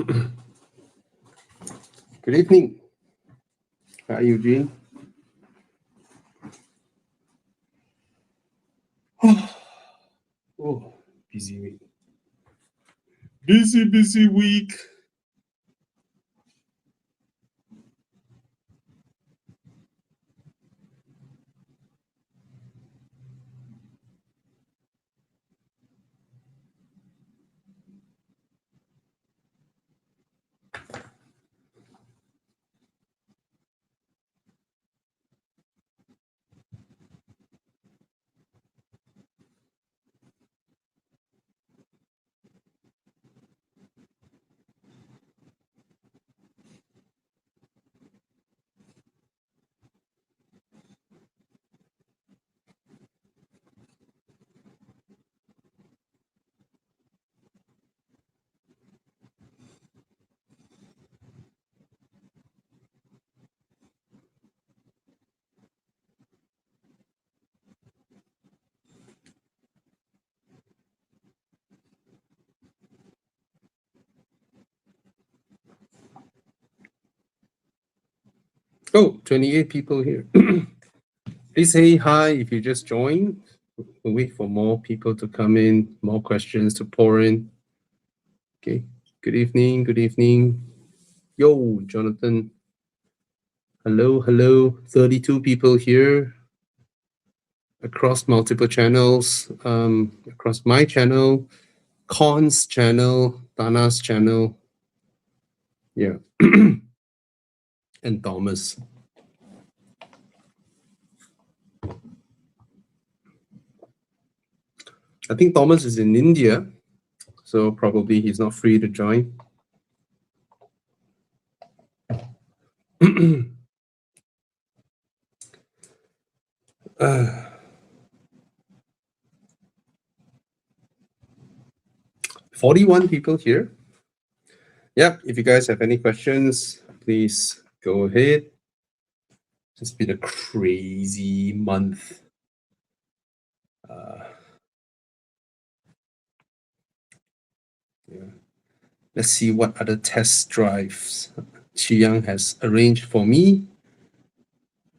Good evening. Hi, Eugene. Oh, busy week. Busy week. Oh, 28 people here. Please say hi if you just joined. We'll wait for more people to come in, more questions to pour in. Okay. Good evening. Good evening. Yo, Jonathan. Hello. 32 people here across multiple channels, across my channel, Con's channel, Dana's channel. Yeah. And Thomas. I think Thomas is in India, so probably he's not free to join. 41 people here. Yeah, if you guys have any questions, please go ahead. It's been a crazy month. Yeah. Let's see what other test drives Chi Yang has arranged for me.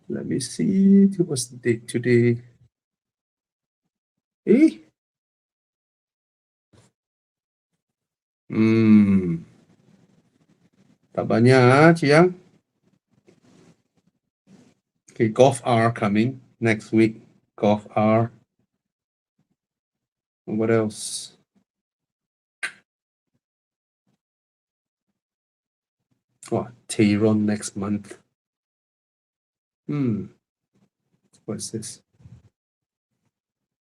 Let me see. What's the date today? Eh? Tak banyak, Chi Yang. Okay, Golf R coming next week. Golf R. What else? Oh, Tayron next month. What's this?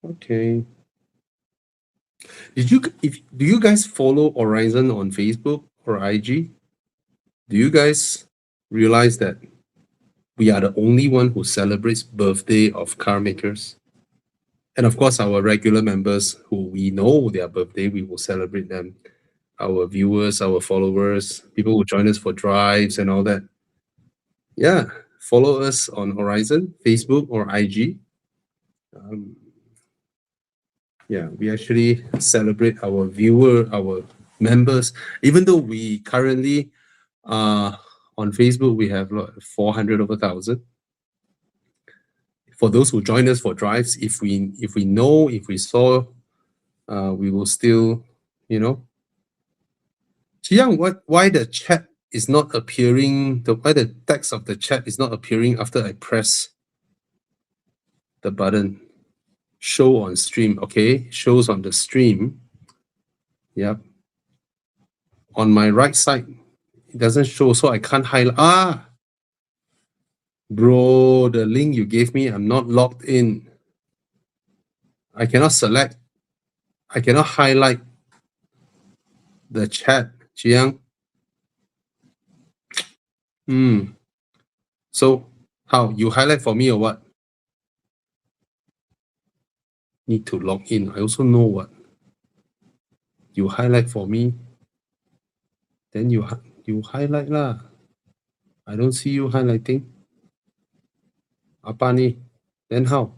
Okay. Do you guys follow Horizon on Facebook or IG? Do you guys realize that we are the only one who celebrates birthday of car makers? And of course, our regular members who we know their birthday, we will celebrate them. Our viewers, our followers, people who join us for drives and all that. Yeah, follow us on Horizon, Facebook or IG. Yeah, we actually celebrate our our members, even though we currently on Facebook we have 400 over 1,000. For those who join us for drives, if we saw, we will still, Chiang, why the chat is not appearing? Why the text of the chat is not appearing after I press the button? Show on stream. Okay, shows on the stream. Yep. On my right side, it doesn't show, so I can't highlight. Bro, the link you gave me, I'm not logged in. I cannot select. I cannot highlight the chat, Chiang. So how you highlight for me or what? Need to log in. I also know what. You highlight for me. Then you highlight lah. I don't see you highlighting. Apa ni? Then how?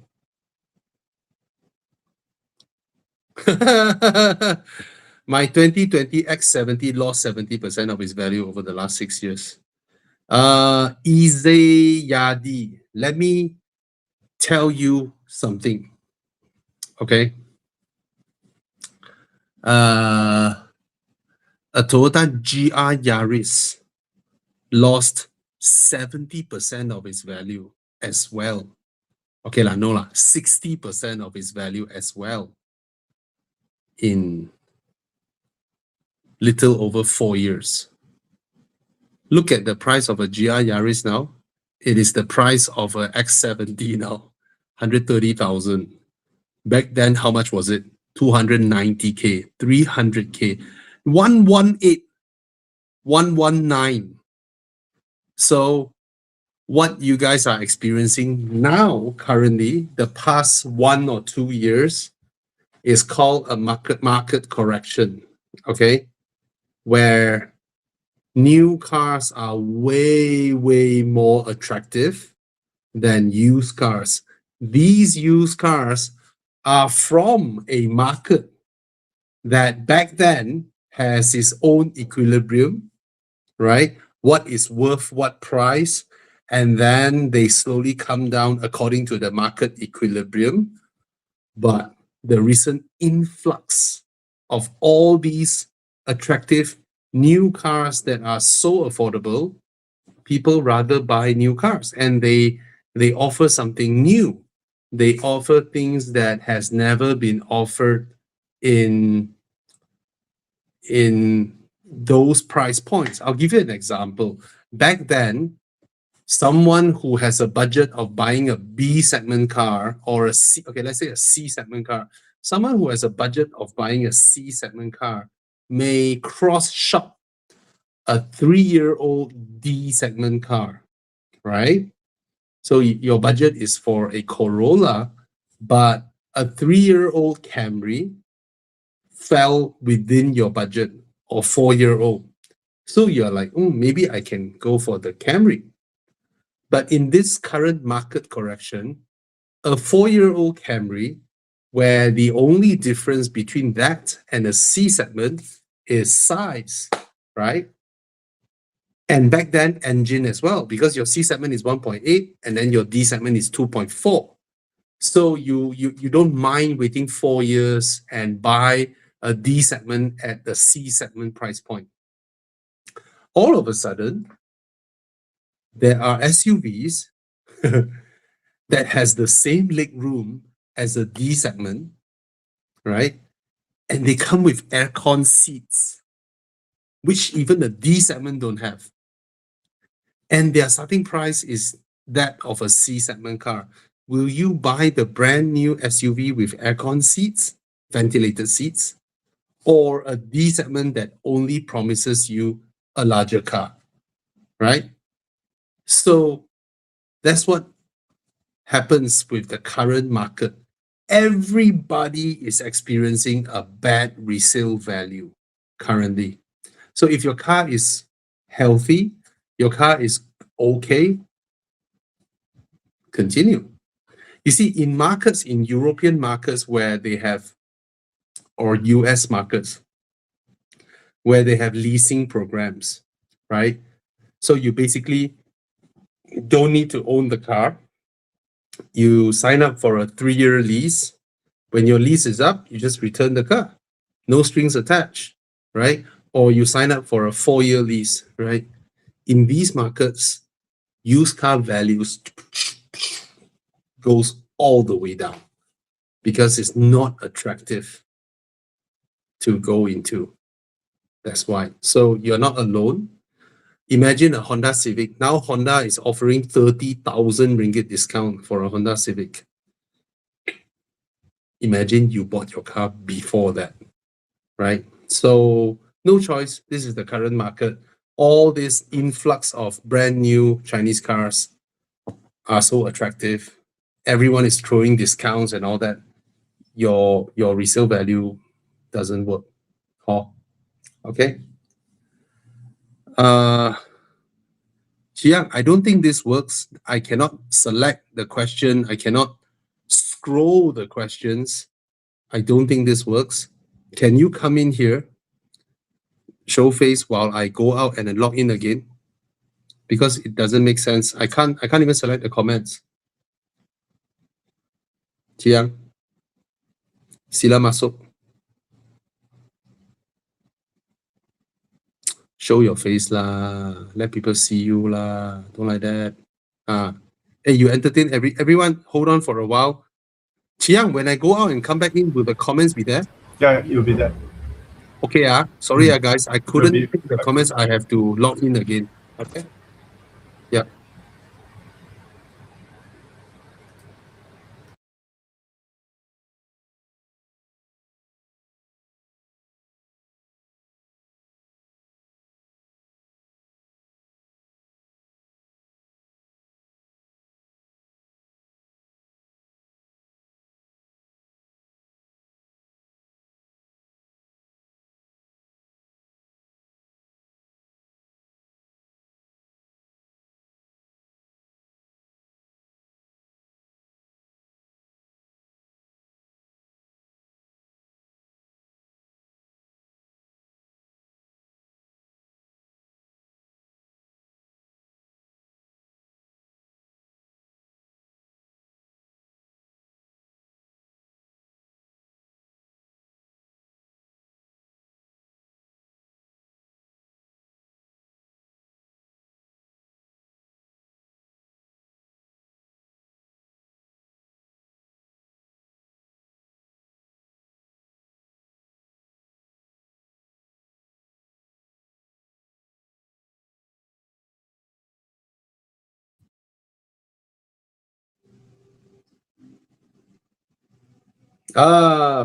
My 2020 X70 lost 70% of its value over the last 6 years. Easy Yadi, let me tell you something. Okay. A Toyota GR Yaris lost 70% of its value as well. Okay, no, 60% of its value as well in little over 4 years. Look at the price of a GR Yaris now. It is the price of a X70 now, 130,000. Back then, how much was it? 290K, 300K, 118, 119. So what you guys are experiencing now, currently, the past 1 or 2 years, is called a market correction, okay? Where new cars are way, way more attractive than used cars. These used cars are from a market that back then has its own equilibrium, right? What is worth what price? And then they slowly come down according to the market equilibrium. But the recent influx of all these attractive new cars that are so affordable, people rather buy new cars, and they offer something new. They offer things that has never been offered in those price points. I'll give you an example. Back then, someone who has a budget of buying a B segment car or a C, okay, let's say a C segment car, someone who has a budget of buying a C segment car may cross shop a 3-year-old D segment car, right? So your budget is for a Corolla, but a 3-year-old Camry fell within your budget, or 4-year-old. So you're like, maybe I can go for the Camry. But in this current market correction, a 4-year-old Camry, where the only difference between that and a C segment is size, right? And back then, engine as well, because your C segment is 1.8 and then your D segment is 2.4. So you don't mind waiting 4 years and buy a D segment at the C segment price point. All of a sudden, there are SUVs that has the same leg room as a D segment, right? And they come with aircon seats, which even the D segment don't have. And their starting price is that of a C segment car. Will you buy the brand new SUV with aircon seats, ventilated seats, or a D segment that only promises you a larger car, right? So that's what happens with the current market. Everybody is experiencing a bad resale value currently. So if your car is healthy, your car is okay, continue. You see, in markets, in European markets where they have, or US markets, where they have leasing programs, right? So you basically don't need to own the car. You sign up for a 3-year lease. When your lease is up, you just return the car. No strings attached, right? Or you sign up for a 4-year lease, right? In these markets, used car values goes all the way down because it's not attractive to go into. That's why. So you're not alone. Imagine a Honda Civic. Now Honda is offering 30,000 ringgit discount for a Honda Civic. Imagine you bought your car before that, right? So no choice. This is the current market. All this influx of brand new Chinese cars are so attractive. Everyone is throwing discounts and all that. Your resale value doesn't work. Okay. Chiang, I don't think this works. I cannot select the question. I cannot scroll the questions. I don't think this works. Can you come in here show face while I go out and then log in again, because it doesn't make sense. I can't even select the comments. Chiang, sila masuk. Show your face lah. Let people see you lah. Don't like that. Hey, you entertain everyone. Hold on for a while. Chiang, when I go out and come back in, will the comments be there? Yeah, you'll be there. Okay, sorry, guys. I couldn't be- pick the comments. I have to log in again. Okay. Yeah.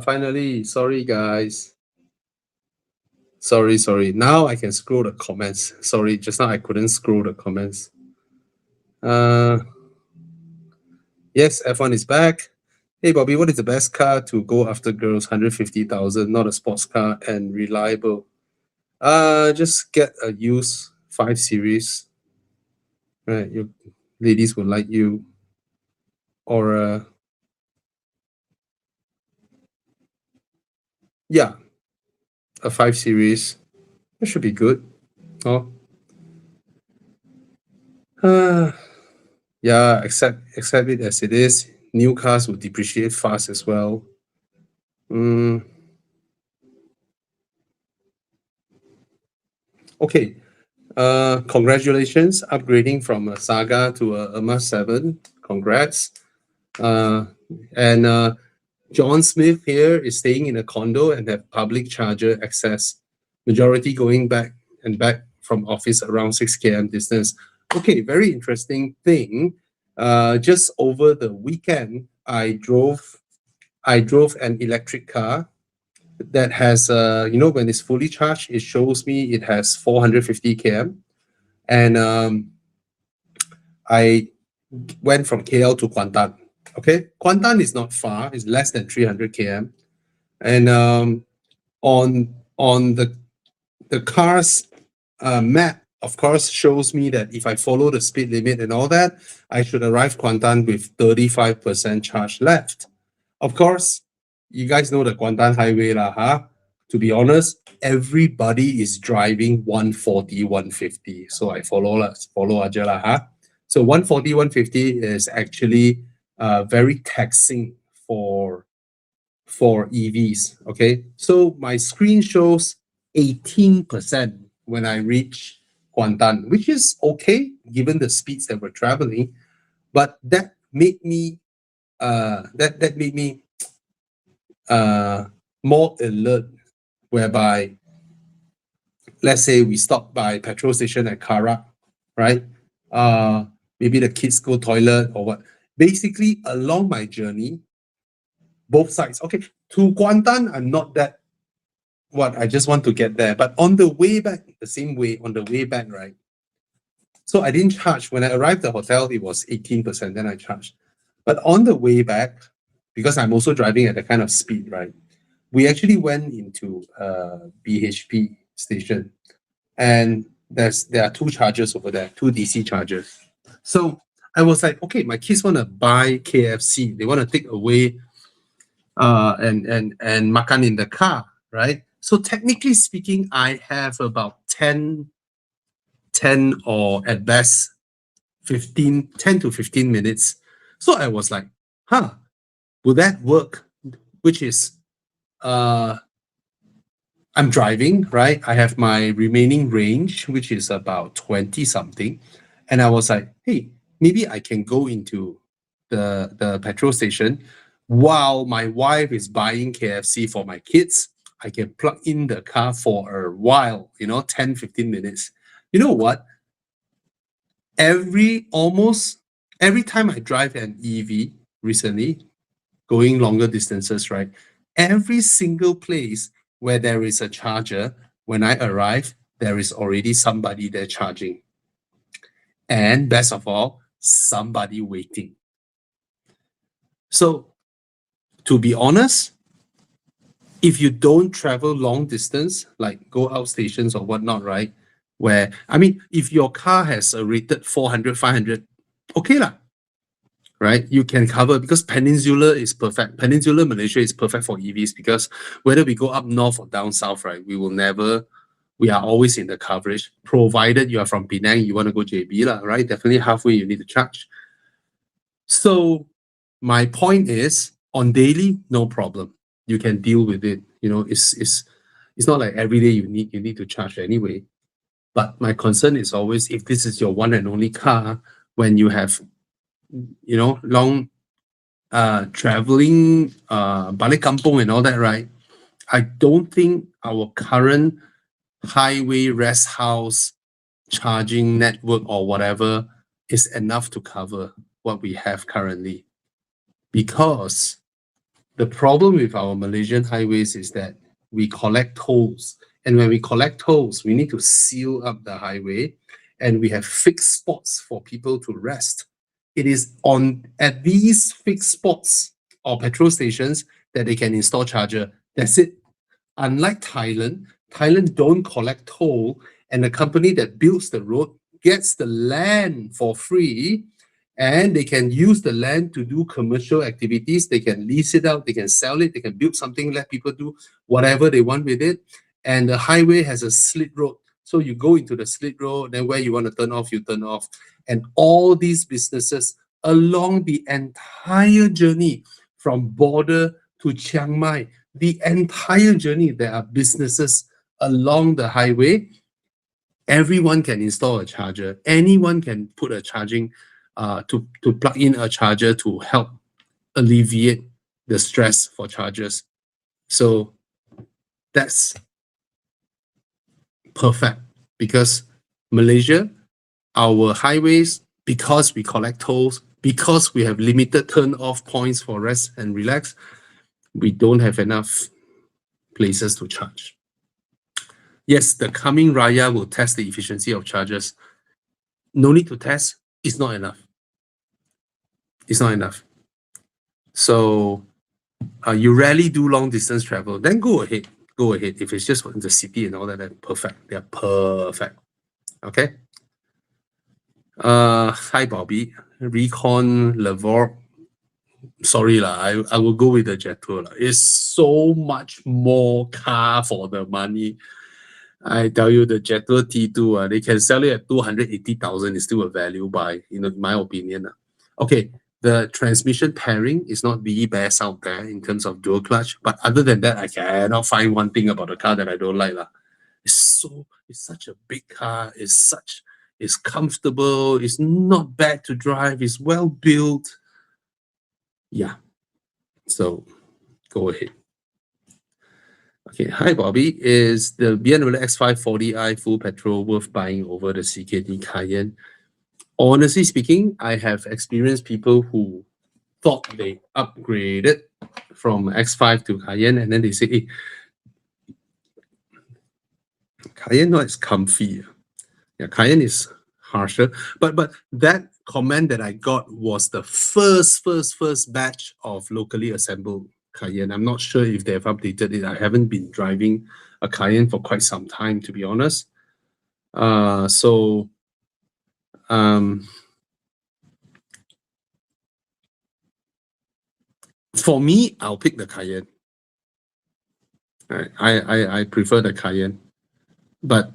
Finally. Sorry, guys. Sorry. Now I can scroll the comments. Sorry, just now I couldn't scroll the comments. Yes, F1 is back. Hey, Bobby, what is the best car to go after girls? 150,000, not a sports car and reliable. Just get a used 5 Series. Right, your ladies will like you. Or yeah, a 5 Series. That should be good. Oh. Yeah, accept it as it is. New cars will depreciate fast as well. Okay. Congratulations, upgrading from a Saga to a Irma 7. Congrats. And John Smith here is staying in a condo and have public charger access. Majority going back and back from office around 6 km distance. Okay, very interesting thing. Just over the weekend, I drove an electric car that has, when it's fully charged, it shows me it has 450 km. And I went from KL to Kuantan. Okay, Kuantan is not far; it's less than 300 km. And on the car's map, of course, shows me that if I follow the speed limit and all that, I should arrive Kuantan with 35% charge left. Of course, you guys know the Kuantan Highway lah, huh? To be honest, everybody is driving 140, 150. So I follow aja lah, huh? So 140, 150 is actually very taxing for EVs. Okay, so my screen shows 18% when I reach Kuantan, which is okay given the speeds that we're traveling. But that made me more alert, whereby let's say we stop by petrol station at Karak, right? Maybe the kids go toilet or what. Basically, along my journey, both sides. Okay, to Kuantan, I'm not that I just want to get there. But on the way back, the same way, on the way back, right? So I didn't charge. When I arrived at the hotel, it was 18%, then I charged. But on the way back, because I'm also driving at that kind of speed, right? We actually went into BHP station, and there are 2 chargers over there, 2 DC chargers. So I was like, okay, my kids want to buy KFC. They want to take away and makan in the car, right? So technically speaking, I have about 10 or at best 10 to 15 minutes. So I was like, will that work? Which is, I'm driving, right? I have my remaining range, which is about 20 something. And I was like, hey, maybe I can go into the petrol station while my wife is buying KFC for my kids. I can plug in the car for a while, 10, 15 minutes. You know what? Almost every time I drive an EV recently, going longer distances, right? Every single place where there is a charger, when I arrive, there is already somebody there charging. And best of all, somebody waiting. So, to be honest, if you don't travel long distance, like go out stations or whatnot, right? Where, I mean, if your car has a rated 400, 500, okay lah, right? You can cover because Peninsula is perfect. Peninsula Malaysia is perfect for EVs because whether we go up north or down south, right? We are always in the coverage, provided you are from Penang, you want to go JB, lah, right? Definitely halfway you need to charge. So my point is on daily, no problem. You can deal with it. It's not like every day you need to charge anyway. But my concern is always if this is your one and only car, when you have long traveling, balik kampung and all that, right? I don't think our current highway rest house charging network or whatever is enough to cover what we have currently. Because the problem with our Malaysian highways is that we collect tolls. And when we collect tolls, we need to seal up the highway and we have fixed spots for people to rest. It is at these fixed spots or petrol stations that they can install charger. That's it. Unlike Thailand don't collect toll, and the company that builds the road gets the land for free, and they can use the land to do commercial activities. They can lease it out, they can sell it, they can build something, let people do whatever they want with it. And the highway has a slit road. So you go into the slit road, then where you want to turn off, you turn off. And all these businesses along the entire journey from border to Chiang Mai, the entire journey, there are businesses along the highway. Everyone can install a charger. Anyone can put a charging, to plug in a charger to help alleviate the stress for chargers. So that's perfect because Malaysia, our highways, because we collect tolls, because we have limited turn-off points for rest and relax, we don't have enough places to charge. Yes, the coming Raya will test the efficiency of chargers. No need to test. It's not enough. It's not enough. So you rarely do long distance travel, then go ahead. Go ahead. If it's just in the city and all that, they're perfect. They're perfect. Okay. Hi Bobby. Recon Lavore. Sorry lah, I will go with the Jetour lah. It's so much more car for the money. I tell you, the Jetour T2, they can sell it at 280,000. It's still a value buy, in my opinion. Okay, the transmission pairing is not the best out there in terms of dual clutch, but other than that, I cannot find one thing about the car that I don't like lah. It's such a big car. It's comfortable. It's not bad to drive. It's well built. Yeah. So go ahead. Okay, hi Bobby. Is the BMW X5 40i full petrol worth buying over the CKD Cayenne? Honestly speaking, I have experienced people who thought they upgraded from X5 to Cayenne, and then they say, hey, Cayenne not as comfy. Yeah, Cayenne is harsher. But that comment that I got was the first batch of locally assembled Cayenne. I'm not sure if they've updated it. I haven't been driving a Cayenne for quite some time, to be honest. For me, I'll pick the Cayenne. Right. I prefer the Cayenne. But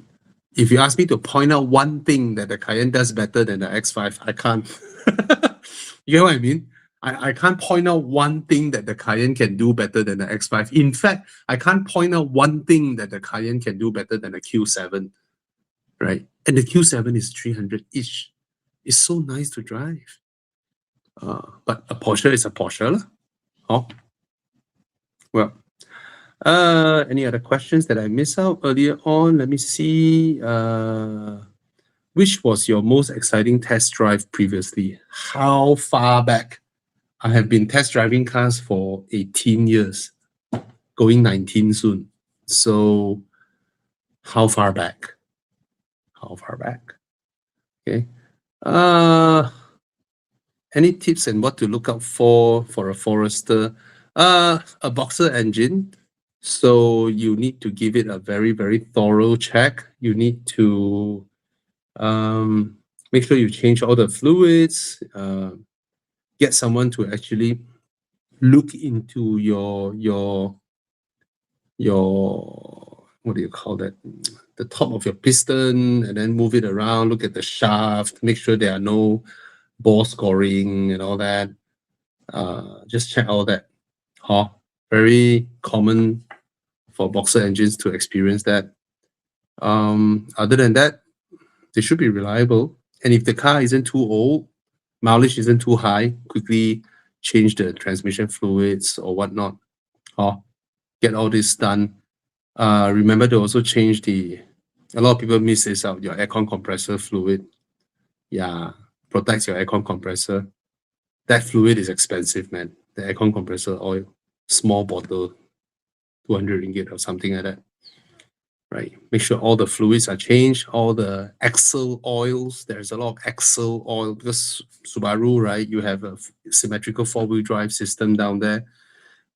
if you ask me to point out one thing that the Cayenne does better than the X5, I can't. You know what I mean? I can't point out one thing that the Cayenne can do better than the X5. In fact, I can't point out one thing that the Cayenne can do better than the Q7, right? And the Q7 is 300-ish. It's so nice to drive. But a Porsche is a Porsche, lah. Oh, well. Any other questions that I missed out earlier on? Let me see. Which was your most exciting test drive previously? How far back? I have been test driving cars for 18 years, going 19 soon. So, how far back? How far back? Okay. Any tips and what to look out for a Forester? A Boxer engine. So you need to give it a very, very thorough check. You need to make sure you change all the fluids, get someone to actually look into your what do you call that? The top of your piston, and then move it around, look at the shaft, make sure there are no ball scoring and all that. Just check all that. Very common for Boxer engines to experience that. Other than that, they should be reliable. And if the car isn't too old, mileage isn't too high, quickly change the transmission fluids or whatnot. Get all this done. Remember to also change a lot of people miss this out, your aircon compressor fluid. Yeah, protects your aircon compressor. That fluid is expensive, man. The aircon compressor oil, small bottle, 200 ringgit or something like that. Right. Make sure all the fluids are changed, all the axle oils. There's a lot of axle oil because Subaru, right? You have a symmetrical four-wheel drive system down there.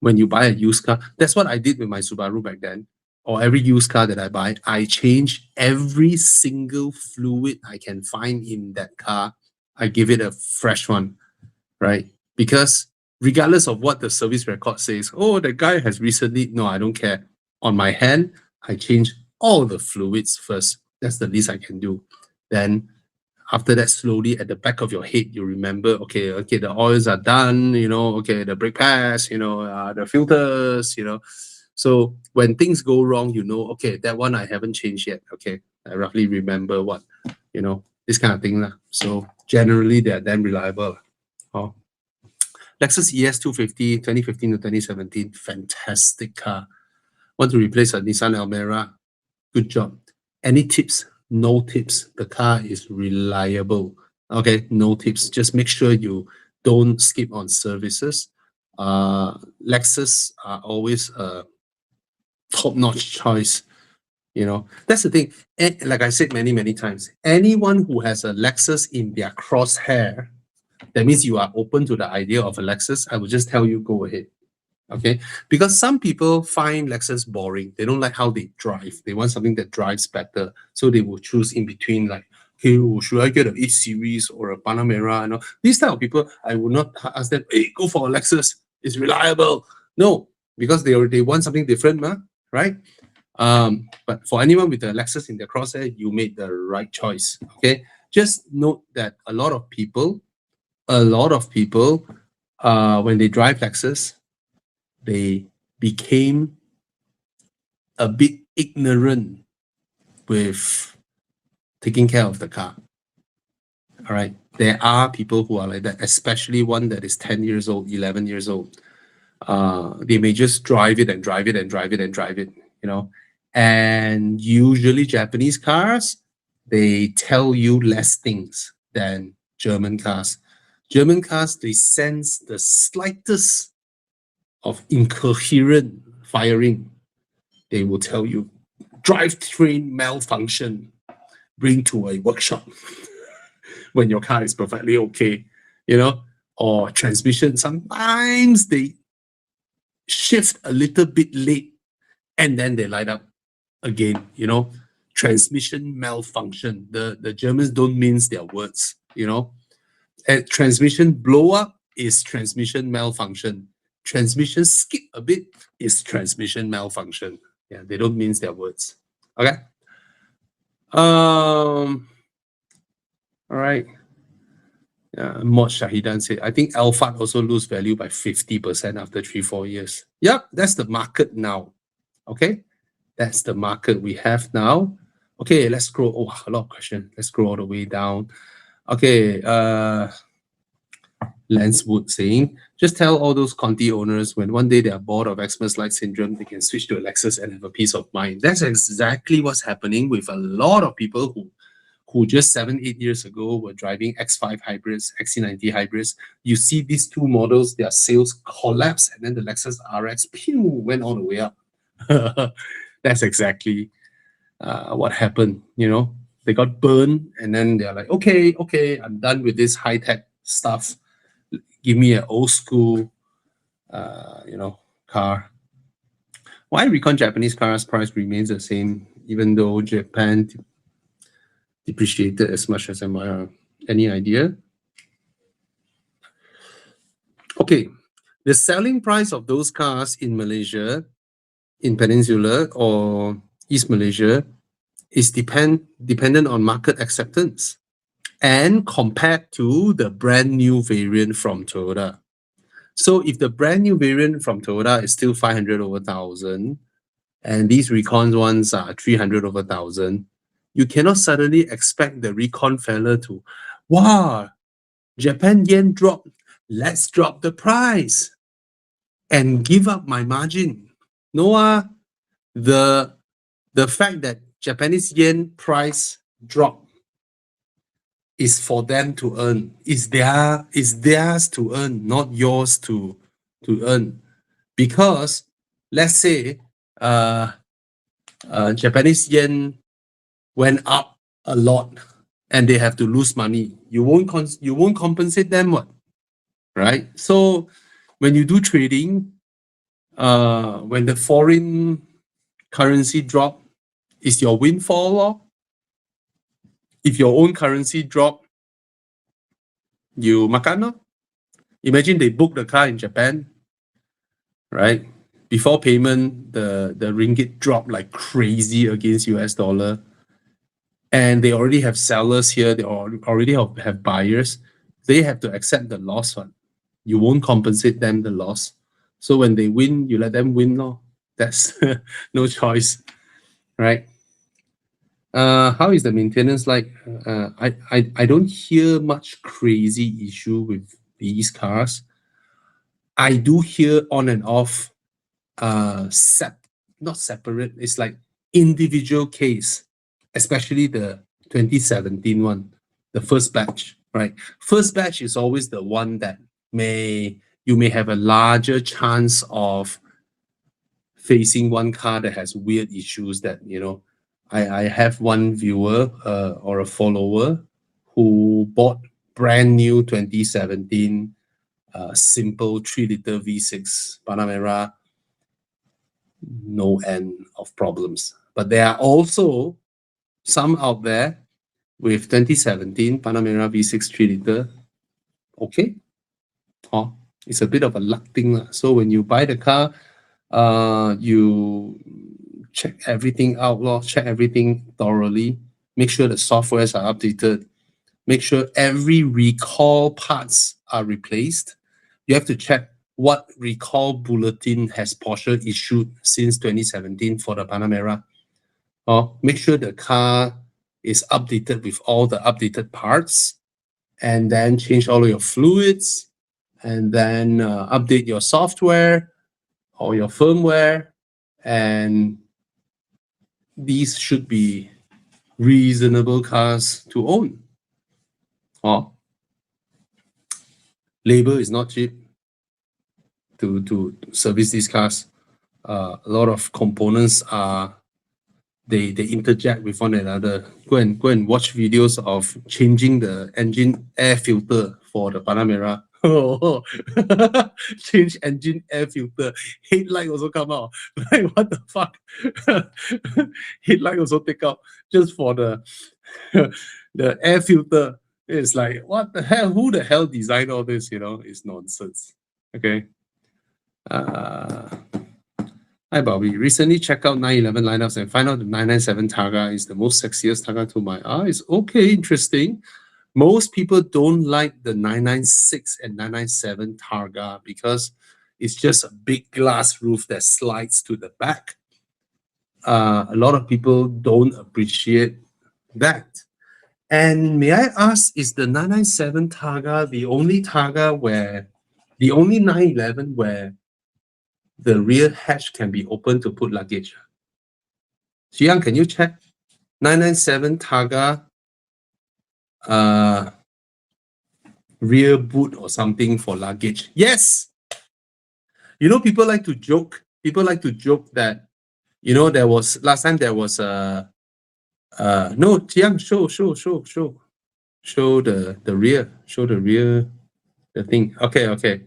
When you buy a used car, that's what I did with my Subaru back then. Or every used car that I buy, I change every single fluid I can find in that car. I give it a fresh one, right? Because regardless of what the service record says, oh, the guy has recently, no, I don't care. On my hand, I change all the fluids first. That's the least I can do. Then after that, slowly at the back of your head, you remember, okay, the oils are done, okay, the brake pads, the filters, So when things go wrong, okay, that one I haven't changed yet. Okay, I roughly remember what, this kind of thing. So generally, they're then reliable. Lexus ES250, 2015 to 2017, fantastic car. Want to replace a Nissan Almera? Good job. Any tips? No tips. The car is reliable. Okay, no tips. Just make sure you don't skip on services. Lexus are always a top-notch choice. That's the thing. And like I said many times, anyone who has a Lexus in their crosshair, that means you are open to the idea of a Lexus, I will just tell you, go ahead. Okay, because some people find Lexus boring. They don't like how they drive. They want something that drives better. So they will choose in between, like, okay, should I get an 8 Series or a Panamera? These type of people, I will not ask them, hey, go for a Lexus. It's reliable. No, because they want something different, right? But for anyone with a Lexus in their crosshair, you made the right choice. Okay, just note that a lot of people, when they drive Lexus, they became a bit ignorant with taking care of the car. All right. There are people who are like that, especially one that is 10 years old, 11 years old. They may just drive it. And usually Japanese cars, they tell you less things than German cars. German cars, they sense the slightest of incoherent firing. They will tell you, drivetrain malfunction, bring to a workshop when your car is perfectly okay, or transmission. Sometimes they shift a little bit late and then they light up again, transmission malfunction. The Germans don't mince their words, And transmission blow up is transmission malfunction. Transmission skip a bit is transmission malfunction. Yeah, they don't mince their words. Okay. All right. Mod Shahidan said, I think Alphard also lose value by 50% after 3-4 years. Yep, that's the market now. Okay, that's the market we have now. Okay, let's scroll. Oh, a lot of questions. Let's scroll all the way down. Okay, Lance Wood saying, just tell all those Conti owners when one day they are bored of Xmas-like syndrome, they can switch to a Lexus and have a peace of mind. That's exactly what's happening with a lot of people who just 7-8 years ago were driving X5 hybrids, XC90 hybrids. You see these two models, their sales collapse, and then the Lexus RX pew, went all the way up. That's exactly what happened. They got burned, and then they're like, okay, I'm done with this high-tech stuff. Give me an old school, car. Why recon Japanese cars price remains the same, even though Japan depreciated as much as MIR? Any idea? Okay, the selling price of those cars in Malaysia, in Peninsula or East Malaysia, is dependent on market acceptance and compared to the brand new variant from Toyota. So if the brand new variant from Toyota is still 500 over 1,000, and these recon ones are 300 over 1,000, you cannot suddenly expect the recon fella to, wow, Japan yen dropped, let's drop the price and give up my margin. No, the fact that Japanese yen price drop is for them to earn. Is theirs to earn, not yours to earn. Because let's say Japanese yen went up a lot and they have to lose money. You won't compensate them, what? Right? So when you do trading, when the foreign currency drop, is your windfall, or if your own currency drop, you makan, no? Imagine they book the car in Japan, right? Before payment, the ringgit dropped like crazy against US dollar. And they already have sellers here, they already have buyers. They have to accept the loss one. You won't compensate them the loss. So when they win, you let them win, no? That's no choice, right? How is the maintenance like? I don't hear much crazy issue with these cars. I do hear on and off, not separate, it's like individual case, especially the 2017 one, the first batch, right? First batch is always the one that you may have a larger chance of facing one car that has weird issues that, I have one viewer or a follower who bought brand new 2017 simple 3-liter V6 Panamera, no end of problems. But there are also some out there with 2017 Panamera V6 3-liter. Okay, it's a bit of a luck thing. So when you buy the car, you check everything out, check everything thoroughly, make sure the softwares are updated, make sure every recall parts are replaced. You have to check what recall bulletin has Porsche issued since 2017 for the Panamera. Make sure the car is updated with all the updated parts, and then change all of your fluids, and then update your software or your firmware, and these should be reasonable cars to own. Labor is not cheap to service these cars. A lot of components are they interject with one another. Go and watch videos of changing the engine air filter for the Panamera. Change engine air filter. Headlight also come out. Like, what the fuck? Headlight also take out just for the the air filter. It's like, what the hell? Who the hell designed all this? It's nonsense. Okay. Hi, Bobby. Recently checked out 911 lineups and find out the 997 Targa is the most sexiest Targa to my eyes. Okay, interesting. Most people don't like the 996 and 997 Targa because it's just a big glass roof that slides to the back. A lot of people don't appreciate that. And may I ask, is the 997 Targa the only Targa where, the only 911 where the rear hatch can be opened to put luggage? Xiang, can you check? 997 Targa rear boot or something for luggage. Yes. You know, people like to joke. People like to joke that, you know, there was last time there was a no, Jiang, show the rear, the thing. Okay.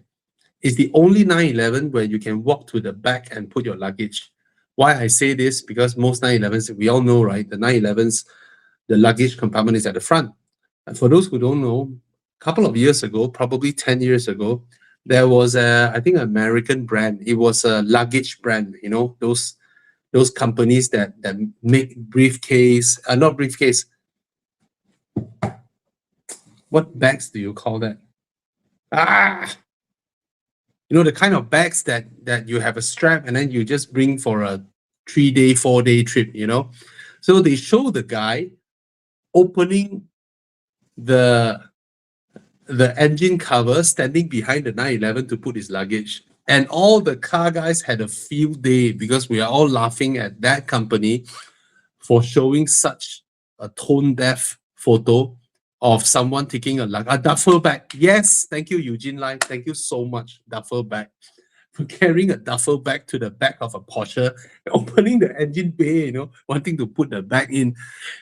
It's the only 911 where you can walk to the back and put your luggage. Why I say this? Because most 911s, we all know, right? The 911s, the luggage compartment is at the front. And for those who don't know, a couple of years ago, probably 10 years ago, there was I think, American brand. It was a luggage brand, you know, those companies that make briefcase, not briefcase. What bags do you call that? You know, the kind of bags that you have a strap and then you just bring for a 3-day, 4-day trip, you know. So they show the guy opening the engine cover, standing behind the 911 to put his luggage. And all the car guys had a field day because we are all laughing at that company for showing such a tone-deaf photo of someone taking a duffel bag. Yes, thank you, Eugene Lai. Thank you so much, duffel bag. For carrying a duffel bag to the back of a Porsche, opening the engine bay, you know, wanting to put the bag in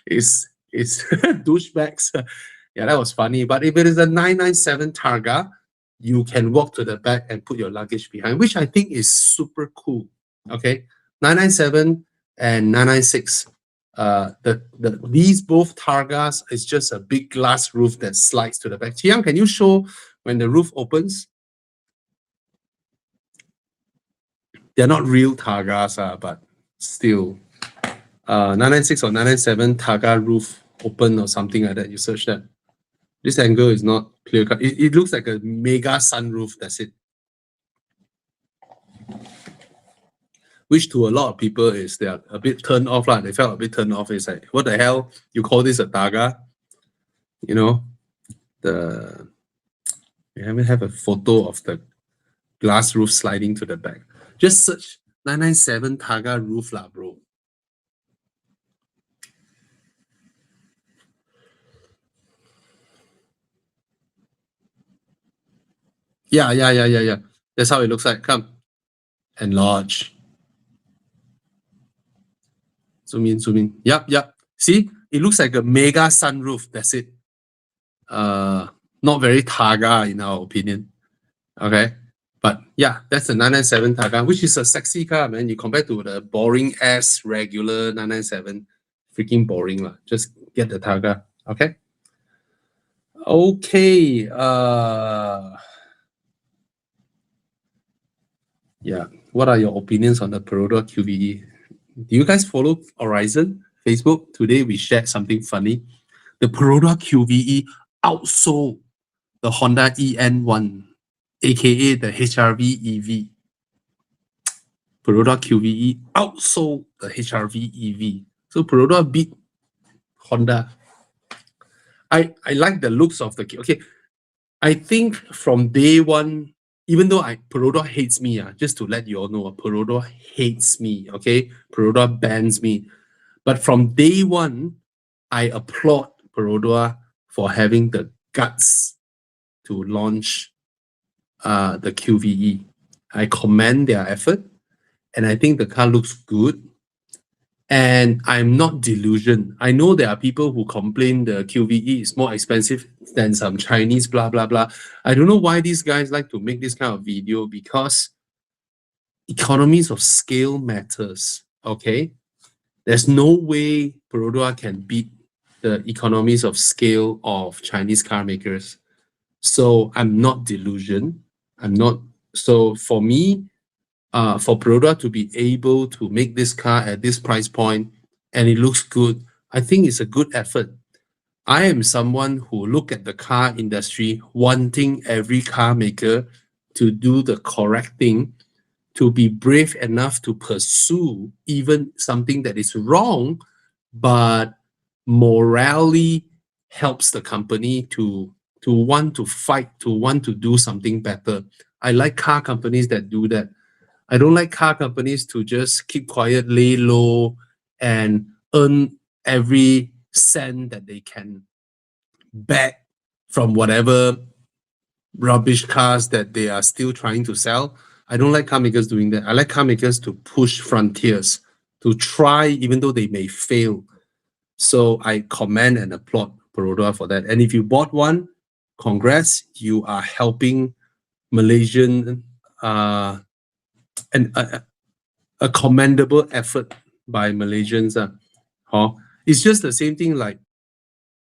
is douchebags. Yeah, that was funny. But if it is a 997 Targa, you can walk to the back and put your luggage behind, which I think is super cool. Okay, 997 and 996. These both Targas is just a big glass roof that slides to the back. Chiang, can you show when the roof opens? They're not real Targas, but still. 996 or 997 Targa roof open or something like that. You search that. This angle is not clear cut. It looks like a mega sunroof. That's it. Which to a lot of people is they are a bit turned off. They felt a bit turned off. It's like, what the hell? You call this a Targa? You know, we haven't have a photo of the glass roof sliding to the back. Just search 997 Targa roof lah, bro. Yeah. That's how it looks like. Come. Enlarge. Zoom in. Yep. See, it looks like a mega sunroof. That's it. Not very Targa in our opinion. Okay. But yeah, that's the 997 Targa, which is a sexy car, man. You compare to the boring ass regular 997, freaking boring lah. Just get the Targa. Okay. Okay. Yeah. What are your opinions on the Perodua QVE? Do you guys follow Horizon Facebook? Today we shared something funny. The Perodua QVE outsold the Honda EN1, aka the HRV EV. Perodua QVE outsold the HRV EV. So Perodua beat Honda. I like the looks of the okay. I think from day one, even though Perodua hates me, just to let you all know, Perodua hates me, okay? Perodua bans me. But from day one, I applaud Perodua for having the guts to launch the QVE. I commend their effort, and I think the car looks good. And I'm not delusioned. I know there are people who complain the QVE is more expensive than some Chinese blah, blah, blah. I don't know why these guys like to make this kind of video, because economies of scale matters, okay? There's no way Perodua can beat the economies of scale of Chinese car makers. So I'm not delusioned. So for me, for Perodua to be able to make this car at this price point and it looks good, I think it's a good effort. I am someone who look at the car industry wanting every car maker to do the correct thing, to be brave enough to pursue even something that is wrong, but morally helps the company to want to fight, to want to do something better. I like car companies that do that. I don't like car companies to just keep quiet, lay low, and earn every cent that they can back from whatever rubbish cars that they are still trying to sell. I don't like car makers doing that. I like car makers to push frontiers, to try even though they may fail. So I commend and applaud Perodua for that. And if you bought one, congrats, you are helping Malaysian, and a commendable effort by Malaysians. It's just the same thing, like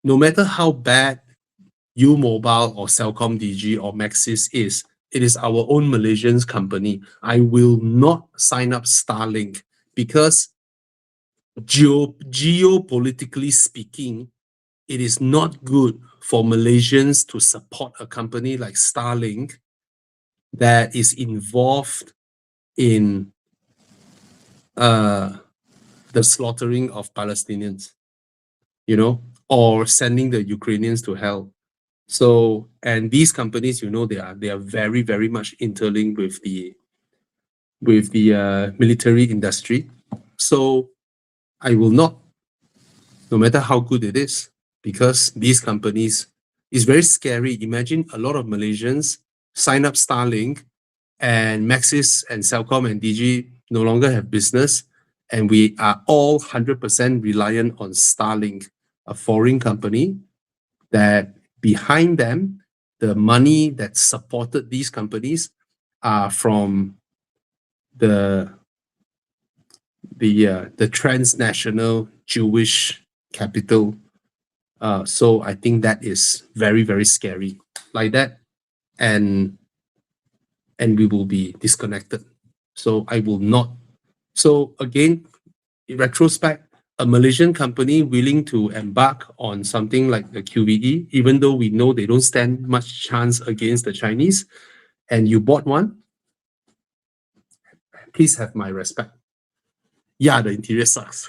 no matter how bad U Mobile or Celcom DG or Maxis is, it is our own Malaysians company. I will not sign up Starlink because geopolitically speaking, it is not good for Malaysians to support a company like Starlink that is involved in the slaughtering of Palestinians, or sending the Ukrainians to hell. So, and these companies, they are very, very much interlinked with the military industry. So I will not, no matter how good it is, because these companies is very scary. Imagine a lot of Malaysians sign up Starlink and Maxis and Celcom and DG no longer have business, and we are all 100% reliant on Starlink, a foreign company that behind them, the money that supported these companies are from the transnational Jewish capital. So I think that is very, very scary like that. And we will be disconnected. So I will not. So again, in retrospect, a Malaysian company willing to embark on something like the QVE, even though we know they don't stand much chance against the Chinese, and you bought one, please have my respect. Yeah, the interior sucks.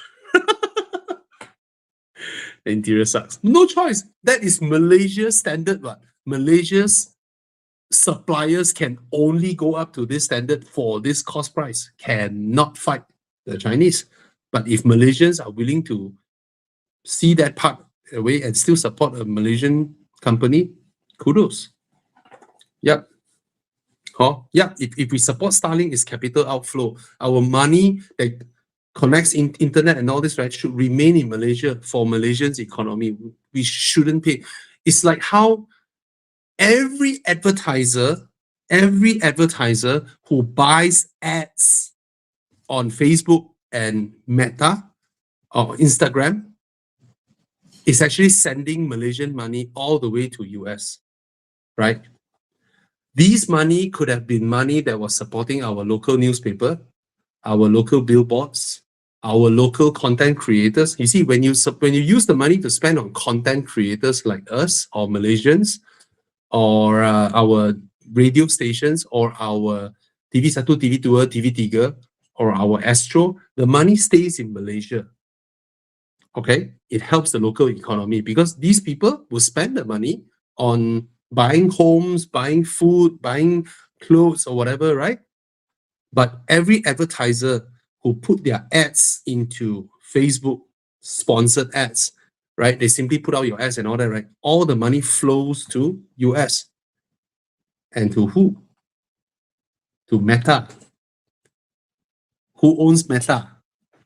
The interior sucks. No choice. That is Malaysia's standard, but Malaysia's suppliers can only go up to this standard for this cost price, cannot fight the Chinese. But if Malaysians are willing to see that part away and still support a Malaysian company, kudos. Yep. Yeah, if we support Starlink, is capital outflow. Our money that connects internet and all this, right, should remain in Malaysia for Malaysians' economy. We shouldn't pay. It's like how every advertiser who buys ads on Facebook and Meta or Instagram is actually sending Malaysian money all the way to US, right? These money could have been money that was supporting our local newspaper, our local billboards, our local content creators. You see, when you use the money to spend on content creators like us or Malaysians, or our radio stations, or our TV1, TV2, TV3, or our Astro, the money stays in Malaysia. Okay, it helps the local economy because these people will spend the money on buying homes, buying food, buying clothes or whatever, right? But every advertiser who put their ads into Facebook, sponsored ads, right? They simply put out your ads and all that, right? All the money flows to US. And to who? To Meta. Who owns Meta?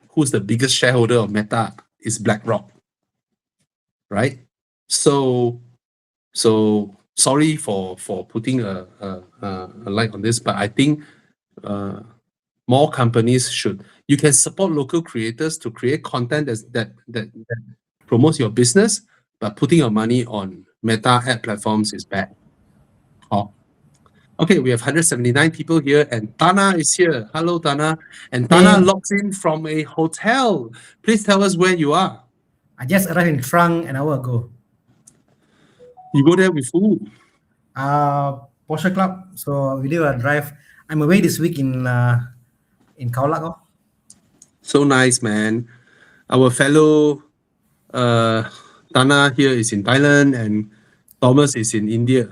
Who's the biggest shareholder of Meta? Is BlackRock, right? So sorry for putting a light on this, but I think more companies should. You can support local creators to create content that promotes your business, but putting your money on Meta ad platforms is bad. Okay, we have 179 people here, and Tana is here. Hello, Tana. And Tana Hey. logs in from a hotel. Please tell us where you are. I just arrived in Trang an hour ago. You go there with who? Porsche Club. So we do a drive. I'm away this week in Khao Lak. So nice, man. Our fellow Tana here is in Thailand, and Thomas is in India.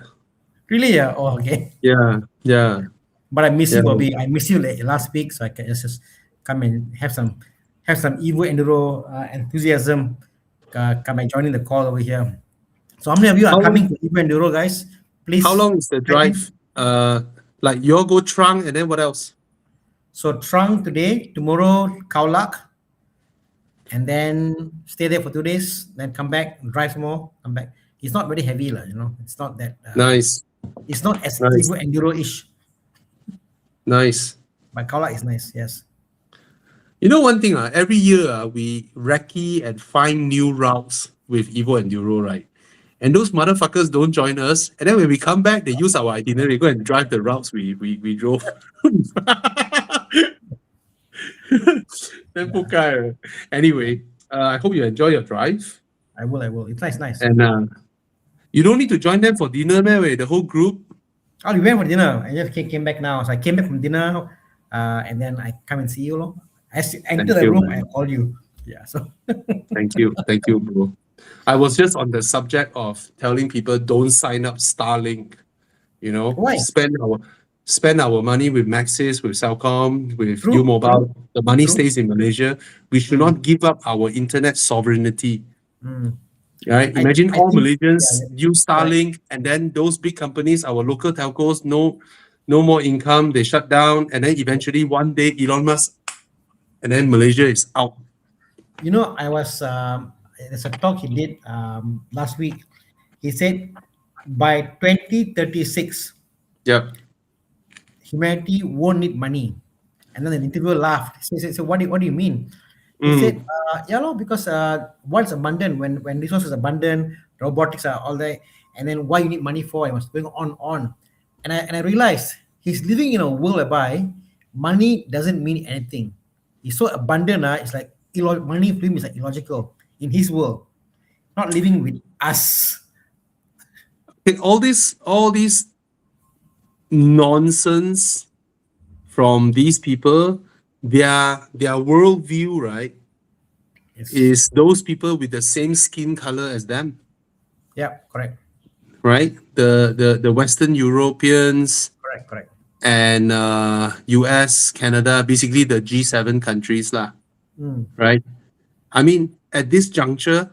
Really? Yeah. Oh, okay. Yeah, yeah, But I miss yeah. you, Bobby. I miss you last week, so I can just come and have some Evo Enduro enthusiasm. Come and join in the call over here. So how many of you are How long? coming to Evo Enduro, guys? How Please long is the write in. drive? Like you all go Trang, and then what else? So Trang today, tomorrow Khao Lak, and then stay there for 2 days, then come back, drive some more, come back. It's not very heavy, it's not that Nice, it's not as nice, Evo Enduro-ish, nice. but Khao Lak is nice, yes. You know one thing, every year we recce and find new routes with Evo Enduro, right? And those motherfuckers don't join us. And then when we come back, they use our itinerary, go and drive the routes we drove. Then pukai. Anyway, I hope you enjoy your drive. I will. It's nice. And you don't need to join them for dinner, man. The whole group. Oh, we went for dinner. I just came back now. So I came back from dinner, and then I come and see you. Lor. As I enter the you, room, man. I call you. Yeah. So Thank you, bro. I was just on the subject of telling people don't sign up Starlink. You know, why? spend our money with Maxis, with Celcom, with True. U-Mobile. The money True. stays in Malaysia. We should not give up our internet sovereignty. Mm. Right? I Imagine all think Malaysians yeah, use Starlink, and then those big companies, our local telcos, no more income. They shut down, and then eventually one day Elon Musk, and then Malaysia is out. you know, I was there's a talk he did last week. He said by 2036, Yeah. humanity won't need money. And then the interviewer laughed. He said, so what do you mean? He said, yeah, no, because once abundant, when resources abundant, robotics are all there, and then why you need money for? It was going on. And I realized he's living in a world whereby money doesn't mean anything. He's so abundant, it's like money for him is like illogical in his world, not living with us. Okay, all these nonsense from these people, their worldview, right, Yes. is those people with the same skin color as them, Yeah, correct. right? The Western Europeans Correct. and US, Canada, basically the G7 countries lah, Mm. right? I mean, at this juncture,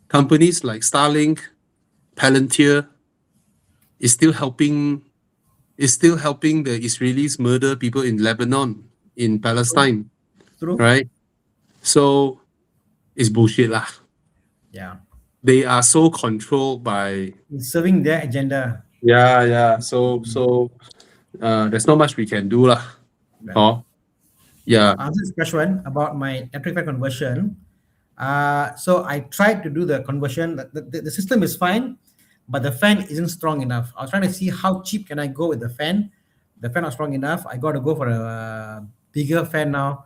companies like Starlink, Palantir is still helping the Israelis murder people in Lebanon, in Palestine, True. right? So it's bullshit lah. Yeah. They are so controlled by It's serving their agenda. yeah. So there's not much we can do lah. Oh, yeah. Answer this question about my electric conversion. So I tried to do the conversion. The system is fine, but the fan isn't strong enough. I was trying to see how cheap can I go with the fan. The fan not strong enough. I got to go for a bigger fan now,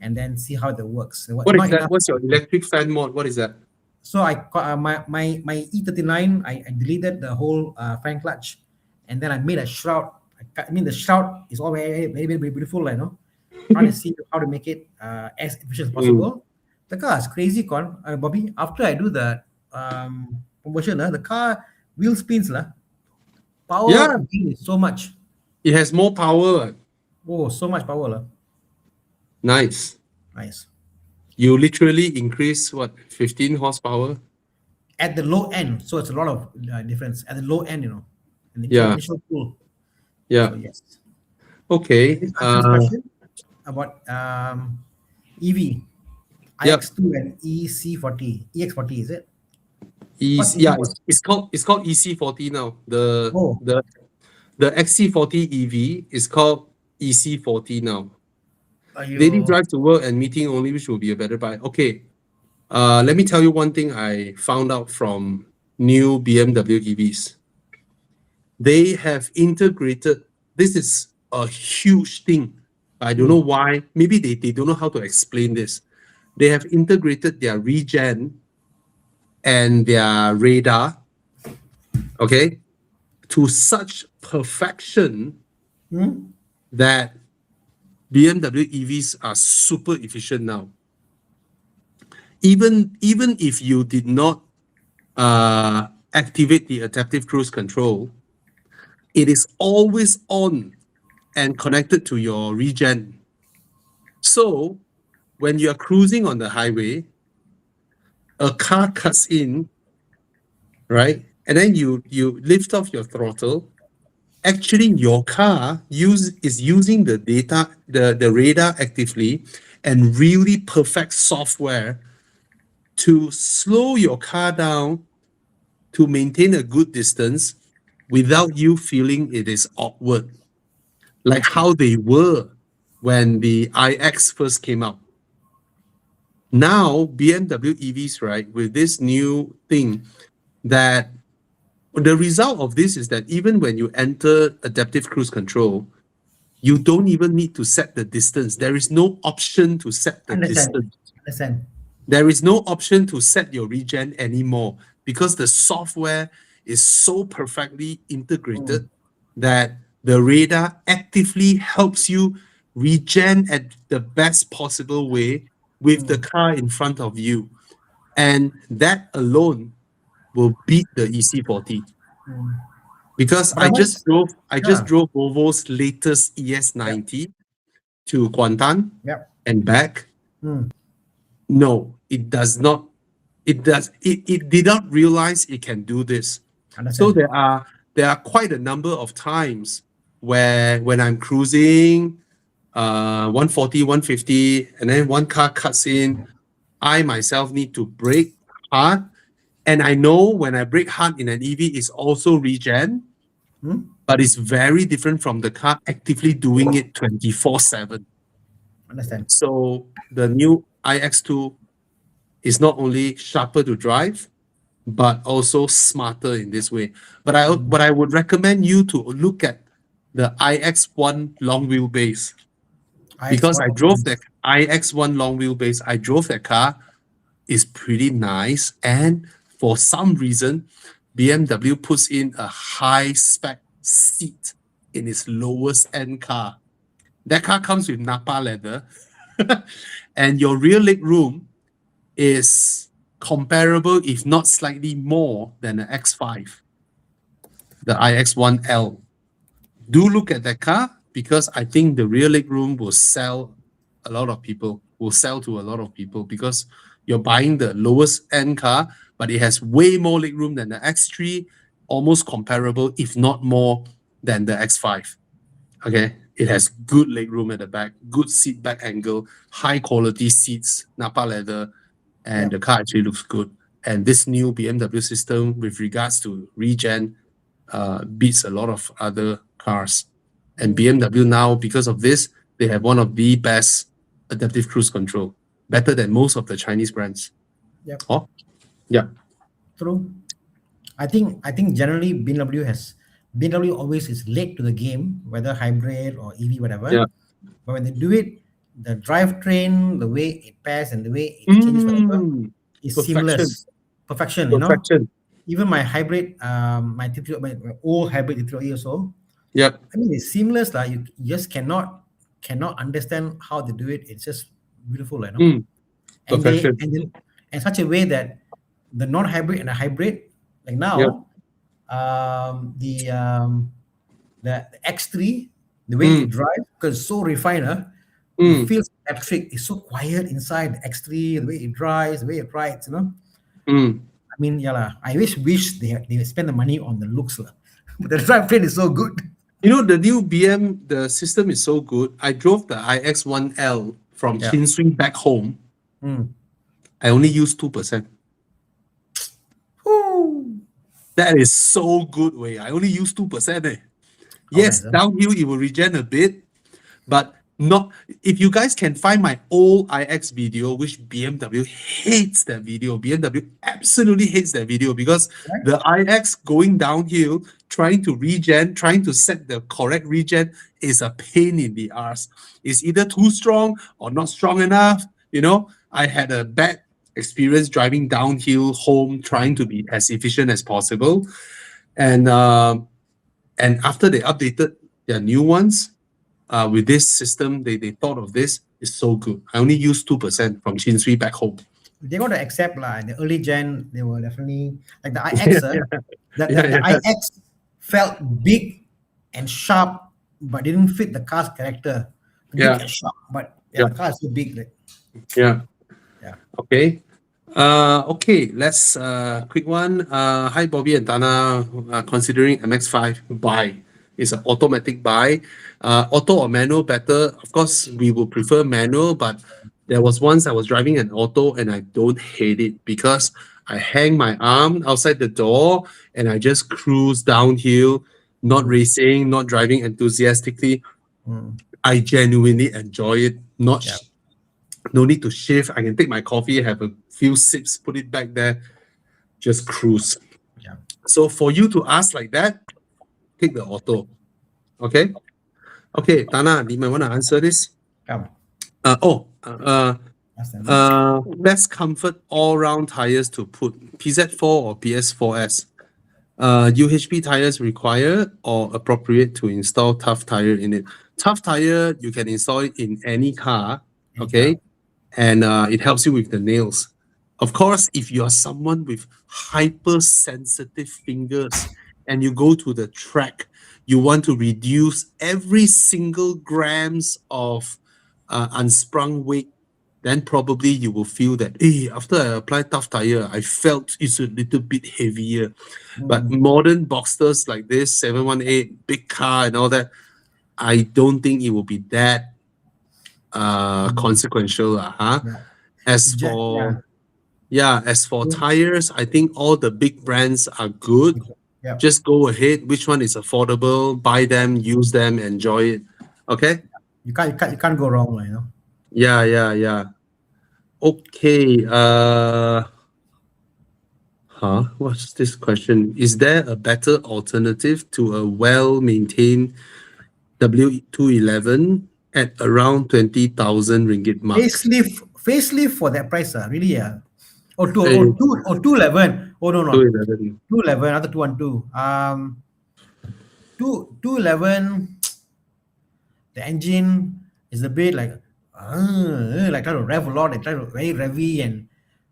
and then see how that works. What is Not that? enough. What's your electric fan mode? What is that? So my E39, I deleted the whole fan clutch, and then I made a shroud. The shroud is all very beautiful, trying to see how to make it as efficient as possible. The car is crazy, Bobby. After I do the conversion, the car wheel spins, power Yeah. gain is so much. It has more power. Oh, so much power, Nice. Nice. You literally increase 15 horsepower? At the low end, so it's a lot of difference at the low end, and the Yeah. initial pull. Yeah. So, yes. Okay. This question about EV, Yep. iX2 and EX40, is it? What's Yeah, EV40? it's called EC40 now. Oh. The XC40 EV is called EC40 now. Aiyo. Daily drive to work and meeting only, which will be a better buy. Okay. Let me tell you one thing I found out from new BMW EVs. they have integrated. This is a huge thing. I don't know why. Maybe they don't know how to explain this. They have integrated their regen and their radar, okay, to such perfection that BMW EVs are super efficient now. Even if you did not activate the adaptive cruise control, it is always on and connected to your regen. So when you are cruising on the highway, a car cuts in, right? And then you lift off your throttle. Actually, your car is using the data, the radar actively, and really perfect software to slow your car down to maintain a good distance without you feeling it is awkward, like how they were when the iX first came out. Now, BMW EVs, right, with this new thing, that the result of this is that even when you enter adaptive cruise control, you don't even need to set the distance. There is no option to set the distance. Understand. There is no option to set your regen anymore because the software is so perfectly integrated that the radar actively helps you regen at the best possible way with the car in front of you. And that alone will beat the EC40. Because But I just drove Volvo's latest ES90 to Kuantan Yep. and back. No, it does not. It did not realize it can do this. So Understand. there are quite a number of times where when I'm cruising 140, 150, and then one car cuts in, I myself need to brake hard. And I know when I brake hard in an EV, it's also regen, but it's very different from the car actively doing it 24/7. Understand. So the new iX2 is not only sharper to drive, but also smarter in this way. But I would recommend you to look at the iX1 long wheelbase, because I drove the iX1 long wheelbase. I drove that car. It's pretty nice, and for some reason, BMW puts in a high spec seat in its lowest end car. That car comes with Napa leather, and your rear leg room is comparable, if not slightly more, than the X5, the iX1L. Do look at that car, because I think the rear leg room will sell to a lot of people, because you're buying the lowest end car, but it has way more leg room than the X3, almost comparable, if not more, than the X5. Okay, it has good leg room at the back, good seat back angle, high quality seats, Napa leather, and the car actually looks good. And this new BMW system with regards to regen beats a lot of other cars. And BMW now, because of this, they have one of the best adaptive cruise control, better than most of the Chinese brands. Yep. Oh, yeah. True. I think generally BMW always is late to the game, whether hybrid or EV, whatever. Yeah. But when they do it, the drivetrain, the way it pairs and the way it changes, whatever, is seamless. Perfection, you know. Perfection. Even my hybrid, my old hybrid T3 also. Yep. I mean, it's seamless. Like you just cannot understand how they do it. It's just beautiful, you know. And Perfection. in such a way that the non-hybrid and the hybrid, like now, the X3, the way it drives, because it's so refined, it feels electric. It's so quiet inside the X3, the way it drives, the way it rides, you know. I mean, I wish they spend the money on the looks, but the drivetrain is so good. You know, the new BM, the system is so good. I drove the iX1L from Chin Swing back home. I only used 2%. That is so good, way. I only use 2%. Yes, nice, downhill it will regen a bit, but Not if you guys can find my old iX video, which BMW hates that video. BMW absolutely hates that video because Right. the iX going downhill, trying to regen, trying to set the correct regen is a pain in the ass. It's either too strong or not strong enough. You know, I had a bad experience driving downhill home, trying to be as efficient as possible. And after they updated their new ones, with this system, they thought of this. It's so good. I only used 2% from Chin Sui back home. They got to accept the early gen. They were definitely like the iX. The Yeah. iX felt big and sharp, but didn't fit the car's character. Big Yeah. and sharp, but Yeah. the car is so big. Like, Yeah. Yeah. Okay. Okay, let's quick one. Hi Bobby and Dana. Considering MX5 buy. It's an automatic buy. Auto or manual better? Of course, we would prefer manual, but there was once I was driving an auto and I don't hate it because I hang my arm outside the door and I just cruise downhill, not racing, not driving enthusiastically. mm, I genuinely enjoy it. Not Yeah. no need to shift. I can take my coffee, have a few sips, put it back there, just cruise. Yeah. So for you to ask like that, take the auto. Okay. Okay, Tana, you might want to answer this. Come. Ask them. Best comfort all-round tires to put PZ4 or PS4S. UHP tires required or appropriate to install tough tire in it. Tough tire, you can install it in any car, okay? And it helps you with the nails. Of course, if you are someone with hypersensitive fingers and you go to the track, you want to reduce every single grams of unsprung weight, then probably you will feel that, hey, after I apply tough tire, I felt it's a little bit heavier. But modern Boxsters like this, 718, big car and all that, I don't think it will be that consequential. Huh? Yeah. As for tires, I think all the big brands are good. Yeah. Just go ahead. Which one is affordable? Buy them, use them, enjoy it. Okay? You can't go wrong, you know. Yeah. Okay. What's this question? Is there a better alternative to a well-maintained W211 at around 20,000 ringgit mark? Facelift for that price, really, or 211. Oh no, 211. 211, another 212. 211. The engine is a bit like try to rev a lot. They try to very revy, and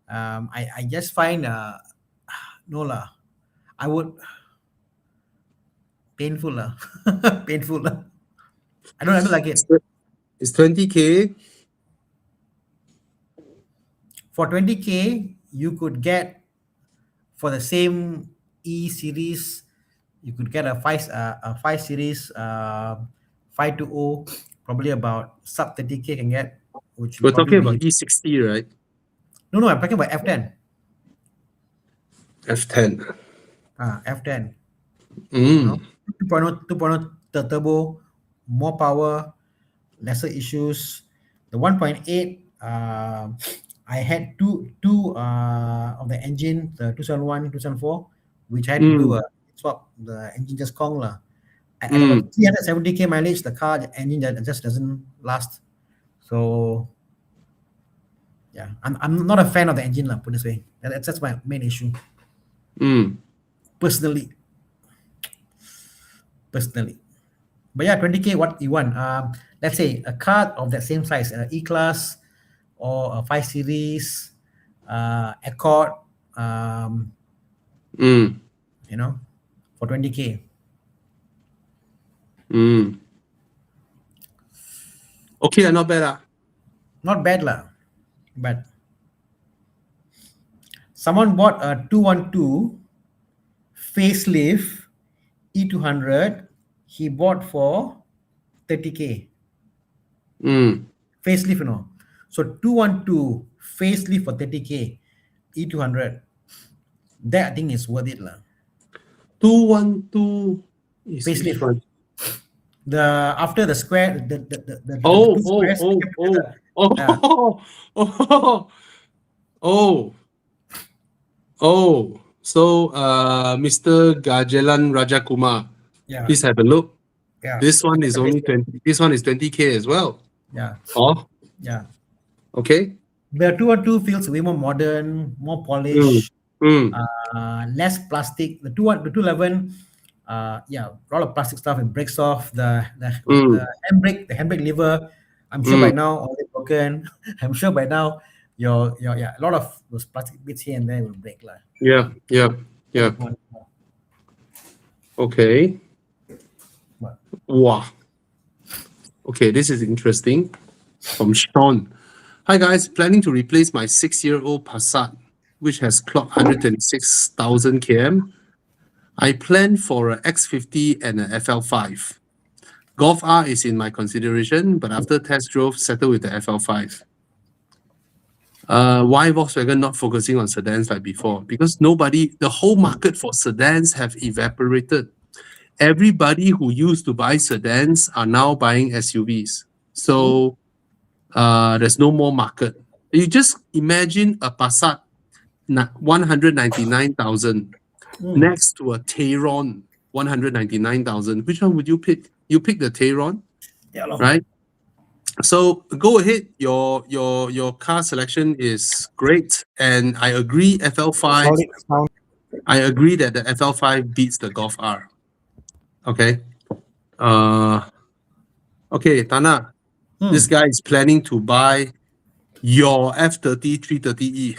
I just find no lah. I would painful lah, painful lah. I don't like it. It's 20K. For 20K, you could get for the same E series, you could get a 5 series 520, probably about sub 30K can get. Which We're talking probably about E60, right? No, I'm talking about F10. F10. F10. 2.0 turbo, more power, lesser issues. The 1.8, I had two of the engine, the 271, 274, which I had to do a swap. The engine just Kong lah. At about 370K mileage, the engine just doesn't last. So yeah, I'm not a fan of the engine lah. Put this way, that's my main issue. Personally. But yeah, 20K, what you want? Let's say a car of that same size, an E-Class or a 5 Series, Accord, you know, for 20K. Okay, not bad lah. Not bad lah, but someone bought a 212 facelift E200. He bought for 30K. Facelift, you know. So 212 facelift for 30K, E200. That I think is worth it lah. 212 is Facelift. which one? after the square, the Oh, two oh, squares oh, came oh, together. oh, oh, oh, oh. So, Mr. Gajalan Rajakumar, Yeah, please have a look. yeah, This one is only 20. This one is 20K as well. yeah, Oh, yeah. okay. The 212 feels way more modern, more Mm, polished, mm, less plastic. The 211, yeah, a lot of plastic stuff. It breaks off the mm, handbrake lever. I'm sure by mm. now already broken. I'm sure by now your yeah, a lot of those plastic bits here and there will break lah. Yeah, yeah, yeah. Okay. But Wow. Okay, this is interesting. From Sean. Hi guys, planning to replace my 6-year-old Passat, which has clocked 126,000 km. I plan for a X50 and a FL5. Golf R is in my consideration, but after test drove, settle with the FL5. Why Volkswagen not focusing on sedans like before? Because the whole market for sedans have evaporated. Everybody who used to buy sedans are now buying SUVs. So there's no more market. You just imagine a Passat 199,000 next to a Tayron 199,000. Which one would you pick? You pick the Tayron, yeah, lor. right? So go ahead. Your car selection is great, and I agree. FL5. I agree that the FL5 beats the Golf R. Okay. Okay, Tana. This guy is planning to buy your F30 330E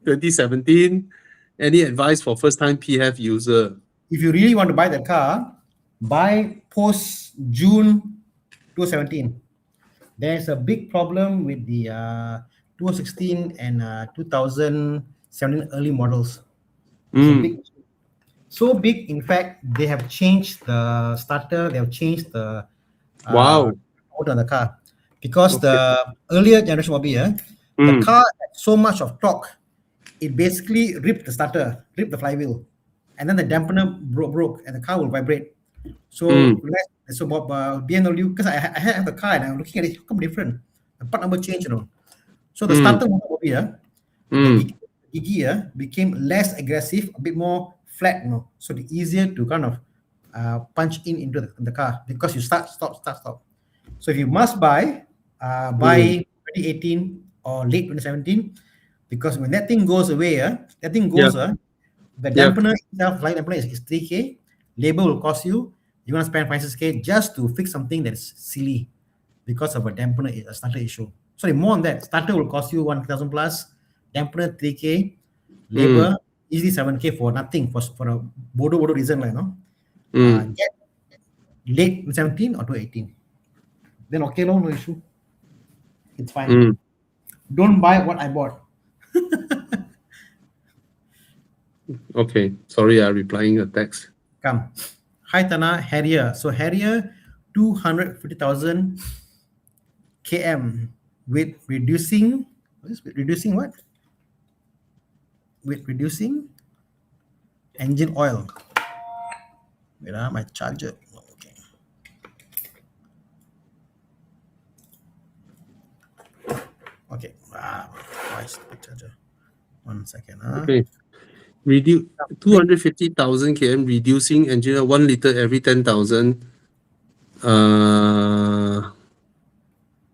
2017. Any advice for first-time PF user? If you really want to buy the car, buy post June 2017. There's a big problem with the 2016 and 2017 early models. It's a big, so big. In fact, they have changed the starter. They have changed the Wow. motor on the car because the earlier generation model, the car had so much of torque, it basically ripped the starter, ripped the flywheel, and then the dampener broke, and the car will vibrate. So, BMW, because I have the car and I'm looking at it, how come different? The part number changed, So the starter motor the Gigi became less aggressive, a bit more flat, So it's easier to kind of punch into the car because you start, stop. So if you must buy 2018 or late 2017, because when that thing goes away, the dampener itself, flight dampener is 3K. Labor will cost you. You want to spend 5-6K just to fix something that's silly because of a dampener, a starter issue. Sorry, more on that. Starter will cost you 1,000 plus. Dampener 3K. Labor easily 7K for nothing, for a bodo reason, get late 2017 or 2018. Then okay, no issue. It's fine. Don't buy what I bought. Okay, sorry, I'm replying a text. Come. Hi Tana, Harrier. So Harrier 250,000 km with reducing what? With reducing engine oil. Wait, my charger. Okay. Okay. Why is the charger? 1 second. Okay. 250,000 km, reducing engine 1 liter every 10,000.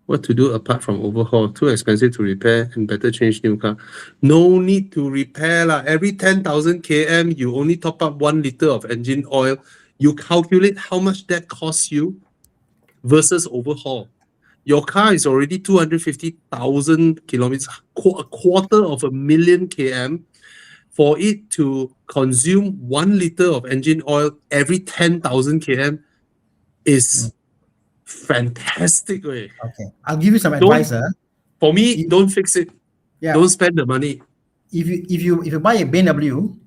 What to do apart from overhaul? Too expensive to repair and better change new car. No need to repair lah. Every 10,000 km, you only top up 1 liter of engine oil. You calculate how much that costs you versus overhaul. Your car is already 250,000 kilometers, a quarter of a million km. For it to consume 1 liter of engine oil every 10,000 km is fantastic. Okay, I'll give you some advice. For me, don't fix it. Yeah. Don't spend the money. If you buy a BMW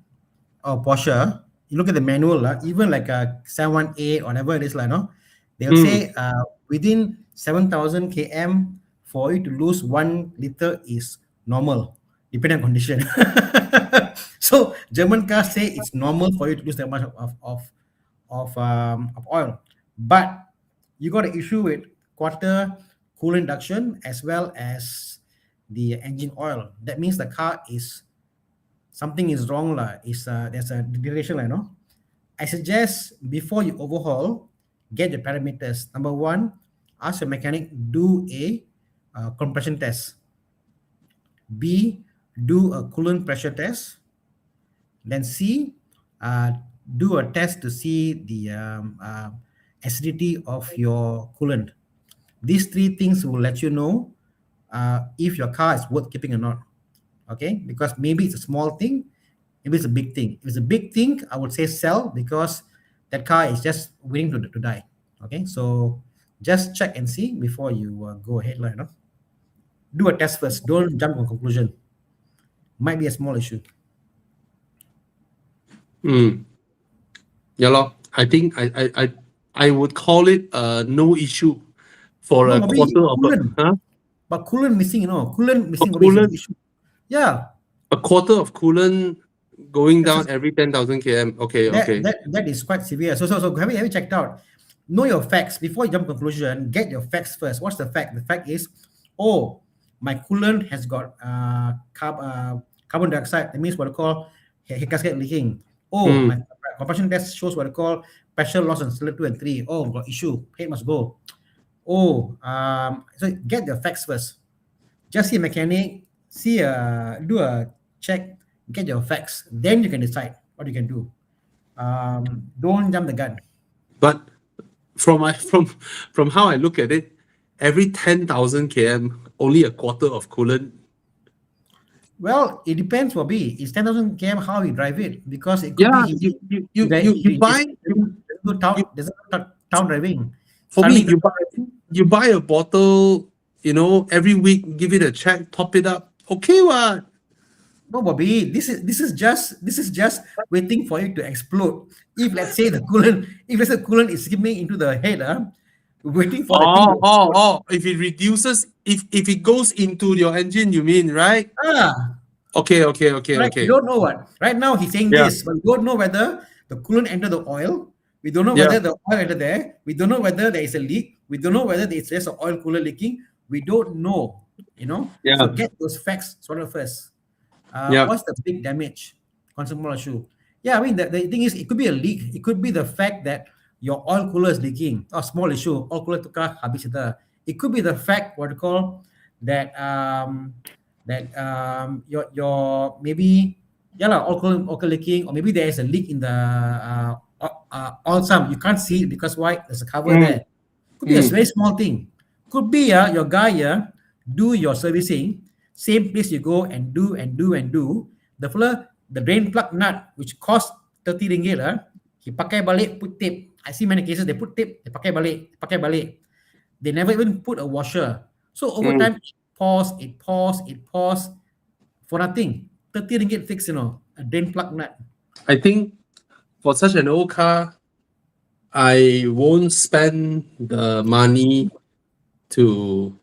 or Porsche, you look at the manual, even like a 718 or whatever it is, they'll say within 7,000 km for you to lose 1 liter is normal, depending on condition. So German cars say it's normal for you to lose that much of oil. But you got an issue with quarter coolant induction as well as the engine oil. That means the car is something is wrong lah. There's a deterioration lah, you know. I suggest before you overhaul, get the parameters. Number one, ask your mechanic do a compression test. B, do a coolant pressure test. Then C, do a test to see the acidity of your coolant. These three things will let you know if your car is worth keeping or not. Okay, because maybe it's a small thing, maybe it's a big thing. If it's a big thing, I would say sell because that car is just waiting to die. Okay, so just check and see before you go ahead, you know. Do a test first. Don't jump to a conclusion. Might be a small issue. Yeah, lor. I think I would call it no issue for No, a maybe quarter of coolant. a, huh? But coolant missing, you know. Coolant missing. coolant? Is an issue. Yeah. A quarter of coolant going That's down every 10,000 km. Okay, okay. That is quite severe. So have you checked out? Know your facts before you jump to conclusion. Get your facts first. What's the fact? The fact is, oh, my coolant has got carbon dioxide. That means what I call head gasket leaking. Oh, my compression test shows what I call pressure loss on cylinder 2 and 3. Oh, got issue. Head must go. Oh, so get the facts first. Just see a mechanic. Do a check. Get your facts. Then you can decide what you can do. Don't jump the gun. But from how I look at it, every 10,000 km, only a quarter of coolant. Well, it depends, Bobby. It's 10,000 km how you drive it because it could Yeah, be you buy there's no town driving. for me Suddenly you buy a bottle, you know, every week, give it a check, top it up. Okay, what? No, Bobby. This is just waiting for it to explode. If let's say the coolant is skimming into the head, waiting for the thing to explode. If it reduces, if it goes into your engine, you mean, right? Okay. Right, we don't know what. Right now he's saying Yeah. this, but we don't know whether the coolant entered the oil. We don't know whether the oil entered there. We don't know whether there is a leak. We don't know whether there's just an oil cooler leaking. We don't know, you know. Yeah. So get those facts sorted first. What's the big damage? Consumer issue. Yeah, I mean the thing is it could be a leak. It could be the fact that your oil cooler is leaking. A small issue. Oil cooler tukar habis ita. It could be the fact what you call that your maybe oil cooler leaking, or maybe there is a leak in the oil sump. You can't see it because why? There's a cover there. Could be a very small thing. Could be your guy do your servicing, same place you go and do. The drain plug nut which cost 30 ringgit he pakai balik, put tape. I see many cases they put tape, they pakai balik. They never even put a washer. So over time it pause for nothing. 30 ringgit fix, you know, a drain plug nut. I think for such an old car, I won't spend the money to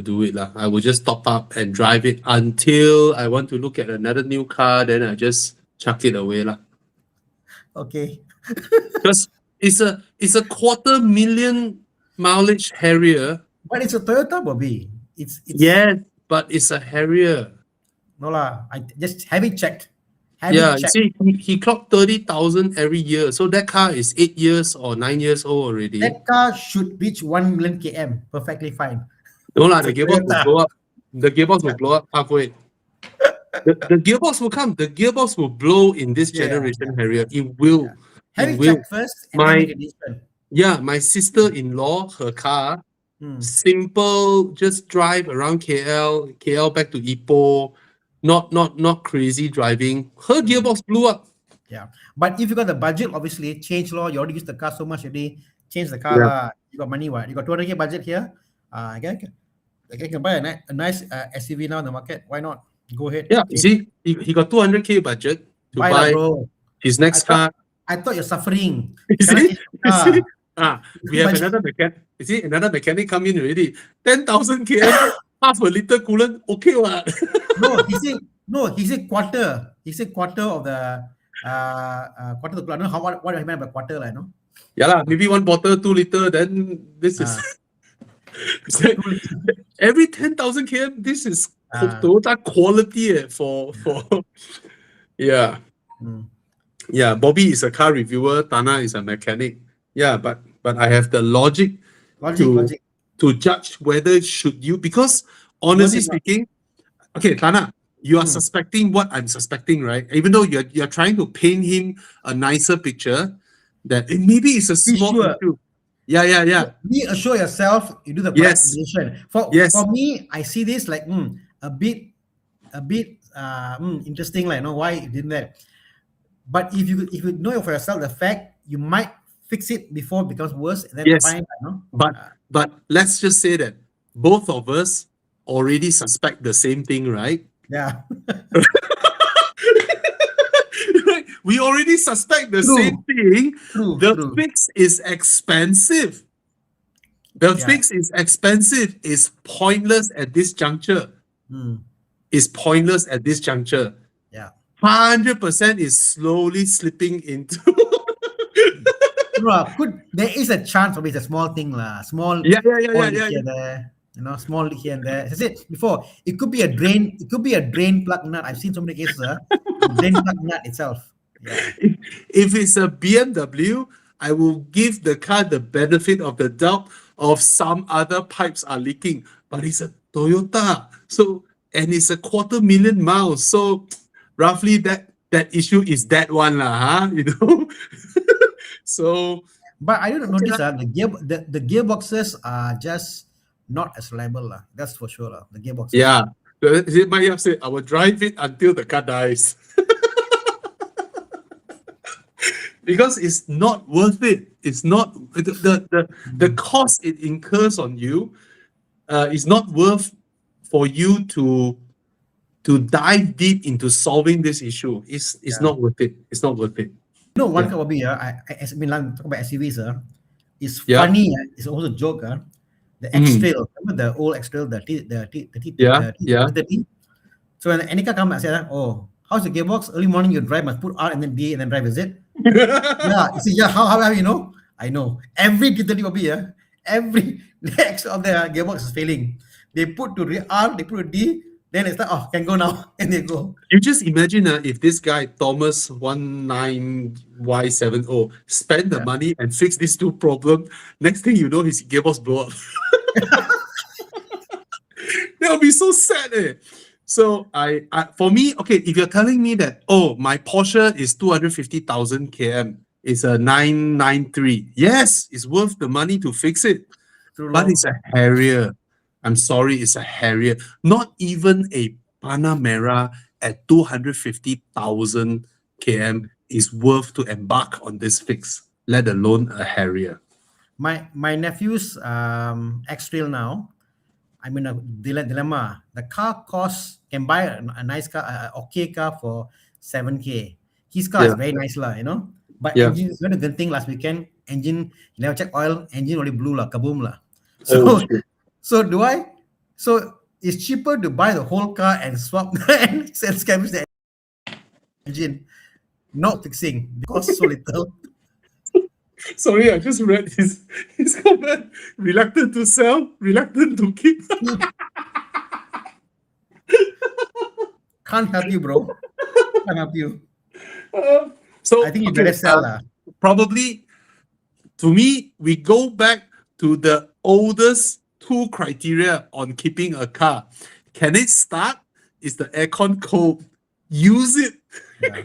do it lah. I will just top up and drive it until I want to look at another new car. Then I just chuck it away lah. Okay. Because it's a 250,000 mileage Harrier. But it's a Toyota, Bobby. It's Yes, but it's a Harrier. no lah. I just have it checked. You see, he clocked 30,000 every year. So that car is 8 years or 9 years old already. That car should reach 1 million km perfectly fine. No lah, the gearbox will blow up. The gearbox will blow up halfway. The gearbox will come. The gearbox will blow in this generation Harrier. It will. Have It it will. checked first and then make a decision. Yeah, my sister-in-law, her car, simple, just drive around KL back to Ipoh. Not crazy driving. Her gearbox blew up. Yeah. But if you got the budget, obviously change law. You already use the car so much already. Change the car. Yeah. You got money, what? You got 200K budget here. I can buy a nice SUV now in the market. Why not? Go ahead. Yeah, you see, he got 200K budget to Buy buy lah, bro. his next car. I thought you're suffering. You see? Cannot change the car. We have another mechanic. You see, another mechanic come in already. 10,000 km, half a liter coolant. Okay, what? He said quarter. He said quarter of the quarter to, I don't know what I meant by quarter, I know. Yeah, lah, maybe 1 bottle, 2 liter, then this is it's like every 10,000 km, this is Toyota quality for yeah. Mm. Yeah, Bobby is a car reviewer, Tana is a mechanic. Yeah, but I have the logic Logic. to judge whether should you, because honestly Logic, speaking, okay, Tana, you are Hmm. suspecting what I'm suspecting, right? Even though you're trying to paint him a nicer picture, that maybe it's a small sure. issue. Yeah. Reassure yourself, you do the correct Yes. decision. Yes. For me, I see this like a bit interesting, like why it didn't that. But if you know for yourself the fact, you might fix it before it becomes worse, and then Yes. fine, But let's just say that both of us already suspect the same thing, right? yeah. We already suspect the True. same thing. True. The fix is expensive. The Yeah. fix is expensive. It's pointless at this juncture. Mm. It's pointless at this juncture. Yeah. 100% is slowly slipping into. There is a chance of it's a small thing, lah. Small. Yeah. Here there. Small here and there. As I said before, it could be a drain. It could be a drain plug nut. I've seen so many cases. Drain plug nut itself. Yeah. If it's a BMW, I will give the car the benefit of the doubt of some other pipes are leaking. But it's a Toyota, so, and it's a 250,000 miles. So roughly that issue is that one, lah, huh? So, but I don't notice the gearboxes are just not as reliable, lah. That's for sure, lah. The gearboxes. yeah. My have said, I will drive it until the car dies. Because it's not worth it. It's not the cost it incurs on you is not worth for you to dive deep into solving this issue. It's not worth it. It's not worth it. One car, Bobby, I mean, talk about SUVs, it's Yeah. funny. It's also a joke, the X-Trail, remember the old X-Trail, the T. So when any car comes, I say, oh, how's the gearbox? Early morning you drive, must put R and then D and then drive, is it? Yeah, you see, how you know? I know. Every T30 Bobby, every X of the gearbox is failing. They put to R, they put to D, then it's like, can go now, and they go. You just imagine if this guy, Thomas 19Y70, spend the money and fix these two problems, next thing you know, his gearbox blow up. That would be so sad. So for me, okay, if you're telling me that, my Porsche is 250,000 km, it's a 993. Yes, it's worth the money to fix it. But it's a Harrier. I'm sorry, it's a Harrier. Not even a Panamera at 250,000 km is worth to embark on this fix, let alone a Harrier. My nephew's X-Trail now, I'm in a dilemma. The car costs, can buy a nice car, an okay car for 7K. His car is very nice, but engine, went to Genting last weekend, engine, you never check oil, engine only blew, kaboom. So it's cheaper to buy the whole car and swap and scavenge the engine, not fixing, because so little. Sorry, I just read his comment. Reluctant to sell, reluctant to keep. Can't help you, bro. Can't help you. So I think you better sell. Probably, to me, we go back to the oldest two criteria on keeping a car. Can it start? Is the aircon cold? Use it. Yeah.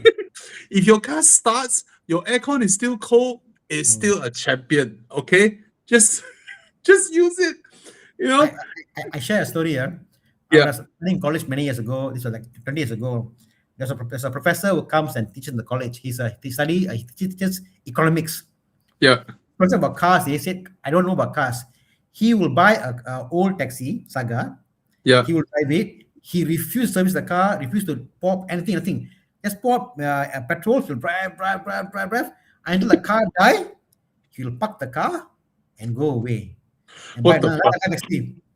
If your car starts, your aircon is still cold, it's still a champion. Okay, just use it. I share a story here. Yeah. I was in college many years ago. This was like 20 years ago. There's a professor who comes and teaches in the college. He teaches economics. Yeah. For example, about cars, they said, I don't know about cars. He will buy a old taxi, Saga. Yeah. He will drive it. He refused to service the car, refused to pour anything. Just pour petrol, he'll drive until the car die. He'll park the car and go away. And What the fuck?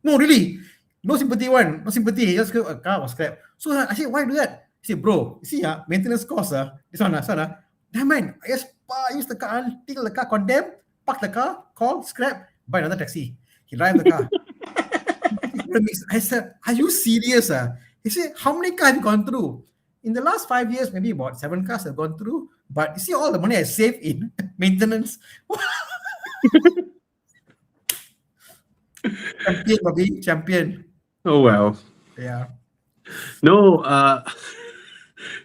No, really. No sympathy one. No sympathy. He just go, a car was scrapped. So I said, why do that? He He said, bro, you see, maintenance cost, this one, damn man, I just use the car until the car condemned, park the car, call, scrap, buy another taxi. He drive the car. I said, are you serious? He said, how many cars have you gone through? In the last 5 years, maybe about 7 cars have gone through. But you see all the money I saved in maintenance. Champion, Bobby, champion. Oh well. Yeah. No,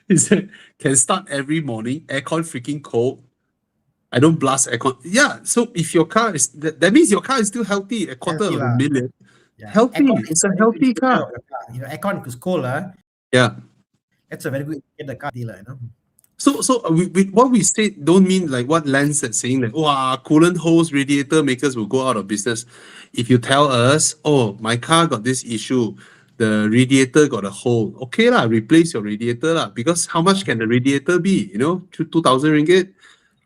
he said can start every morning, aircon freaking cold. I don't blast aircon. Yeah, so if your car is that means your car is still healthy, a quarter Healthy of a lah. million. Yeah. Healthy, Aircon it's is a very healthy good car. of the car. You know, aircon if it's cold, Yeah. that's a very good get the car dealer, you know. So what we said don't mean like what Lance said, saying that coolant hose radiator makers will go out of business. If you tell us, oh, my car got this issue, the radiator got a hole, okay lah, replace your radiator lah. Because how much can the radiator be? 2,000 ringgit.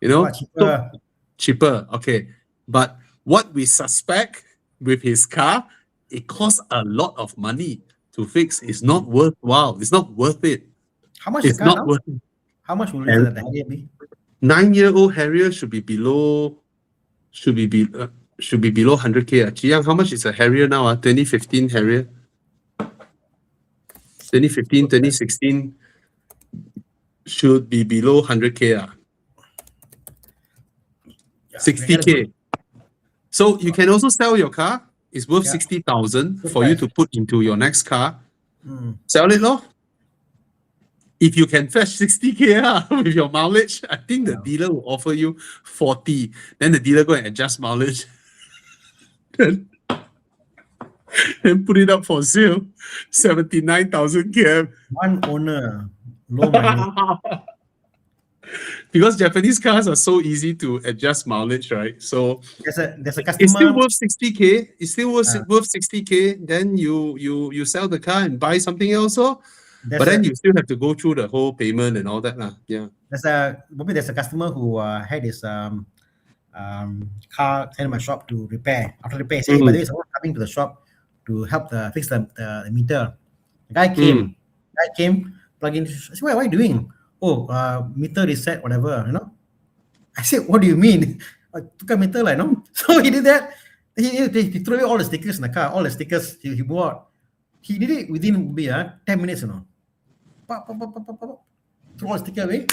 Cheaper. Cheaper. Okay, but what we suspect with his car, it costs a lot of money to fix. It's not worthwhile. It's not worth it. How much It's the car not now? worth it. How much will And- the Harrier be? 9-year-old Harrier should be below 100K. Chi Yang, how much is a Harrier now? 2015 Harrier? 2015, 2016 should be below 100K. Yeah, 60K. So you can also sell your car. It's worth Yeah. 60,000 Good for you price. to put into your next car. Mm. Sell it, lor. If you can fetch 60K with your mileage, I think the Yeah. dealer will offer you 40. Then the dealer go and adjust mileage. then put it up for sale. 79,000 km. One owner, low mileage. Because Japanese cars are so easy to adjust mileage, right? So There's a it's still customer. worth 60K. It's still worth, Ah. worth 60K. Then you sell the car and buy something else. There's But then a, you still have to go through the whole payment and all that. Yeah. there's a customer who had his car sent to my shop to repair. After repair, he said, hey, by the way, someone coming to the shop to help fix the meter. The guy came. Plug in. I said, what are you doing? Oh, meter reset, whatever, you know. I said, what do you mean? I took a meter, like, no. So he did that. He threw away all the stickers in the car, all the stickers he bought. He did it within 10 minutes, you know. Pop, pop, pop, pop, pop, pop. Throw all the sticker away.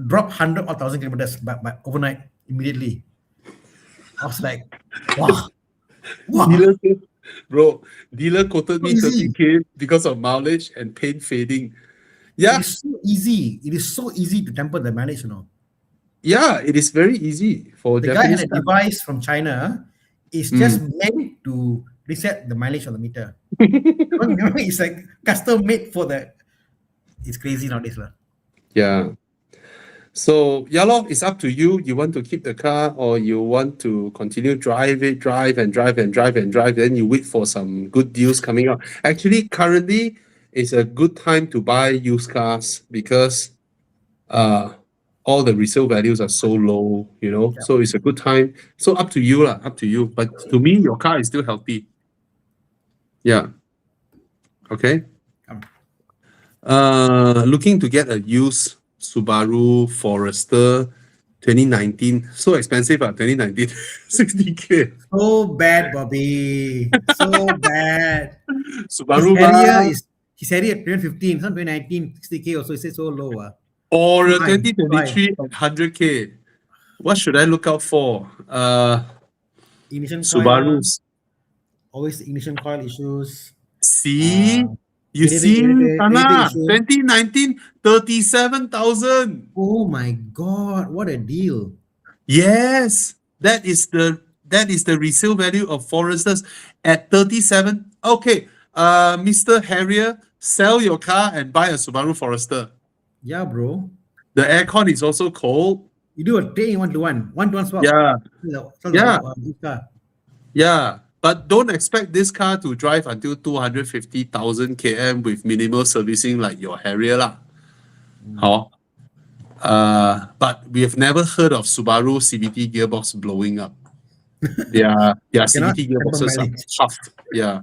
Drop 100 or 1,000 kilometers by overnight, immediately. I was like, wow. Dealer quoted me Easy. 30K because of mileage and paint fading. Yeah, It is so easy. It is so easy to temper the mileage, you know. yeah, it is very easy for The guy Japanese had a cars. device from China. It's just meant to reset the mileage on the meter. It's like custom made for the. It's crazy nowadays, lah. Yeah. So lor, it's up to you. You want to keep the car or you want to continue drive and drive. Then you wait for some good deals coming out. Actually, currently it's a good time to buy used cars because all the resale values are so low, Yeah. So it's a good time. So up to you lah, up to you. But to me, your car is still healthy. Yeah. Okay. Looking to get a used Subaru Forester 2019. So expensive, 2019. 60K. So bad, Bobby. So bad. Subaru His Harrier 2015, some 2019, 60K also. He said so low. or a Fine, 2023 at 100K. What should I look out for? Ignition coil. Subarus. Always ignition coil issues. See? You radiator- see, radiator Tana, issue. 2019, 37,000. Oh my God, what a deal. Yes, that is the resale value of Foresters at 37. Okay, Mr. Harrier, sell your car and buy a Subaru Forester. Yeah, bro. The aircon is also cold. You do a trade 1-to-1. 1-to-1 swap. Yeah, Sell the Yeah. used car. yeah. But don't expect this car to drive until 250,000 km with minimal servicing like your Harrier lah. But we have never heard of Subaru CVT gearbox blowing up. Their CVT gearboxes are mileage. tough. Yeah.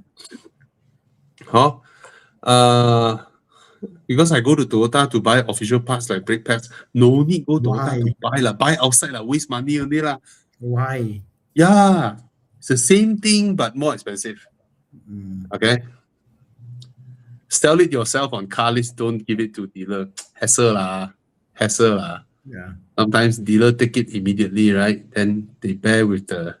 Because I go to Toyota to buy official parts like brake pads. No need go Toyota Why? to buy lah. Buy outside lah. Waste money only lah. Why? Yeah, it's the same thing but more expensive. Mm. Okay. Sell it yourself on car list. Don't give it to dealer. Hassle lah. Hassle lah. Yeah. Sometimes dealer take it immediately, right? Then they bear with the.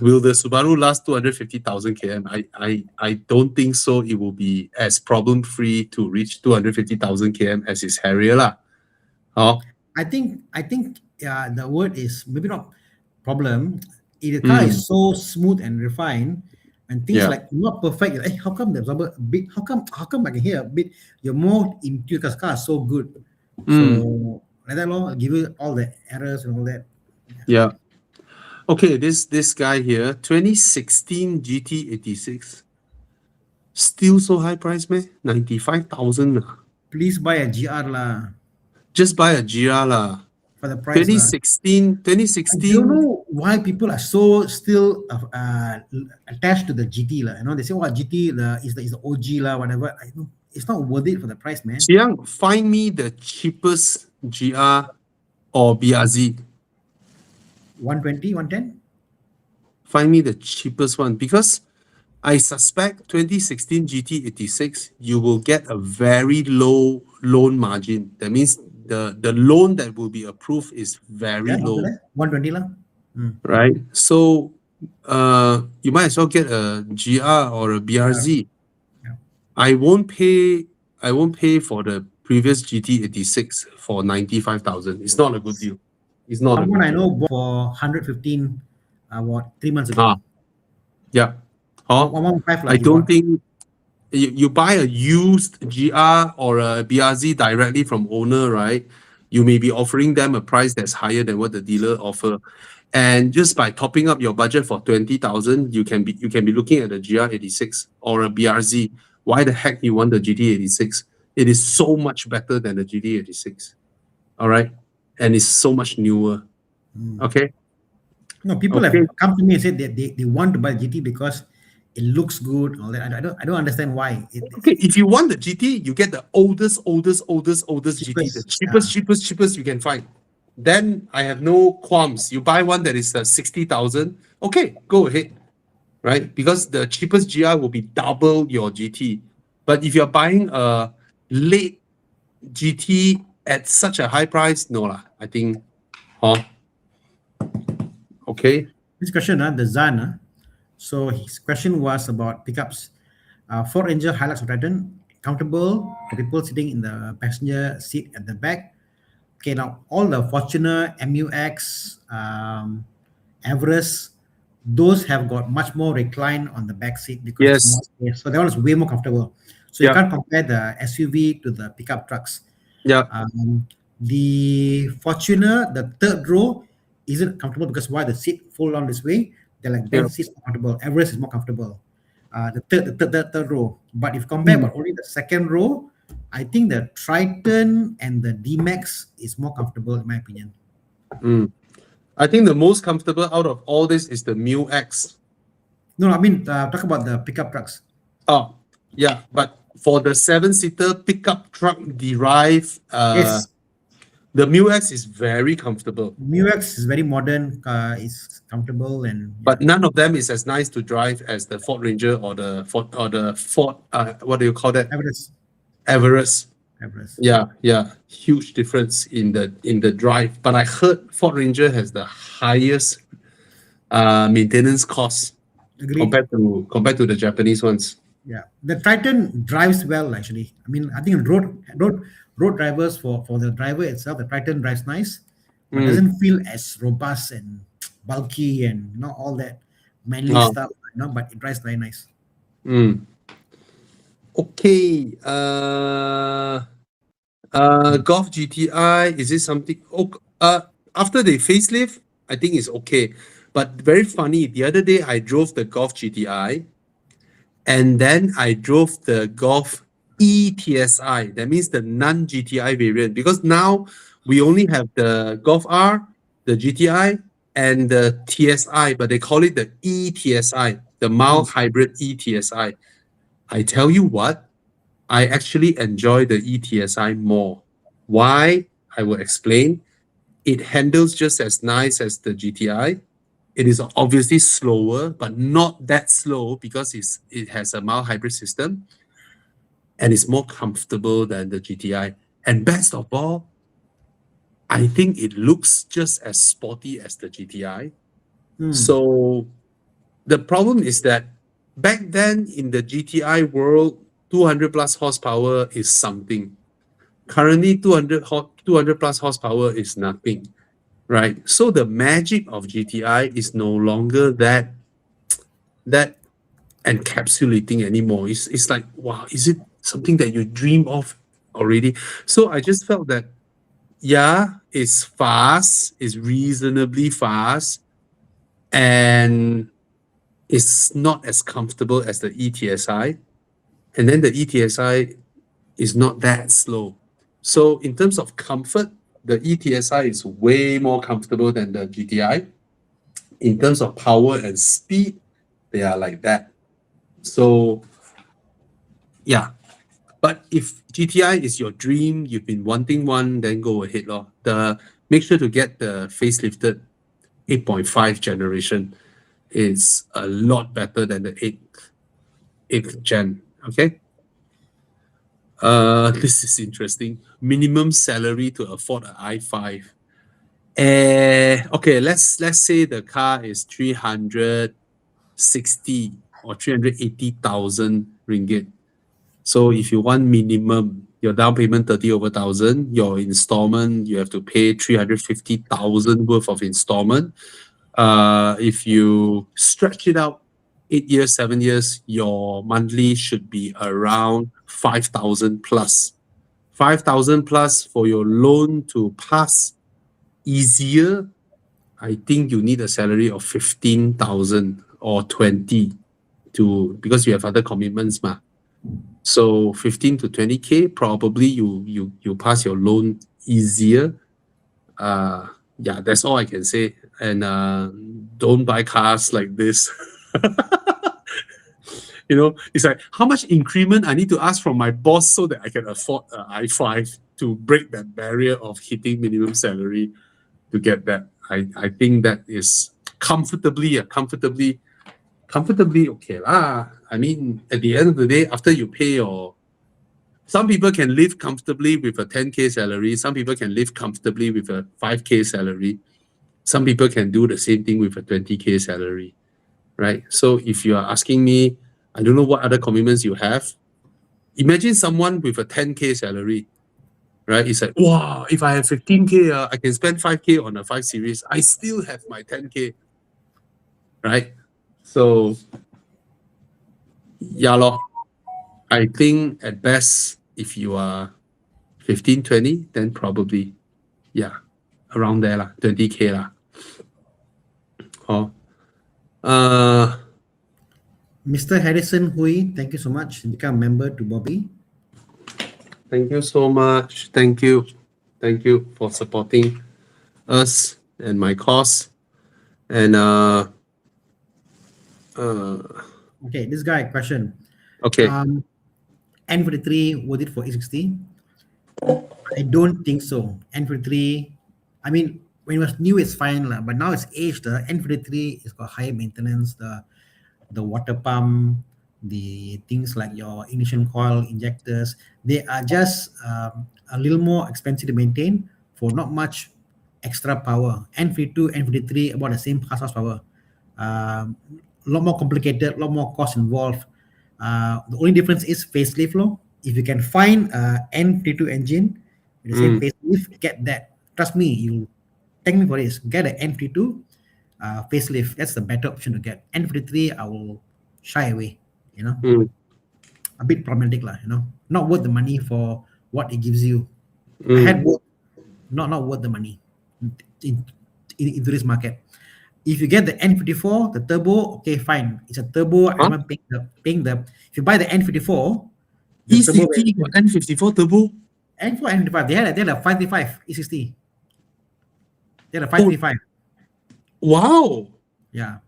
Will the Subaru last 250,000 km? I don't think so. It will be as problem free to reach 250,000 km as its Harrier lah. Oh, I think the word is maybe not problem. If the car is so smooth and refined and things Yeah. like not perfect, you're like, how come the absorber a bit? How come I can hear a bit? You're more into because car is so good. So like that, Lord, give you all the errors and all that. yeah. Okay, this guy here, 2016 GT86. Still so high price, man? 95,000. Please buy a GR lah Just buy a GR lah. for the price lah. 2016, I don't know why people are so still attached to the GT lah. You know, they say, "Oh, GT is the OG lah, whatever." I know it's not worth it for the price, man. Chiang, find me the cheapest GR or BRZ. 120, 110. Find me the cheapest one because I suspect 2016 GT86 you will get a very low loan margin. That means the loan that will be approved is very Yeah, low, 120 lah. right? So you might as well get a GR or a BRZ. Yeah. I won't pay for the previous GT86 for 95,000. It's not a good deal. It's not a Someone good I deal. know bought for 115 3 months ago. Yeah. Oh, 115 lah. I don't think you buy a used GR or a BRZ directly from owner, right? You may be offering them a price that's higher than what the dealer offer. And just by topping up your budget for 20,000, you can be looking at a GR86 or a BRZ. Why the heck you want the GT86? It is so much better than the GT86. All right? And it's so much newer. Okay? No, people Okay. have come to me and said that they want to buy GT because it looks good. All that. I don't understand why. Okay, if you want the GT, you get the oldest GT, the cheapest you can find. Then I have no qualms. You buy one that is 60,000, okay, go ahead, right? Because the cheapest GR will be double your GT. But if you're buying a late GT at such a high price, no lah. I think, okay. This question, the Zan, so his question was about pickups. Ford Ranger, Hilux, or Triton, comfortable for people sitting in the passenger seat at the back. Okay, now all the Fortuner, MUX, Everest, those have got much more recline on the back seat because it's more space. So that one is way more comfortable. So you can't compare the SUV to the pickup trucks. Yeah. The Fortuner, the third row isn't comfortable because why the seat fold down this way? They're like bench seats are comfortable. Everest is more comfortable. The third row. But if you compare but only the second row, I think the Triton and the D-Max is more comfortable in my opinion. I think the most comfortable out of all this is the Mu X. No, I mean talk about the pickup trucks. Oh, yeah, but for the 7-seater pickup truck derived, Yes. the Mu X is very comfortable. MUX is very modern, it's comfortable and But none of them is as nice to drive as the Ford Ranger or the Ford what do you call that? Everest. Yeah, huge difference in the drive. But I heard Ford Ranger has the highest maintenance cost compared to the Japanese ones. Yeah, the Triton drives well actually. I mean, I think road drivers for the driver itself, the Triton drives nice, but doesn't feel as robust and bulky and all that manly stuff. But it drives very nice. Okay. Golf GTI, is it something? After they facelift, I think it's okay. But very funny, the other day I drove the Golf GTI, and then I drove the Golf ETSI. That means the non-GTI variant. Because now we only have the Golf R, the GTI, and the TSI, but they call it the ETSI, the mild hybrid ETSI. I tell you what, I actually enjoy the ETSI more. Why? I will explain. It handles just as nice as the GTI. It is obviously slower, but not that slow because it has a mild hybrid system and it's more comfortable than the GTI. And best of all, I think it looks just as sporty as the GTI. So the problem is that back then in the GTI world, 200 plus horsepower is something. Currently, 200 plus horsepower is nothing, right? So the magic of GTI is no longer that encapsulating anymore. It's like, wow, is it something that you dream of already? So I just felt that, yeah, it's fast, it's reasonably fast, and it's not as comfortable as the ETSI. And then the ETSI is not that slow. So in terms of comfort, the ETSI is way more comfortable than the GTI. In terms of power and speed, they are like that. So yeah. But if GTI is your dream, you've been wanting one, then go ahead, lor. Make sure to get the facelifted 8.5 generation. It's a lot better than the 8th gen. Okay. This is interesting. Minimum salary to afford an i5. Okay, let's say the car is 360 or 380,000 ringgit. So if you want minimum, your down payment 30 over 1,000, your installment, you have to pay 350,000 worth of installment. If you stretch it out 8 years, 7 years, your monthly should be around 5,000 plus. 5,000 plus for your loan to pass easier. I think you need a salary of 15,000 or 20 because you have other commitments, ma. So 15 to 20K, probably you pass your loan easier. Yeah, that's all I can say. And don't buy cars like this. It's like, how much increment I need to ask from my boss so that I can afford an i5 to break that barrier of hitting minimum salary to get that. I think that is comfortably okay lah. I mean, at the end of the day, after you pay some people can live comfortably with a 10K salary. Some people can live comfortably with a 5K salary. Some people can do the same thing with a 20K salary, right? So if you are asking me, I don't know what other commitments you have. Imagine someone with a 10K salary, right? It's like, wow, if I have 15K, I can spend 5K on a 5 Series. I still have my 10K, right? So, yeah, lor. I think at best, if you are 15, 20, then probably, yeah, around there lah, 20K lah. Mr. Harrison Hui, thank you so much. Become a member to Bobby. Thank you so much. Thank you for supporting us and my cause. And okay, this guy question. Okay. N43 worth it for E60? I don't think so. N43, I mean, when it was new, it's fine, but now it's aged. The N43 has got higher maintenance. The water pump, the things like your ignition coil, injectors, they are just a little more expensive to maintain for not much extra power. N42, N43 about the same horsepower. A lot more complicated, a lot more cost involved. The only difference is facelift flow. If you can find N52 engine with the same facelift, get that. Trust me, you thank me for this. Get an N52 facelift. That's the better option to get. N53, I will shy away. A bit problematic, not worth the money for what it gives you. I had both, not worth the money in today's market. If you get the N54, the turbo, okay, fine. It's a turbo. I'm not paying the. If you buy the N54, the turbo N54 turbo. N4, N55, they had a 535 E60. They had a 535. Wow. Yeah.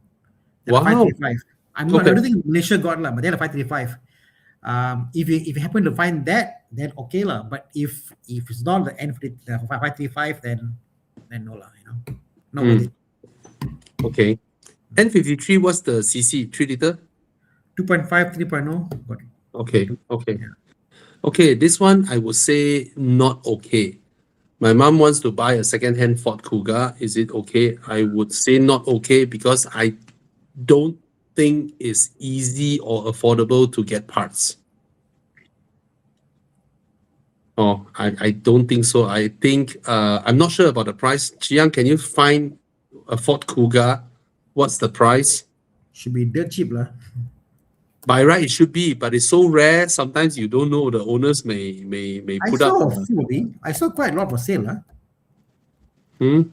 They had a 535. I don't think Malaysia got but they had a 535. If you happen to find that, then okay lah. But if it's not the N535, then no lah. Not worth it. Okay. N53, what's the CC? 3 liter? 2.5, 3.0. Got it. Okay. Okay, this one I would say not okay. My mom wants to buy a second-hand Ford Kuga. Is it okay? I would say not okay because I don't think it's easy or affordable to get parts. Oh, I don't think so. I think I'm not sure about the price. Chiang, can you find a Ford Kuga? What's the price? Should be dirt cheap lah. By right, it should be, but it's so rare. Sometimes you don't know. The owners may put up. I saw quite a lot for sale lah. Hmm?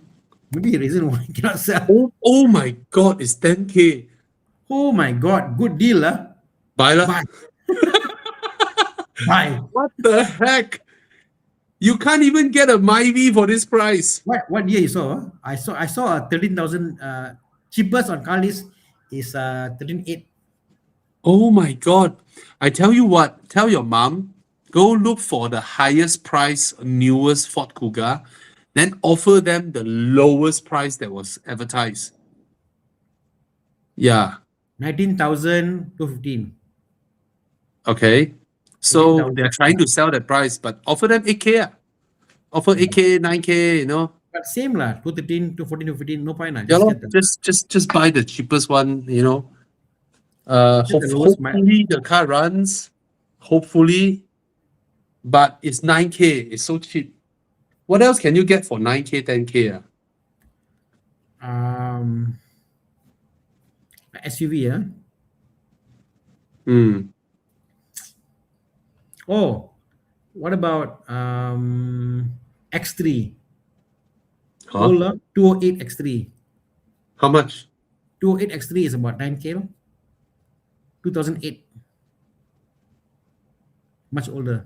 Maybe the reason why I cannot sell. Oh my God! It's 10K. Oh my God, good deal lah. Buy lah. Buy. Buy. What the heck? You can't even get a Myvi for this price. What year you saw? I saw a 13,000. Cheapest on car list is 13.8. Oh my God. I tell you what, tell your mom, go look for the highest price, newest Ford Kuga, then offer them the lowest price that was advertised. Yeah. 19,000 to 15. Okay. So 18,000. they're trying to sell that price, but offer them 8K. Offer 8K, 9K, you know. But same lah, 213, 214, 215, no point lah. Yeah, Just get them. just buy the cheapest one, you know. Just the lowest Hopefully the car runs. Hopefully. But it's 9K. It's so cheap. What else can you get for 9K, 10K? SUV, yeah. Hmm. Oh, what about X3? Huh? Older 208 X3. How much? 208 X3 is about 9K. 2008. Much older.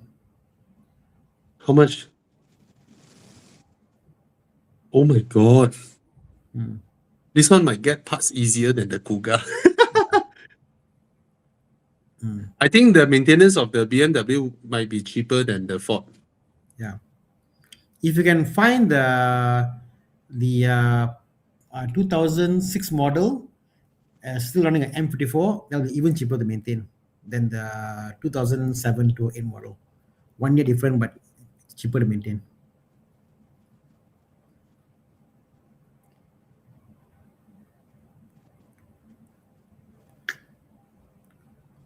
How much? Oh my God. This one might get parts easier than the Kuga. I think the maintenance of the BMW might be cheaper than the Ford. Yeah. If you can find the 2006 model still running an M54, that'll be even cheaper to maintain than the 2007 to 8 model. 1 year different, but cheaper to maintain.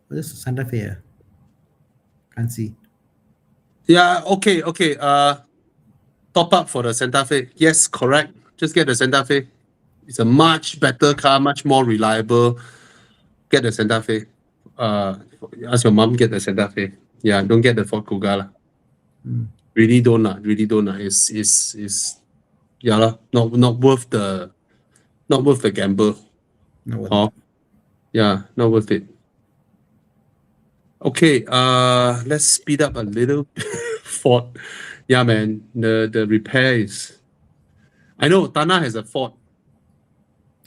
This is Santa Fe. Can't see. Yeah, okay. Top up for the Santa Fe. Yes, correct. Just get the Santa Fe. It's a much better car, much more reliable. Get the Santa Fe. Ask your mom get the Santa Fe. Yeah, don't get the Ford Kuga lah. Really don't lah. It's yeah lah. Not worth the gamble. No worth Oh, yeah, not worth it. Okay, let's speed up a little. Ford. Yeah, man, the repair is. I know Tana has a Ford.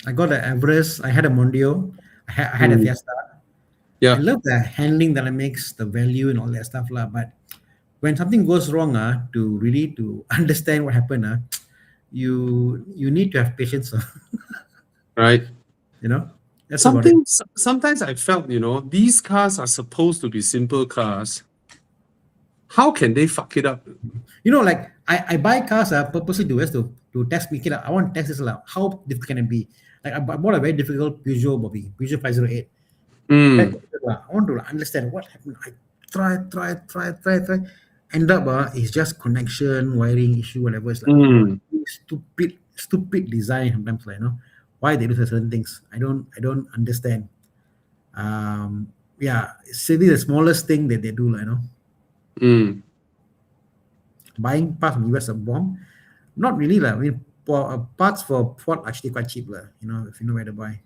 I got the Everest. I had a Mondio. I had a Fiesta. Yeah. I love the handling dynamics, the value, and all that stuff lah. But when something goes wrong, to understand what happened, you need to have patience. Right. You know. That's about it. Sometimes I felt, these cars are supposed to be simple cars. How can they fuck it up? Like I buy cars purposely to test me. I want to test this out. How difficult can it be? Like I bought a very difficult Peugeot 508. I want to understand what happened. I try. End up it's just connection, wiring issue, whatever. It's like stupid design sometimes, like why they do certain things. I don't understand. Yeah, say the smallest thing that they do, Buying parts from US a bomb, not really lah. I mean, parts for Ford actually quite cheap lah. If you know where to buy.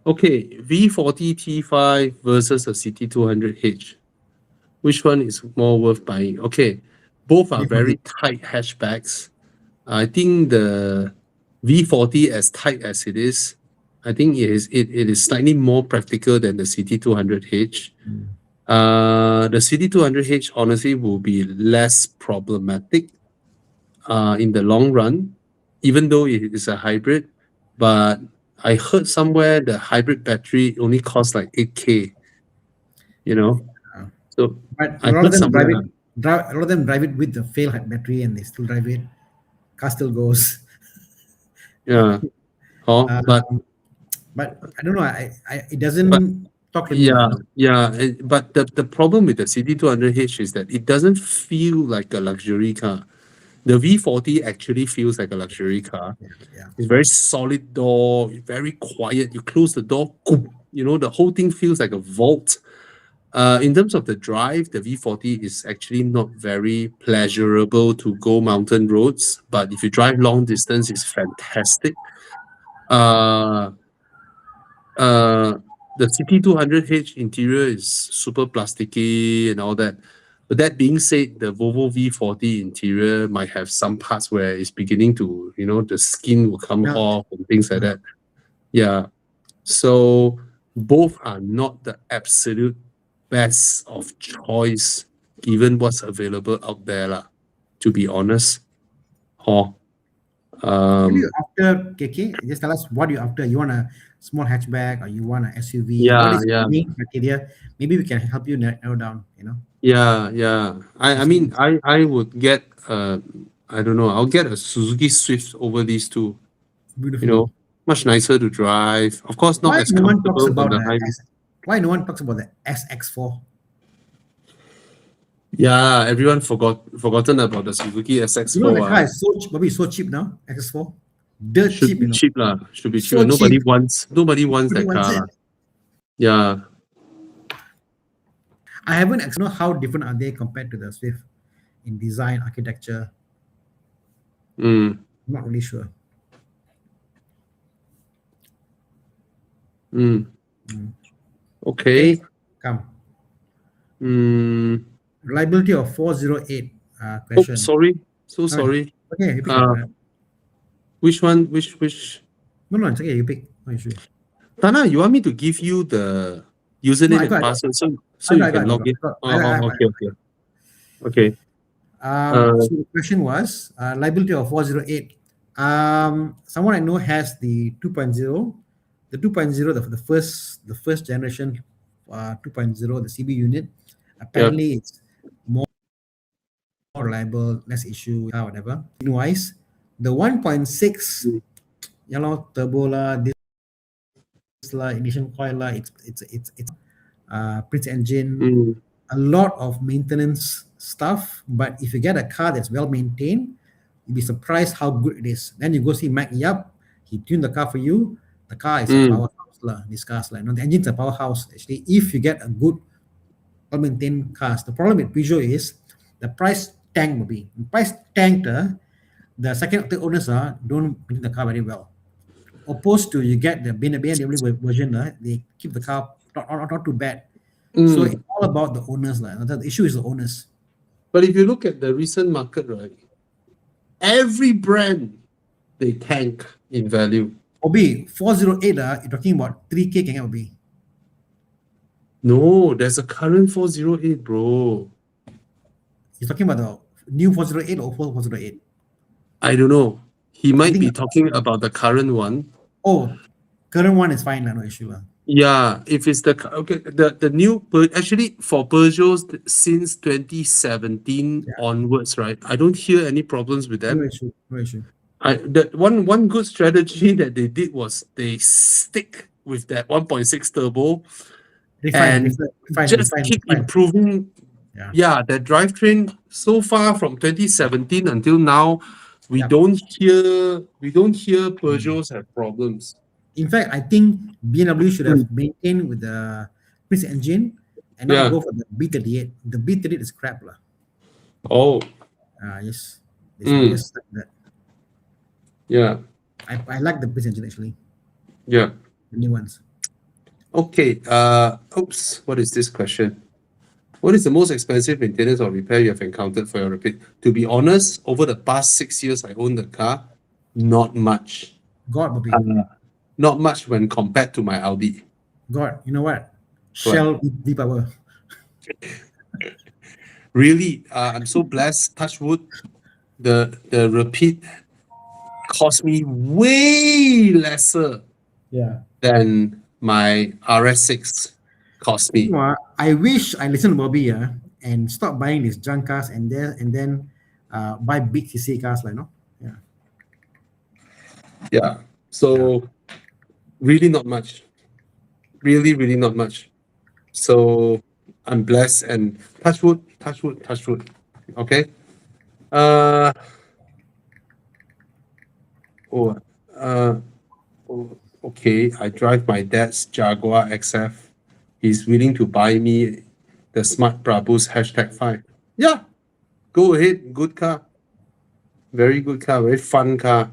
Okay, V40 T5 versus a CT200H. Which one is more worth buying? Okay, both are very tight hatchbacks. I think the V40, as tight as it is, I think it is slightly more practical than the CT200H. The CT200H honestly will be less problematic in the long run, even though it is a hybrid. But I heard somewhere the hybrid battery only costs like 8K, you know. Yeah. So But I a lot of heard them drive somewhere. it. A lot of them drive it with the fail battery, and they still drive it. Car still goes. Yeah. But But I don't know. It doesn't talk to me, yeah, you know. but the problem with the CT200H is that it doesn't feel like a luxury car. The V40 actually feels like a luxury car. Yeah. It's very solid door, very quiet. You close the door, the whole thing feels like a vault. In terms of the drive, the V40 is actually not very pleasurable to go mountain roads, but if you drive long distance, it's fantastic. Uh, the CT200H interior is super plasticky and all that. But that being said, the Volvo V40 interior might have some parts where it's beginning to, the skin will come Yeah. off and things like that. Yeah. So both are not the absolute best of choice given what's available out there, lah, to be honest. What are you Um, after, KK? Just tell us what you're after. You want a small hatchback or you want an SUV? What yeah, is yeah. the main criteria? Maybe we can help you narrow down, you know. Yeah. I mean, I would get I don't know, I'll get a Suzuki Swift over these two. Beautiful. Much nicer to drive. Of course, not Why as no one talks comfortable on about the the highway. Why no one talks about the SX4? Yeah, everyone forgotten about the Suzuki SX4. You know the car is so cheap, probably so cheap now. SX4, dirt Should cheap, be you know. cheap lah. Should be cheap. So Nobody cheap. wants Nobody that wants car it. lah. Yeah. I haven't actually know how different are they compared to the Swift in design, architecture. Mm. I'm not really sure. Okay. Come. Mm. Reliability of 408 Oh, question. sorry. So No, sorry. Okay, you pick. Which one? Which? No, it's okay. You pick. No issue. Tana, you want me to give you the username I and got- password so I you got- can I got- log in? I got- Okay. Okay. So the question was liability of 408. Someone I know has the 2.0. The 2.0, the first generation 2.0, the CB unit. Apparently, it's more reliable, less issue, whatever. Wise, the 1.6, turbo la, this la, ignition coil la, it's Prince engine. A lot of maintenance stuff, but if you get a car that's well maintained, you'll be surprised how good it is. Then you go see Mac Yap, he tuned the car for you. The car is a powerhouse lah. These cars like, the engine's a powerhouse actually. If you get a good, well maintained cars, the problem with Peugeot is the price tank will be. The price tanked, the second owners don't maintain the car very well. Opposed to you get the BMW version, they keep the car not too bad. So it's all about the owners. The issue is the owners. But if you look at the recent market, right, every brand, they tank in value. Obi, 408, you're talking about 3K can Obi. No, there's a current 408, bro. You're talking about the new 408 or 408? I don't know. He might be talking about the current one. Oh, current one is fine, no issue. Yeah, if it's the new, actually for Peugeot since 2017 onwards, right? I don't hear any problems with them. No issue. One good strategy that they did was they stick with that 1.6 turbo and just keep improving. Yeah, that drivetrain so far from 2017 until now, we don't hear Peugeots have problems. In fact, I think BMW should have maintained with the Prince engine and not go for the B38. The B38 is crap lah. Oh. Yes. They should just like that. Yeah. I like the Prince engine actually. Yeah. The new ones. Okay. Oops. What is this question? What is the most expensive maintenance or repair you have encountered for your Rapid? To be honest, over the past 6 years I owned the car, not much. God, Bobby. not much when compared to my Audi. God, you know what? Shell V-Power. Really, I'm so blessed. Touch wood. The Rapid cost me way lesser Yeah. than my RS6 cost me. I wish I listened to Bobby and stop buying these junk cars and then buy big CC cars like Yeah. Yeah. So really not much. Really, really not much. So I'm blessed and touch wood, touch wood, touch wood. Okay. Oh, okay. I drive my dad's Jaguar XF. He's willing to buy me the Smart Brabus #5. Yeah, go ahead. Good car. Very good car. Very fun car.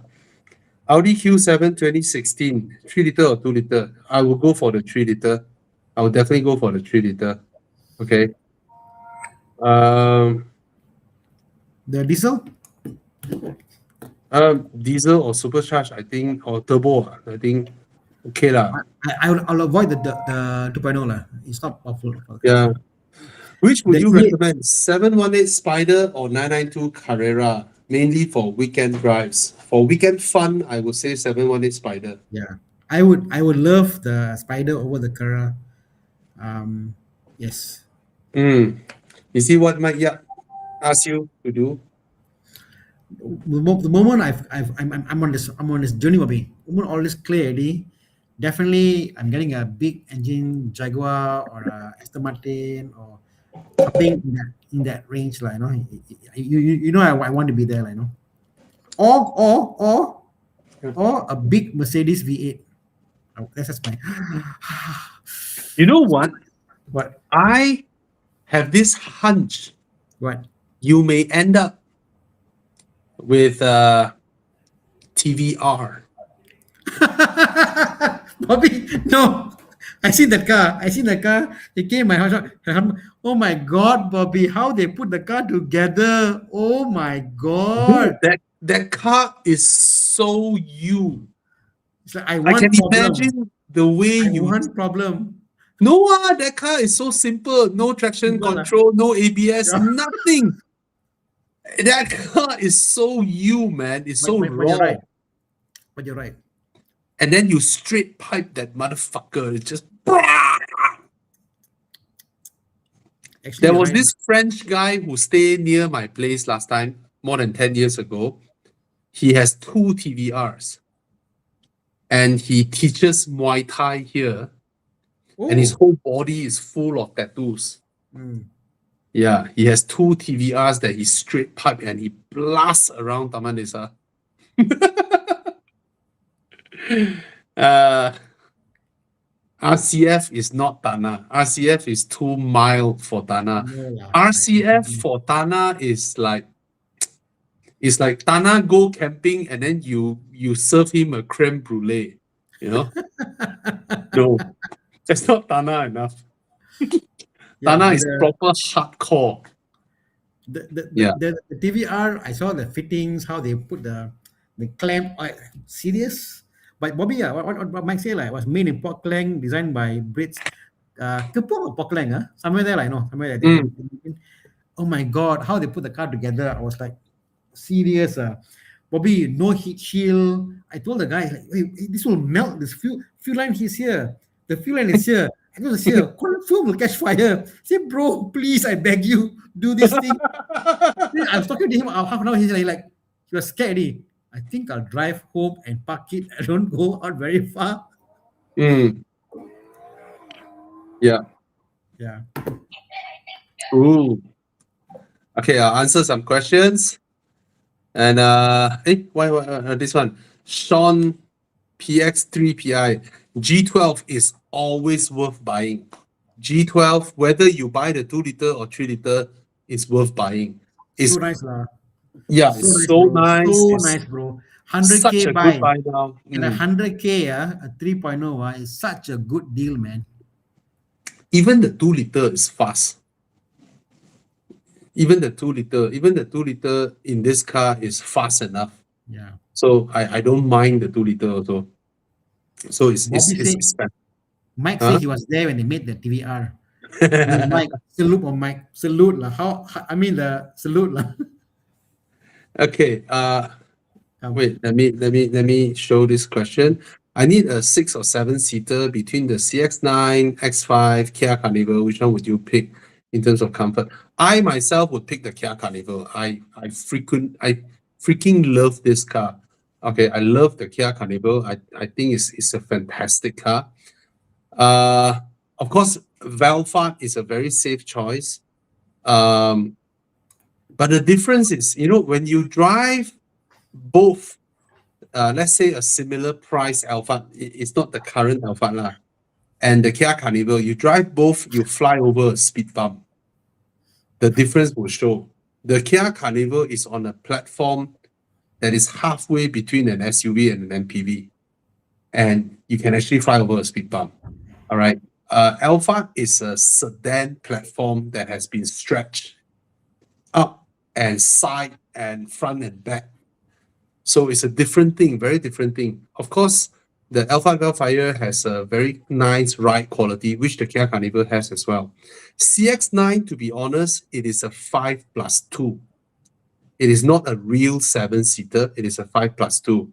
Audi Q7 2016, 3 liter or 2 liter? I will go for the 3 liter. I will definitely go for the 3 liter. Okay. The diesel? Diesel or supercharged, I think, or turbo, I think, okay lah. I'll avoid the 2.0 lah. It's not powerful. Yeah. Which would The you E8 recommend? 718 Spider or 992 Carrera? Mainly for weekend drives. For weekend fun, I would say 718 Spider. Yeah, I would love the Spider over the Carrera. Yes. You see what Mike Yap asked you to do? The moment I'm on this journey, Bobby. The moment all this clear already, definitely I'm getting a big engine Jaguar or a Aston Martin or something in that range, like you know I want to be there, like or a big Mercedes V8. Oh, that's just my. You know what? What? I have this hunch What? you may end up with TVR. Bobby, no. I see that car. It came my house. Oh my God, Bobby, how they put the car together. Oh my God. Dude, that car is so you. It's like I I want can problem. imagine the way I you. want problem. No, that car is so simple. No traction Simple, control, no ABS, Yeah. nothing. That car is so you, man. It's so But raw. you're right. But you're right. And then you straight pipe that motherfucker. It's just. Actually, There you're was right. this French guy who stayed near my place last time, more than 10 years ago. He has 2 TVRs. And he teaches Muay Thai here. Oh. And his whole body is full of tattoos. Yeah, he has 2 TVRs that he straight pipe and he blasts around Taman Desa. RCF is not Tanah. RCF is too mild for Tanah. No lah. RCF for Tanah is like, it's like Tanah go camping and then you serve him a creme brulee, you know? No, that's not Tanah enough. Tanah is proper hardcore. The TVR, I saw the fittings, how they put the clamp. Serious? But Bobby, what Mike say, like, was made in Port Klang, designed by Brits. Kepong or Port Klang, somewhere there, like, no, somewhere there. Oh my God, how they put the car together. I was like, serious. Bobby, no heat shield. I told the guy, like, hey, this will melt. This fuel line is here. The fuel line is here. I know it's here. Confirm will catch fire. Say, bro, please, I beg you, do this thing. I was talking to him half an hour. He's like, he was scared already. I think I'll drive home and park it. I don't go out very far. Yeah. Yeah. Ooh. Okay, I'll answer some questions. And why this one? Sean PX3PI. G12 is always worth buying. G12, whether you buy the 2 liter or 3 liter, is worth buying. It's so nice, lah. Yeah, so nice. So It's nice, bro. such 100K a buy. good buy now. And a 100K, a 3.0 is such a good deal, man. Even the 2 liter is fast. Even the 2 liter in this car is fast enough. Yeah. So I don't mind the 2 liter also. So it's Bobby said, bad. Mike Huh? said he was there when they made the TVR. Mike, salute on Mike. Salute lah. I mean the salute lah. Okay. Wait. Let me show this question. I need a 6 or 7 seater between the CX-9, X5, Kia Carnival. Which one would you pick in terms of comfort? I myself would pick the Kia Carnival. I freaking love this car. Okay, I love the Kia Carnival. I think it's a fantastic car. Of course, Velfart is a very safe choice. But the difference is, when you drive both, let's say a similar price Alphard, it's not the current Alphard lah, and the Kia Carnival, you drive both, you fly over a speed bump. The difference will show. The Kia Carnival is on a platform that is halfway between an SUV and an MPV, and you can actually fly over a speed bump. All right. Alphard is a sedan platform that has been stretched up and side and front and back. So it's a different thing, very different thing. Of course, the Alphard Vellfire has a very nice ride quality, which the Kia Carnival has as well. CX-9, to be honest, it is a 5+2. It is not a real 7-seater. It is a 5+2.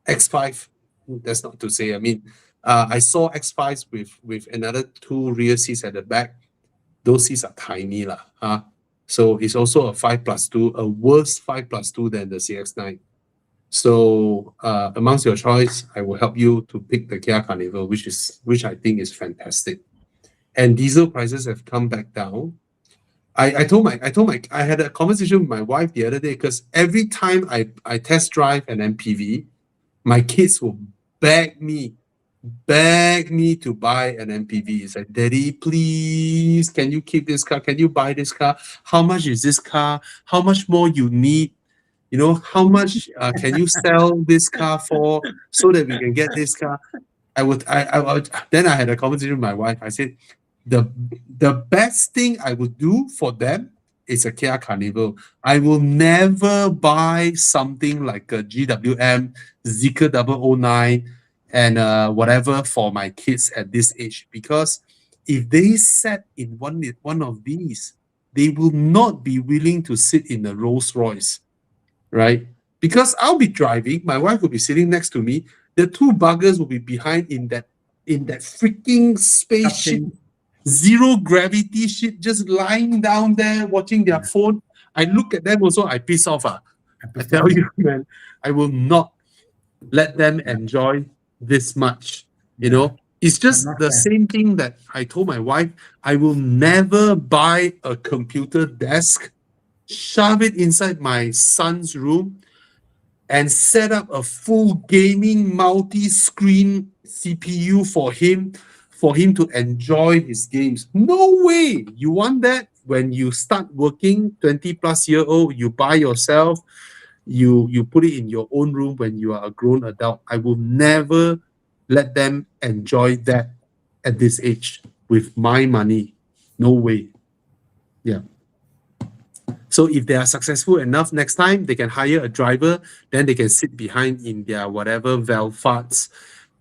X5, that's not to say. I mean, I saw X5s with another 2 rear seats at the back. Those seats are tiny lah. So it's also a 5+2, a worse 5+2 than the CX-9. So amongst your choice, I will help you to pick the Kia Carnival, which I think is fantastic. And diesel prices have come back down. I had a conversation with my wife the other day, because every time I test drive an MPV, my kids will beg me to buy an MPV. It's like, Daddy, please, can you keep this car? Can you buy this car? How much is this car? How much more you need? How much can you sell this car for, so that we can get this car? Then I had a conversation with my wife. I said, the best thing I would do for them is a Kia Carnival. I will never buy something like a GWM, Zeekr 009, and whatever for my kids at this age, because if they sat in one of these, they will not be willing to sit in a Rolls Royce, right? Because I'll be driving, my wife will be sitting next to me, the 2 buggers will be behind in that freaking spaceship, zero gravity shit, just lying down there watching their phone. I look at them also, I piss off. I tell you, man, I will not let them enjoy this much. It's just the same thing that I told my wife. I will never buy a computer desk, shove it inside my son's room, and set up a full gaming multi-screen CPU for him to enjoy his games. No way. You want that when you start working, 20+-year-old, you buy yourself, you put it in your own room when you are a grown adult. I will never let them enjoy that at this age with my money. No way. Yeah. So if they are successful enough, next time they can hire a driver, then they can sit behind in their whatever Velfarts,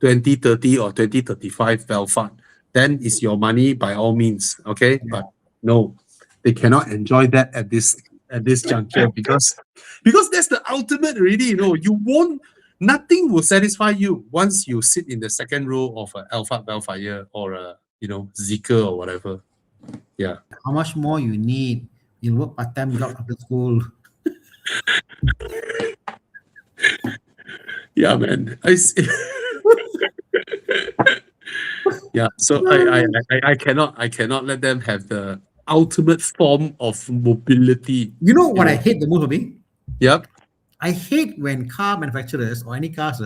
2030 or 2035 Velfart. Then it's your money by all means, okay? Yeah. But no, they cannot enjoy that at this juncture, because that's the ultimate already. Nothing will satisfy you once you sit in the second row of an Alphard Vellfire or a Zeekr or whatever. Yeah. How much more you need? You work part-time job after school. Yeah, man. Yeah. So I cannot let them have the ultimate form of mobility. You know what I hate the most, Bobby? Yep. I hate when car manufacturers or any cars,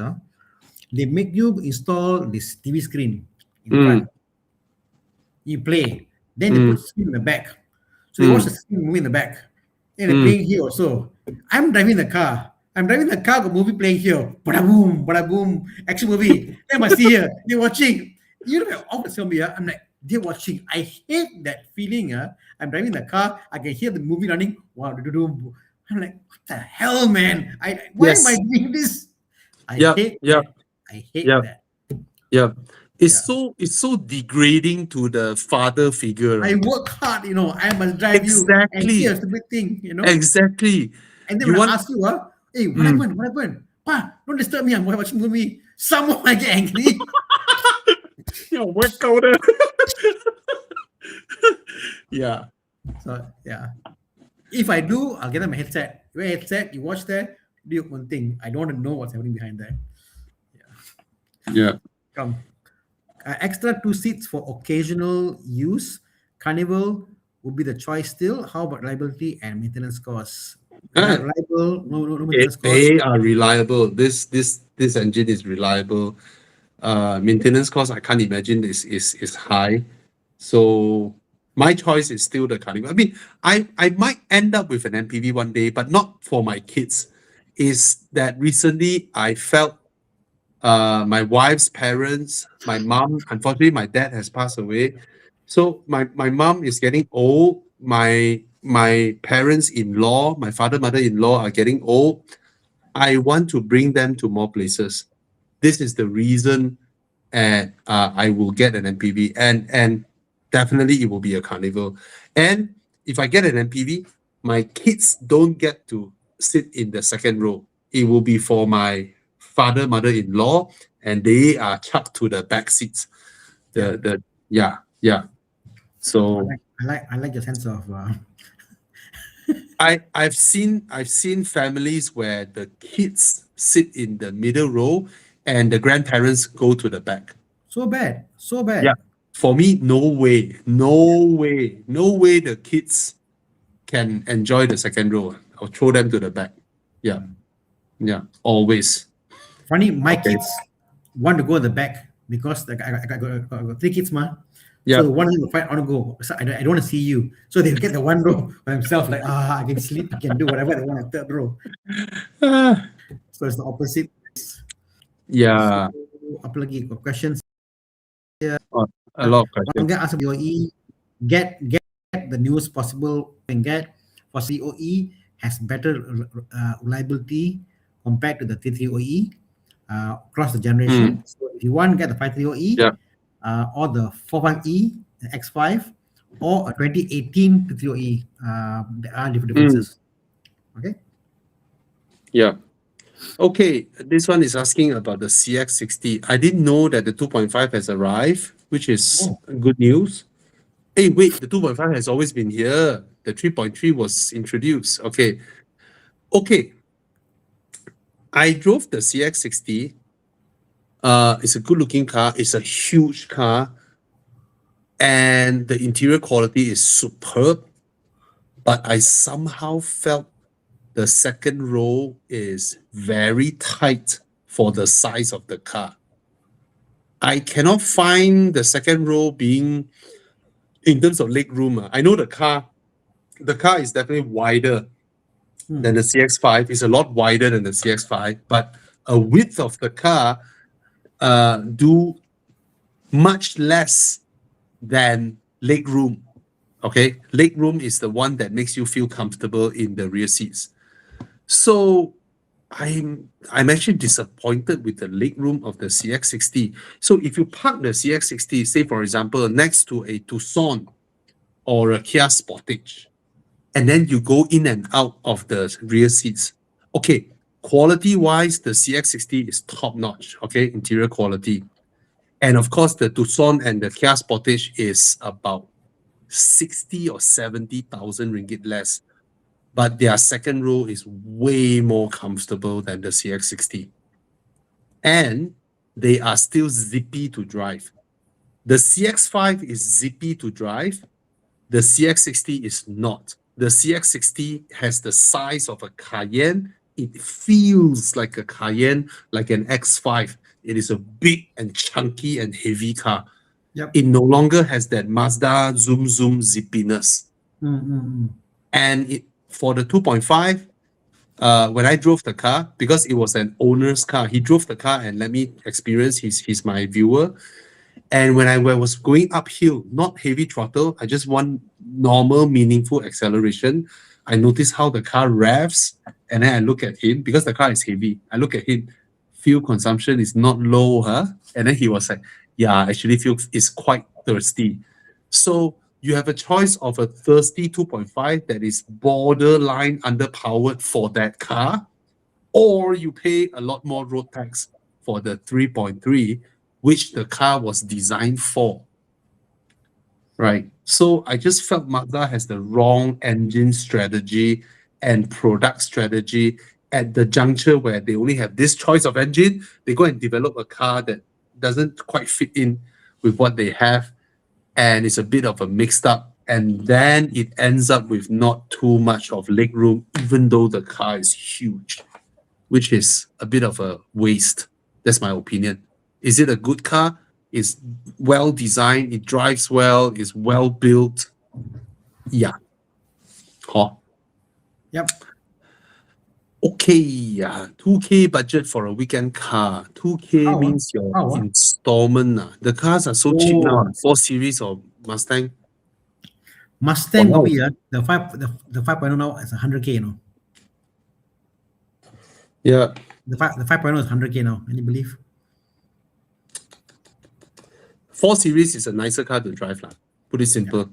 they make you install this TV screen in front. You play. Then they put screen in the back. So they watch the screen movie in the back. And they're playing here also. I'm driving the car. Got movie playing here. Bada boom, action movie. Then I see here, they're watching. You know, always tell me, I'm like, they're watching. I hate that feeling. I'm driving the car, I can hear the movie running. Wow, I'm like, what the hell, man? Why am I doing this? I hate that. Yeah. Yeah. It's so degrading to the father figure. I Right? work hard, I must drive you, and Exactly. here's the big thing. Exactly. And then You when I want ask you, hey, what mm. happened? What happened? Pa, don't disturb me. I'm watching movie. Someone I get angry. Yeah, work out. Yeah. So yeah. If I do, I'll get them a headset. You wear a headset, you watch that, do your own thing. I don't want to know what's happening behind that. Yeah. Come. Extra 2 seats for occasional use. Carnival would be the choice still. How about reliability and maintenance costs? Ah, Reliable, no maintenance costs. they are reliable. This engine is reliable. Maintenance cost I can't imagine is high. So my choice is still the Carnival. I mean, I might end up with an MPV one day, but not for my kids. Is that recently I felt my wife's parents, my mom, unfortunately, my dad has passed away. So my mom is getting old. My parents-in-law, my father, mother-in-law are getting old. I want to bring them to more places. This is the reason, and I will get an MPV, and definitely it will be a Carnival. And if I get an MPV, my kids don't get to sit in the second row. It will be for my father, mother-in-law, and they are chucked to the back seats. Yeah. The yeah, yeah. So I like your sense of I've seen families where the kids sit in the middle row and the grandparents go to the back. so bad. So Yeah. bad. For me, no way, no way, no way the kids can enjoy the second row. I'll throw them to the back. Yeah. Yeah. Always. Funny, my Okay. kids want to go in the back because I got 3 kids, ma. Yeah. So the one will fight, I want to go. So I don't want to see you. So they get the one row by themselves, like, I can sleep, I can do whatever they want at third row. Ah, So it's the opposite. So, yeah. apa lagi? Got questions? Oh, a lot of One questions. guy asked BOE, get the newest possible and get for COE has better reliability compared to the T3OE across the generation. So if you want to get the 53OE Yeah. or the 45E, the X5, or a 2018 T3OE, there are different differences. Okay. Yeah. Okay. This one is asking about the CX60. I didn't know that the 2.5 has arrived, which is Oh, good news. Hey, wait, the 2.5 has always been here. The 3.3 was introduced. Okay. Okay. I drove the CX60. It's a good looking car. It's a huge car. And the interior quality is superb. But I somehow felt the second row is very tight for the size of the car. I cannot find the second row being in terms of leg room. I know the car is definitely wider than the CX5. It's a lot wider than the CX5, but a width of the car do much less than leg room. Okay, leg room is the one that makes you feel comfortable in the rear seats. So I'm actually disappointed with the leg room of the CX60. So if you park the CX60, say for example, next to a Tucson or a Kia Sportage, and then you go in and out of the rear seats. Okay, quality-wise, the CX60 is top-notch, okay, interior quality. And of course, the Tucson and the Kia Sportage is about 60 or 70,000 ringgit less. But their second row is way more comfortable than the CX60. And they are still zippy to drive. The CX5 is zippy to drive. The CX60 is not. The CX60 has the size of a Cayenne. It feels like a Cayenne, like an X5. It is a big and chunky and heavy car. yep. It no longer has that Mazda zoom zippiness. Mm. And for the 2.5, when I drove the car, because it was an owner's car, he drove the car and let me experience. He's my viewer. And when I was going uphill, not heavy throttle, I just want normal, meaningful acceleration. I noticed how the car revs, and then I look at him because the car is heavy. I look at him, fuel consumption is not low, huh? And then he was like, yeah, actually fuel is quite thirsty. So you have a choice of a thirsty 2.5 that is borderline underpowered for that car, or you pay a lot more road tax for the 3.3, which the car was designed for. Right. So I just felt Mazda has the wrong engine strategy and product strategy at the juncture where they only have this choice of engine. They go and develop a car that doesn't quite fit in with what they have, and it's a bit of a mixed up. And then it ends up with not too much of leg room, even though the car is huge, which is a bit of a waste. That's my opinion. Is it a good car? It's well designed, it drives well, it's well built. Yeah. Huh. Yep. Okay, 2K budget for a weekend car. 2K How, means your How, installment. The cars are so cheap now. Oh. 4 Series or Mustang. Mustang Wow. will be the 5.0 now is 100K, you know. Yeah. The 5.0 is 100K now. Can you believe? 4 Series is a nicer car to drive, lah. Put it simple.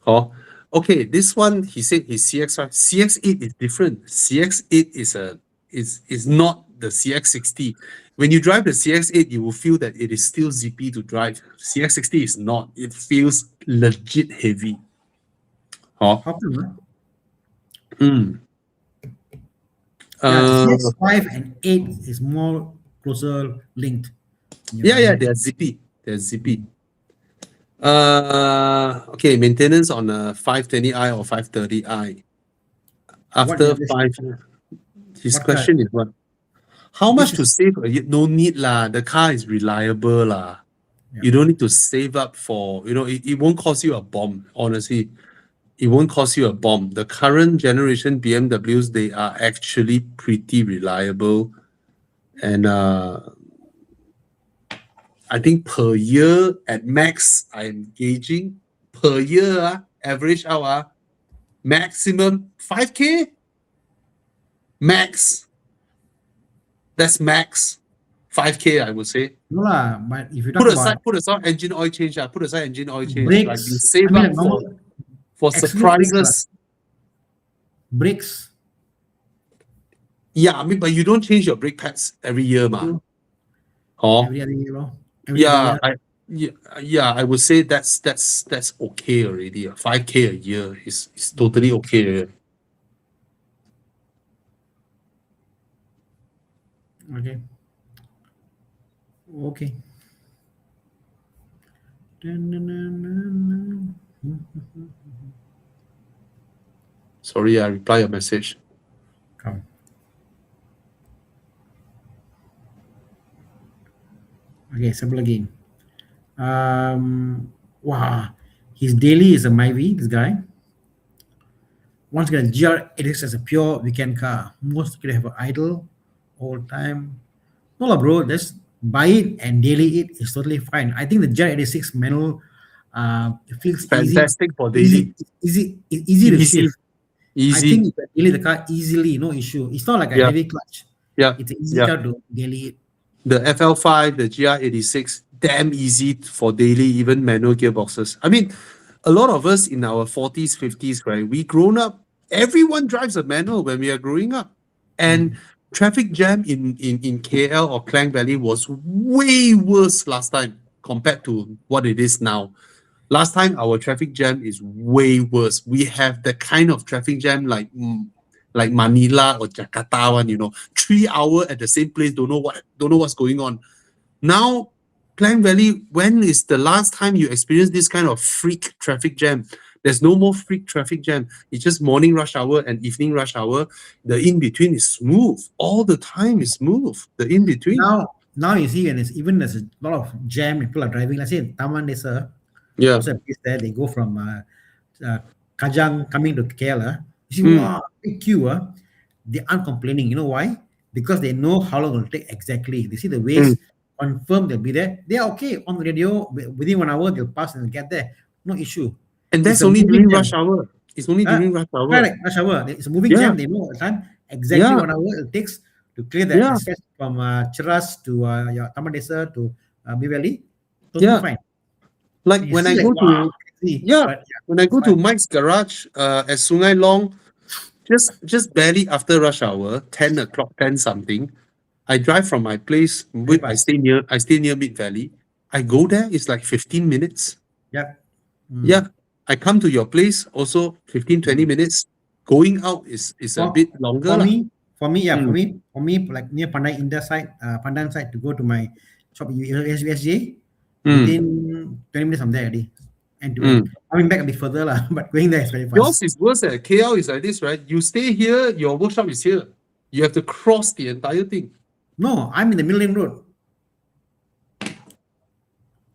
Oh, okay. This one, he said his CX5. CX8 is different. CX8 is not the CX60. When you drive the CX8, you will feel that it is still zippy to drive. CX60 is not. It feels legit heavy. Oh. How come? Mm. Yeah, CX5 and 8 is more closer linked. Yeah, they're zippy. Okay, maintenance on a 520i or 530i. After What is 5, his what question is what? How much This to save? No need lah. The car is reliable lah. Yeah. You don't need to save up for, it won't cost you a bomb, honestly. It won't cost you a bomb. The current generation BMWs, they are actually pretty reliable. And I think per year at max, I'm gauging per year, average out, maximum 5K. Max. That's max. 5K, I would say. No lah, but if you talk about Put aside engine oil change. Put aside engine oil change. brakes, Like you save like up normal for exclude surprises. brakes. Yeah, but you don't change your brake pads every year, ma. Oh, Every other year, no? I would say that's okay already. 5K a year is totally okay. Okay. Sorry, I reply your message. Come. Okay, simple again. Wow, his daily is a Myvi, this guy. Once again, GR86 as a pure weekend car. Most could have an idle all time. No lah, bro. Just buy it and daily it is totally fine. I think the GR86 manual it feels Fantastic for daily. easy to shift. Easy. I think you can daily the car easily, no issue. It's not like a heavy clutch. Yeah. It's an easy car to daily it. The FL5, the GR86, damn easy for daily, even manual gearboxes. I mean, a lot of us in our 40s, 50s, right? We grown up, everyone drives a manual when we are growing up. And traffic jam in KL or Klang Valley was way worse last time compared to what it is now. Last time, our traffic jam is way worse. We have the kind of traffic jam like Manila or Jakarta one, 3 hours at the same place, don't know what's going on. Now, Klang Valley, when is the last time you experienced this kind of freak traffic jam? There's no more freak traffic jam. It's just morning rush hour and evening rush hour. The in-between is smooth. All the time is smooth. The in-between. Now you see, and there's a lot of jam, people are driving. Let's say in Taman Desa, also a place there, they go from Kajang coming to KL. You see, wow, big queue. They aren't complaining. You know why? Because they know how long it will take exactly. They see the ways, confirm they'll be there. They are okay on the radio. Within 1 hour, they'll pass and get there. No issue. And that's only during rush hour. It's only during rush hour. Correct, rush hour. It's a moving jam. They know the time exactly 1 hour it takes to clear the Yeah. stretch from Cheras to your Taman Desa to Bay Valley, totally Yeah. fine. Like You when I see, go like, wow, to crazy, yeah, but yeah, when I it's go to fine. Mike's garage at Sungai Long, just barely after rush hour, 10 o'clock, 10 something. I drive from my place. I fast. stay near Mid Valley. I go there, it's like 15 minutes. Yeah. Yeah. I come to your place also 15, 20 minutes. Going out is a For, bit longer. for Lah. me, for me, yeah, Mm. for me, like near Pandai India side, Pandan side to go to my shop USJ, within 20 minutes I'm there already. End to end. Coming back a bit further lah, but going there is very Yours fast. is worse. KL is like this, right? You stay here, your workshop is here. You have to cross the entire thing. No, I'm in the middle lane road.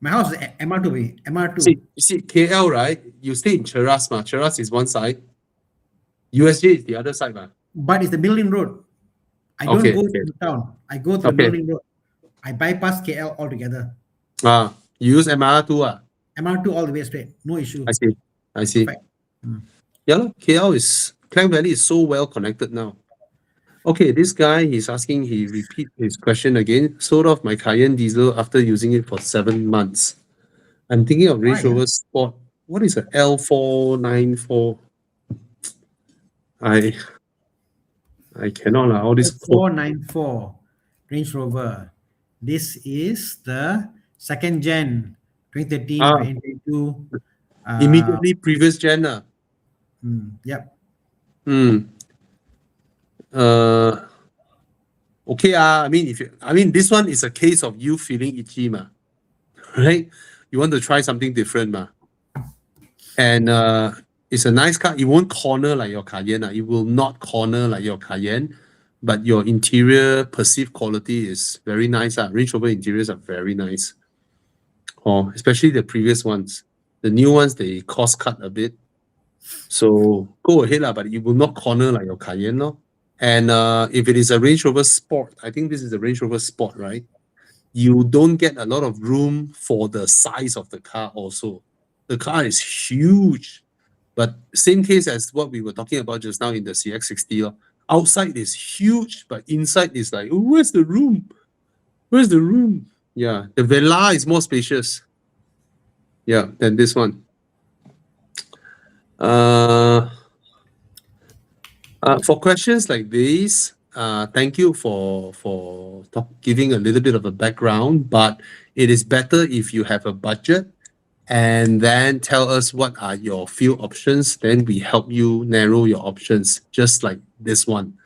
My house is MR2. MR2. You see, KL, right? You stay in Cheras, ma. Cheras is one side. USJ is the other side, ma. But it's the middle lane road. I don't Okay, go okay. to town. I go to the Okay. middle lane road. I bypass KL altogether. You use MR2, MR2 all the way straight. No issue. I see. Perfect. Yeah, Klang Valley is so well connected now. Okay, this guy, he repeat his question again. Sold off my Cayenne diesel after using it for 7 months. I'm thinking of Range Why, Rover Sport. What is a L494? I cannot lah. All this quote. 494 Range Rover. This is the second gen 2013, 2022. Immediately previous gen lah. Yep. Okay, I mean this one is a case of you feeling itchy, ma. Right? You want to try something different, ma. And it's a nice car. It won't corner like your Cayenne. It will not corner like your Cayenne, but your interior perceived quality is very nice. Range Rover interiors are very nice. Especially the previous ones. The new ones, they cost cut a bit. So go ahead, but it will not corner like your Cayenne. No? And if it is a Range Rover Sport, I think this is a Range Rover Sport, right? You don't get a lot of room for the size of the car also. The car is huge, but same case as what we were talking about just now in the CX-60. Outside is huge, but inside is like, where's the room? Where's the room? Yeah, the Vela is more spacious. Yeah, than this one. For questions like these, thank you for giving a little bit of a background, but it is better if you have a budget and then tell us what are your few options, then we help you narrow your options, just like this one.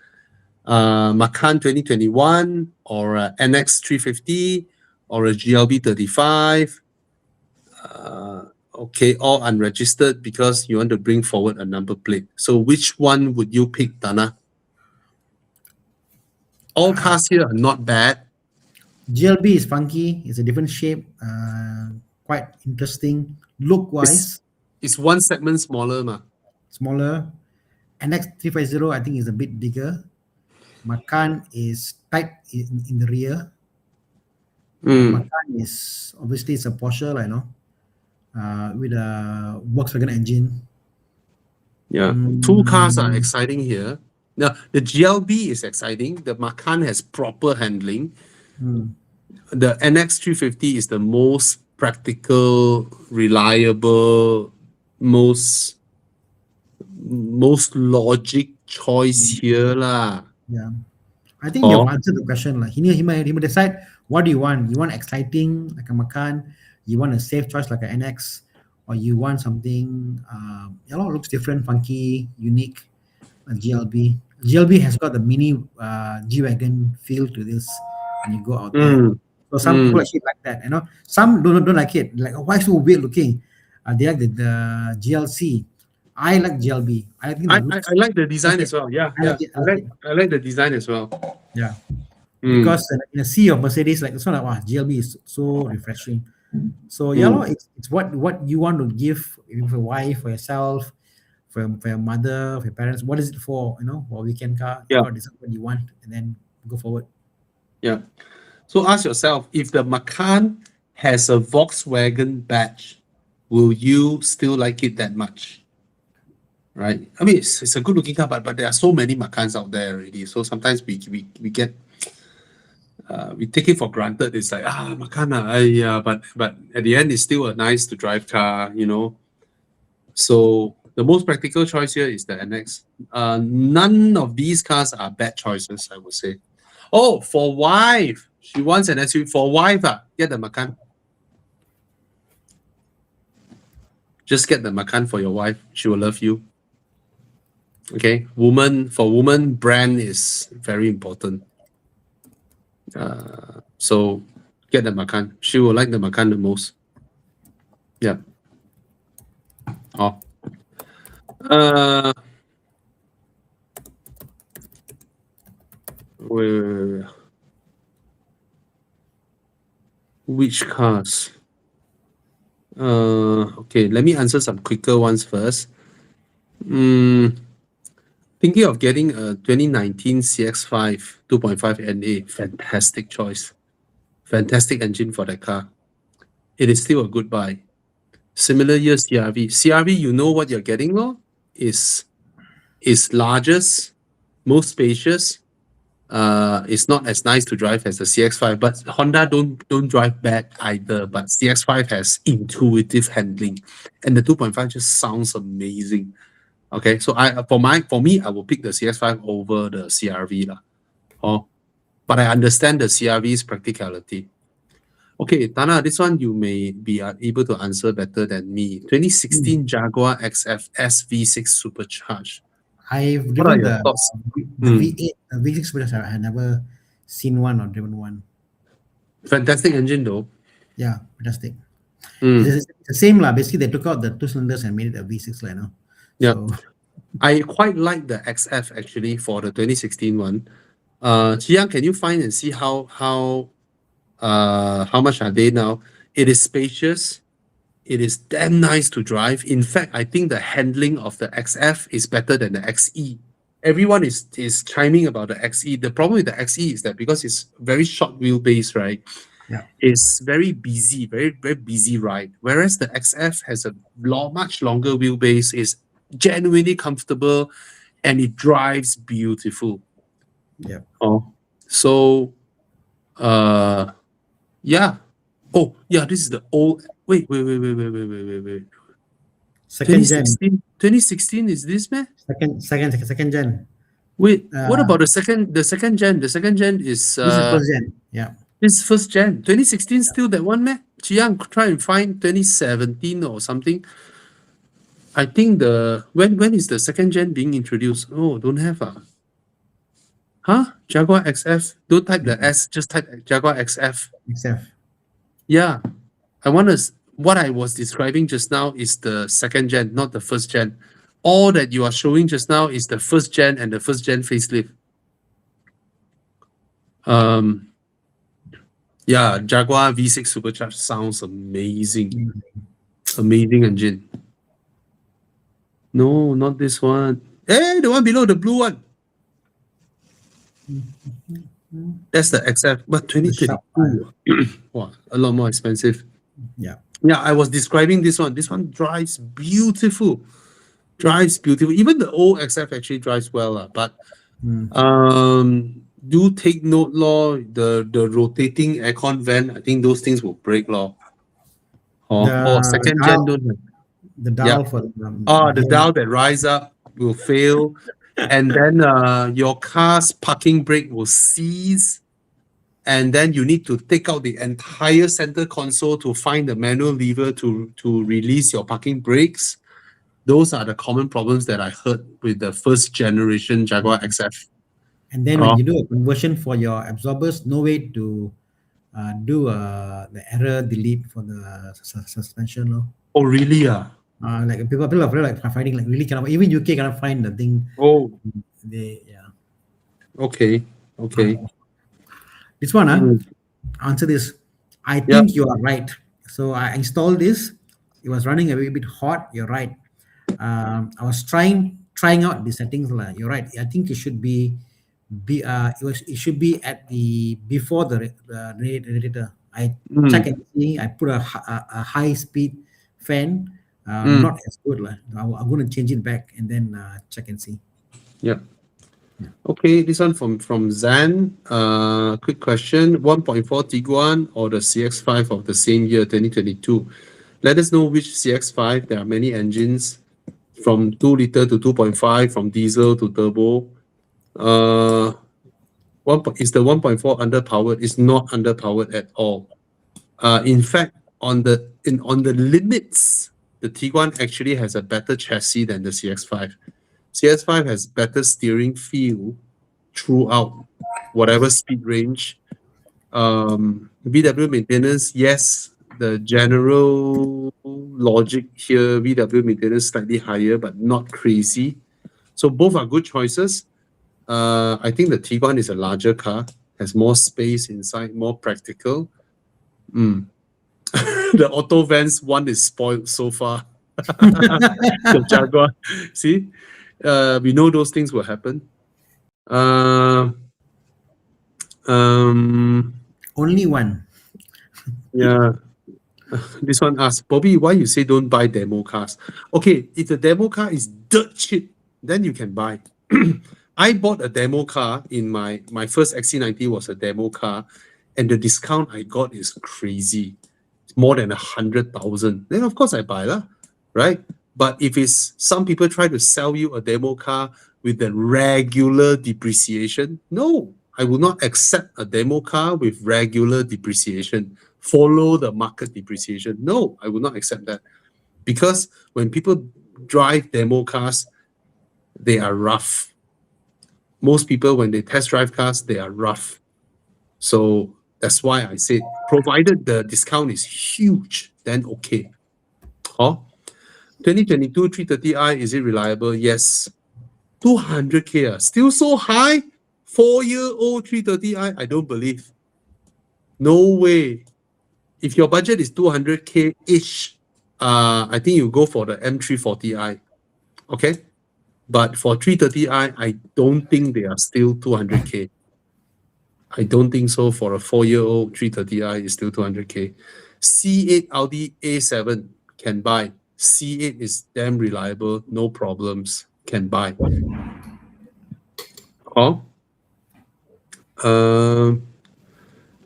Macan 2021 or a NX 350 or a GLB 35. Okay, all unregistered because you want to bring forward a number plate. So which one would you pick, Dana? All cars here are not bad. GLB is funky. It's a different shape. Quite interesting. Look-wise, It's one segment smaller, ma. smaller. NX350, I think, is a bit bigger. Macan is tight in the rear. Macan is obviously it's a Porsche, I know, with a Volkswagen engine. Yeah, two cars are exciting here. Now the GLB is exciting. The Macan has proper handling. The NX 350 is the most practical, reliable, most logic choice here lah. Yeah, I think you've answered the question. Like he might decide what do you want. You want exciting like a Macan, you want a safe choice like an NX, or you want something looks different, funky, unique. A GLB. GLB has got the mini G-Wagon feel to this when you go out there. So some people actually like that, Some don't like it. Like, why so weird looking? They like the GLC. I like GLB. I think I like the design as well. Yeah, I like the design as well. Yeah. Because in a sea of Mercedes, like this one, wow, GLB is so refreshing. So it's what you want to give for your wife, for yourself, for your mother, for your parents. What is it for? For a weekend car. Yeah. You got to decide what you want and then go forward. Yeah. So ask yourself, if the Macan has a Volkswagen badge, will you still like it that much? Right? I mean, it's a good looking car, but there are so many Macans out there already. So sometimes we get we take it for granted. It's like, makan yeah, but at the end, it's still a nice to drive car, you know. So the most practical choice here is the NX. None of these cars are bad choices, I would say. Oh, for wife, she wants an SUV. For wife, get the Macan. Just get the Macan for your wife. She will love you. Okay, for woman, brand is very important. So get the Macan. She will like the Macan the most. Yeah. Oh. Wait. Which cars? Okay, let me answer some quicker ones first. Thinking of getting a 2019 CX-5 2.5 NA. Fantastic choice. Fantastic engine for that car. It is still a good buy. Similar year CRV. CRV, you know what you're getting, no? Is largest, most spacious. It's not as nice to drive as the CX-5, but Honda don't drive bad either. But CX-5 has intuitive handling, and the 2.5 just sounds amazing. Okay, so for me, I will pick the CX-5 over the CRV lah. But I understand the CRV's practicality. Okay, Tana, this one you may be able to answer better than me. 2016 Jaguar XF SV6 supercharged. I've What are driven your the thoughts? V8, V6, but I had never seen one or driven one. Fantastic engine though. Yeah, fantastic. It's the same lah. Basically, they took out the 2 cylinders and made it a V6 lah, you know. Yeah. So, I quite like the XF actually for the 2016 one. Chiang, can you find and see how much are they now? It is spacious. It is damn nice to drive. In fact, I think the handling of the XF is better than the XE. Everyone is chiming about the XE. The problem with the XE is that because it's very short wheelbase, right? yeah. It's very busy, very busy ride. Whereas the XF has a much longer wheelbase, is genuinely comfortable, and it drives beautiful. Yeah. So, yeah. Oh, yeah, this is the old. Wait. Second gen. 2016 is this, man? Second gen. Wait, what about the second gen? The second gen is This is first gen. Yeah. this is first gen. 2016 still that one, man? Chiang, try and find 2017 or something. I think when is the second gen being introduced? Oh, don't have Jaguar XF. Don't type the S, just type Jaguar XF. XF. Yeah. What I was describing just now is the second gen, not the first gen. All that you are showing just now is the first gen and the first gen facelift. Yeah, Jaguar V6 supercharged sounds amazing. Amazing engine. No, not this one. Hey, the one below, the blue one. That's the XF, but 2022. Wow, a lot more expensive. Yeah. Yeah, I was describing this one. This one drives beautiful. Even the old XF actually drives well, but do take note, the rotating aircon vent. I think those things will break, second gen don't have. The dial for the dial that rise up will fail, and then your car's parking brake will seize, and then you need to take out the entire center console to find the manual lever to release your parking brakes. Those are the common problems that I heard with the first generation Jaguar XF. And then when you do a conversion for your absorbers, no way to do the error delete for the suspension. No? Oh, really? Like people are very like finding like really cannot, even UK cannot find the thing. Oh, yeah. Okay. This one, answer this. I think you are right. So I installed this. It was running a little bit hot. You're right. I was trying out the settings. You're right. I think it should be it should be at the before the radiator. I check and see. I put a high speed fan. Not as good. I'm going to change it back and then check and see. Yeah. Okay, this one from Zan. Quick question: 1.4 Tiguan or the CX-5 of the same year, 2022? Let us know which CX-5. There are many engines, from 2 liter to 2.5, from diesel to turbo. Is the 1.4 underpowered? It's not underpowered at all. In fact, on the limits, the Tiguan actually has a better chassis than the CX-5. CX-5 has better steering feel throughout whatever speed range. VW maintenance, yes, the general logic here, VW maintenance slightly higher, but not crazy. So both are good choices. I think the Tiguan is a larger car, has more space inside, more practical. The auto vans one is spoiled so far. The Jaguar. See, we know those things will happen. Only one. Yeah. This one asks, Bobby, why you say don't buy demo cars? Okay, if the demo car is dirt cheap, then you can buy. I bought a demo car in my first XC90 was a demo car, and the discount I got is crazy. It's more than 100,000. Then of course I buy lah, right? But if it's some people try to sell you a demo car with the regular depreciation, no, I will not accept a demo car with regular depreciation. Follow the market depreciation. No, I will not accept that. Because when people drive demo cars, they are rough. Most people, when they test drive cars, they are rough. So that's why I said, provided the discount is huge, then okay. 2022 330i, is it reliable? Yes. 200K, still so high? 4-year-old 330i, I don't believe. No way. If your budget is 200K-ish, I think you go for the M340i. Okay? But for 330i, I don't think they are still 200K. I don't think so. For a 4-year-old 330i, is still 200K. C8 Audi A7 can buy. C8 is damn reliable, no problems, can buy.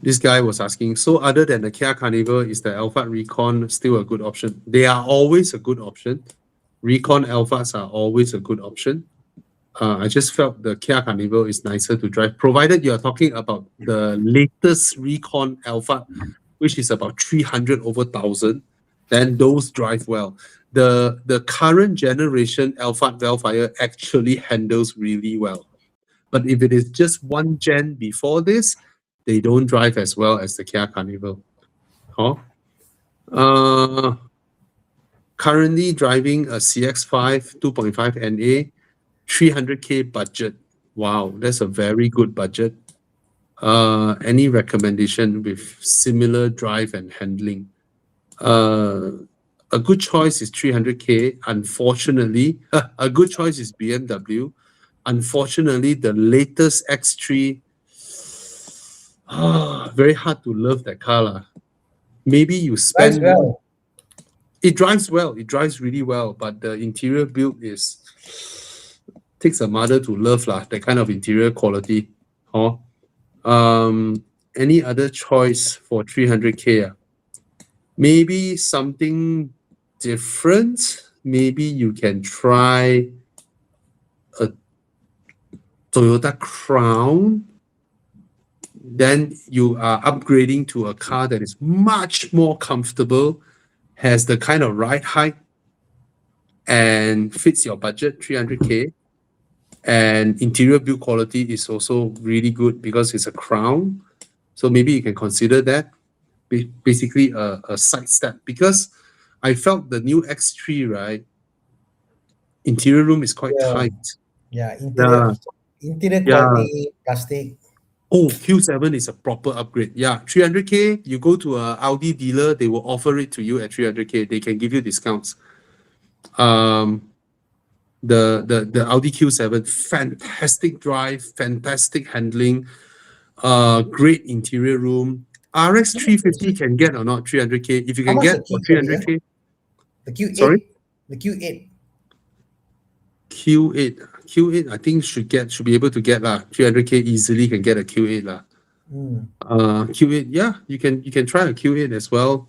This guy was asking, so other than the Kia Carnival, is the Alphard Recon still a good option? They are always a good option. Recon Alphards are always a good option. I just felt the Kia Carnival is nicer to drive, provided you are talking about the latest Recon Alphard, which is about 300 over 1,000, then those drive well. The current generation Alphard Vellfire actually handles really well. But if it is just one gen before this, they don't drive as well as the Kia Carnival. Currently driving a CX-5 2.5 NA, 300K budget. Wow, that's a very good budget. Any recommendation with similar drive and handling? A good choice is 300K. Unfortunately, a good choice is BMW. Unfortunately, the latest X3, very hard to love that car lah. Maybe you spend Drives well. It drives well. It drives really well, but the interior build takes a mother to love lah. That kind of interior quality. Any other choice for 300K? Maybe something different. Maybe you can try a Toyota Crown. Then you are upgrading to a car that is much more comfortable, has the kind of ride height, and fits your budget, 300K. And interior build quality is also really good because it's a Crown. So maybe you can consider that. Basically a sidestep, because I felt the new X3, right? Interior room is quite tight. Yeah, interior quality, plastic. Oh, Q7 is a proper upgrade. Yeah, 300K, you go to a Audi dealer, they will offer it to you at 300K. They can give you discounts. The Audi Q7, fantastic drive, fantastic handling, great interior room. RX 350 can get or not 300K? If you can get for 300K. The Q8. Sorry? The Q8. Q8. Q8, I think should be able to get 300K easily, can get a Q8 lah. Mm. Q8, yeah, you can try a Q8 as well.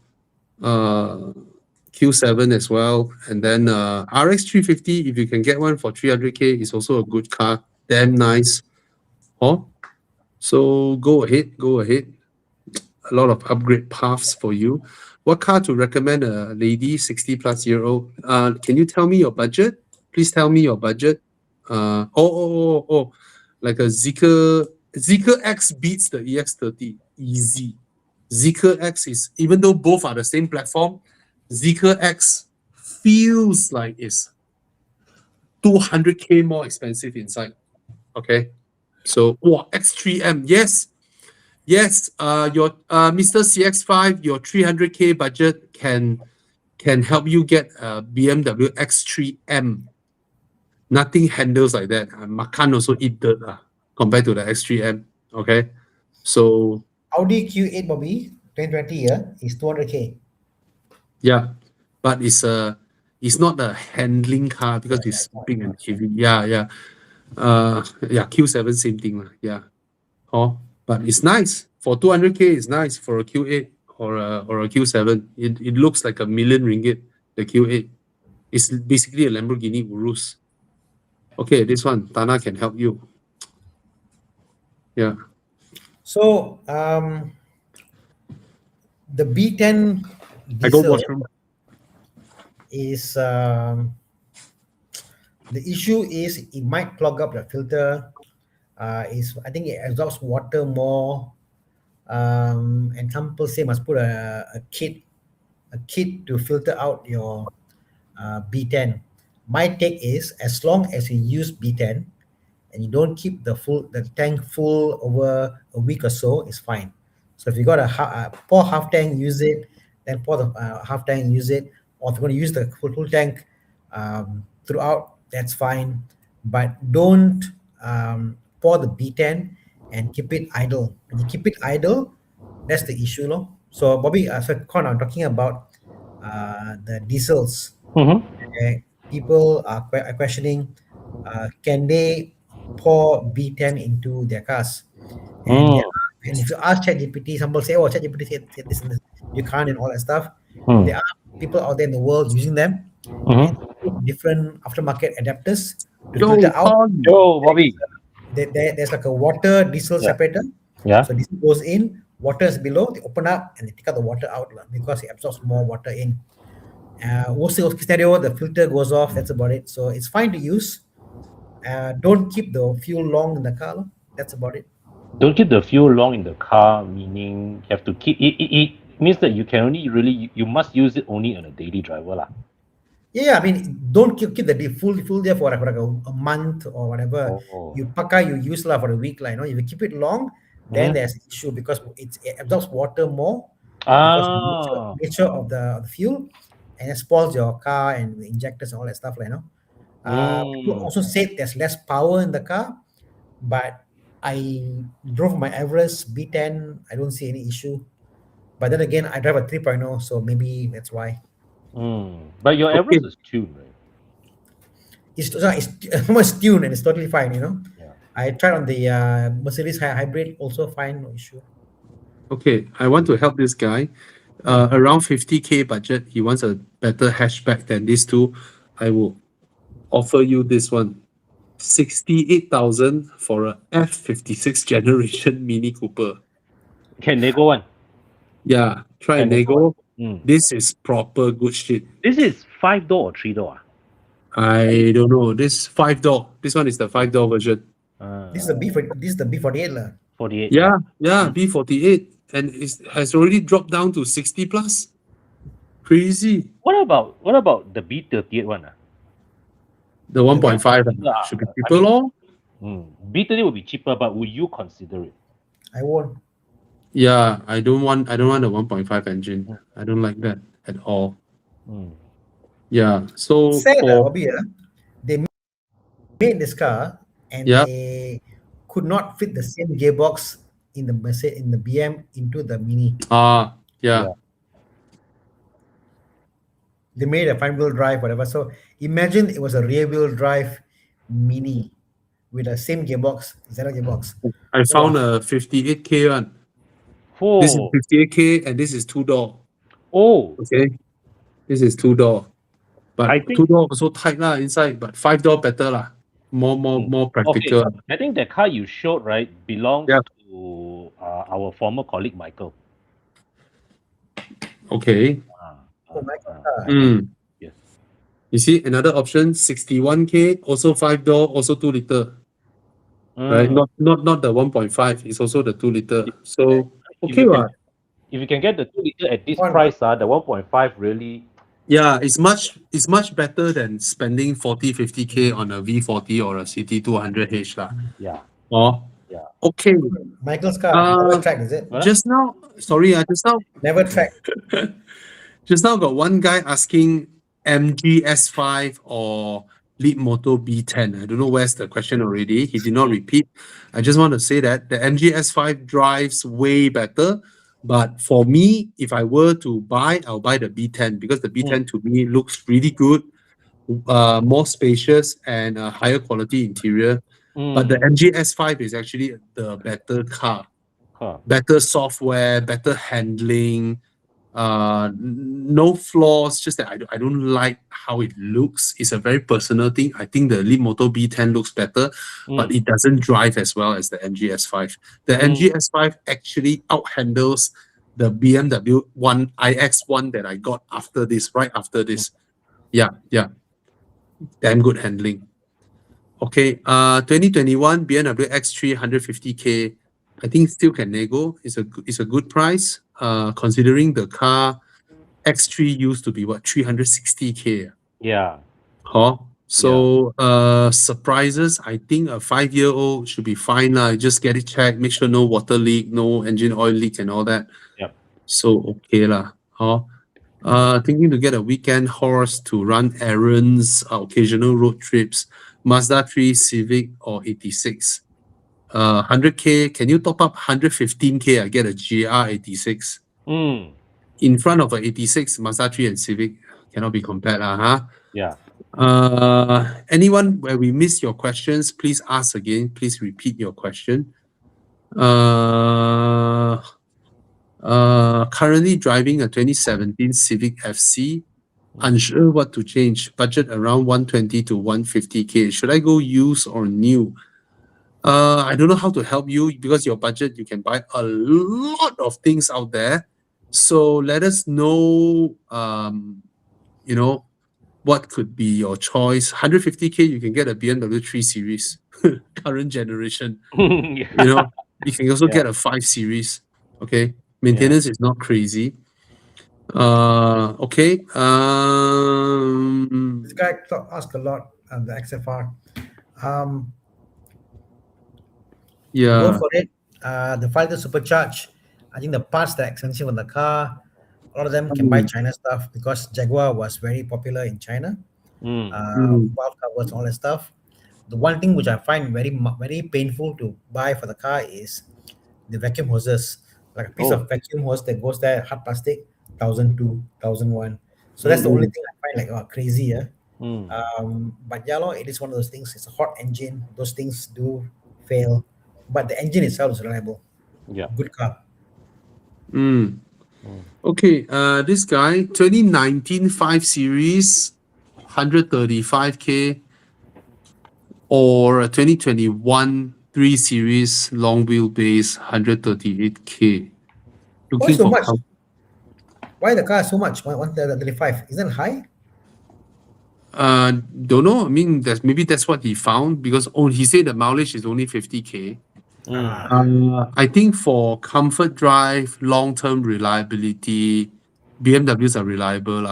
Q7 as well, and then RX 350, if you can get one for 300K, is also a good car. Damn nice. Oh, so go ahead. A lot of upgrade paths for you. What car to recommend a lady 60+ year old? Can you tell me your budget? Please tell me your budget. Like a Zeekr X beats the EX30 easy. Zeekr X is, even though both are the same platform, Zeekr X feels like it's 200K more expensive inside. Okay, so X3M, yes. Your Mr. CX5, your 300K budget can help you get a BMW X3M. Nothing handles like that. Makan also eat dirt compared to the X3M. Okay, so Audi Q8, Bobby, 2020 is 200K. yeah, but it's not a handling car because it's big and heavy. Yeah. Q7 same thing lah. Yeah. But it's nice for 200K. It's nice for a Q8 or a Q7. It looks like ringgit. The Q8. It's basically a Lamborghini Urus. Okay, this one Tana can help you. Yeah. So the B10 I go diesel washroom. is the issue is it might clog up the filter. I think it absorbs water more. And some people say must put a kit to filter out your B10. My take is as long as you use B10 and you don't keep the tank full over a week or so, it's fine. So if you got a pour half tank, use it, then pour the half tank, use it, or if you're going to use the full tank throughout, that's fine. But don't pour the B10 and keep it idle. When you keep it idle, that's the issue, no? So Bobby, Con, I'm talking about the diesels. Okay. People are questioning, can they pour B10 into their cars? And if you ask ChatGPT, some will say, "Oh, ChatGPT said this and this." You can't and all that stuff. There are people out there in the world using them. And different aftermarket adapters to filter out. Yo, Bobby. There's like a water diesel separator. Yeah. So diesel goes in, water is below, they open up and they take out the water out because it absorbs more water in. Worst scenario, the filter goes off, that's about it. So it's fine to use. Don't keep the fuel long in the car. That's about it. Don't keep the fuel long in the car, meaning you have to keep it means that you can only you must use it only on a daily driver lah. Yeah, I mean, don't keep the full there for like a month or whatever. You use for a week, like, if you keep it long, then there's an issue because it absorbs water more because of the nature of the fuel, and it spoils your car and the injectors and all that stuff, people also say there's less power in the car, but I drove my Everest B10, I don't see any issue. But then again, I drive a 3.0, so maybe that's why. But your Everest is tuned, right? It's almost tuned and it's totally fine, Yeah. I tried on the Mercedes hybrid, also fine, no issue. Okay, I want to help this guy. Around 50K budget, he wants a better hatchback than these two. I will offer you this one. 68,000 for a F56 generation Mini Cooper. Can nego one? Yeah, try and nego. This is proper good shit. This is 5-door or 3-door? I don't know. This 5-door. This one is the 5-door version. This is the B48 lah. 48. Yeah, B48, and it has already dropped down to 60 plus. Crazy. What about the B38 one? The 1.5 should be cheaper, lor. B30 will be cheaper, but would you consider it? I won't. Yeah, I don't want a 1.5 engine. I don't like that at all. Yeah, so they made this car and they could not fit the same gearbox in the BM into the Mini. Yeah. They made a front wheel drive, whatever. So imagine it was a rear wheel drive Mini with the same gearbox, zero gearbox. I found a 58K one. This is Oh, 58K and this is two-door. oh, Okay. This is two-door. But I think- two-door also tight lah inside, but five-door better lah. More okay. practical. I think the car you showed, right, belongs Yeah. to our former colleague Michael. Okay. Oh, Michael, Mm. Yes. You see another option, 61K, also five-door, also 2-liter. Right? Mm. Not the 1.5, it's also the 2-liter. So If okay, you can- what? If you can get the 2-liter at this One. price, the 1.5 really. Yeah, it's much better than spending 40-50K on a V40 or a CT200H lah. Yeah. Oh, Yeah. okay. Michael's car never tracked, is it? Huh? Just now, sorry, Never tracked. just now got one guy asking MG S5 or Leapmotor B10. I don't know where's the question already. He did not repeat. I just want to say that the MG S5 drives way better. But for me, if I were to buy, I'll buy the B10 because the B10 to me looks really good, more spacious and a higher quality interior. But the MG S5 is actually the better car. Huh. Better software, better handling, no flaws, just that I don't like how it looks. It's a very personal thing. I think the Leapmotor B10 looks better, but it doesn't drive as well as the MG S5. The MG S5 actually outhandles the BMW 1 iX1 that I got right after this. Yeah. Damn good handling. Okay, 2021 BMW X3 150K. I think still can nego. It's a good price. Considering the car X3 used to be 360K. Yeah. Huh? So surprises, I think a 5-year-old should be fine. Just get it checked, make sure no water leak, no engine oil leak and all that. Yep. So okay lah. Huh? Thinking to get a weekend horse to run errands, occasional road trips, Mazda 3 Civic or 86. 100K, can you top up 115K? I get a GR 86. In front of a 86, Mazda 3 and Civic cannot be compared, huh? Yeah. Anyone where we missed your questions, please ask again. Please repeat your question. Currently driving a 2017 Civic FC. Unsure what to change. Budget around 120 to 150K. Should I go used or new? I don't know how to help you because your budget, you can buy a lot of things out there. So let us know, what could be your choice. 150K, you can get a BMW 3 Series, current generation. Yeah. You can also get a 5 Series. Okay, maintenance is not crazy. Okay. This guy asked a lot on the XFR. Yeah. Go for it. The fighter supercharge. I think the parts that are expensive on the car. A lot of them can buy China stuff because Jaguar was very popular in China. Valve covers, all that stuff. The one thing which I find very painful to buy for the car is the vacuum hoses. Like a piece of vacuum hose that goes there, hard plastic, 1,002, 1,001. So that's the only thing I find crazy. But it is one of those things. It's a hot engine. Those things do fail, but the engine itself is reliable. Yeah. Good car. Okay, this guy, 2019 5 Series, 135K, or a 2021 3 Series long wheelbase, 138K. Why so much? Why the car so much? 135? Isn't it high? Don't know. I mean, maybe that's what he found because he said the mileage is only 50K. I think for comfort drive, long-term reliability, BMWs are reliable,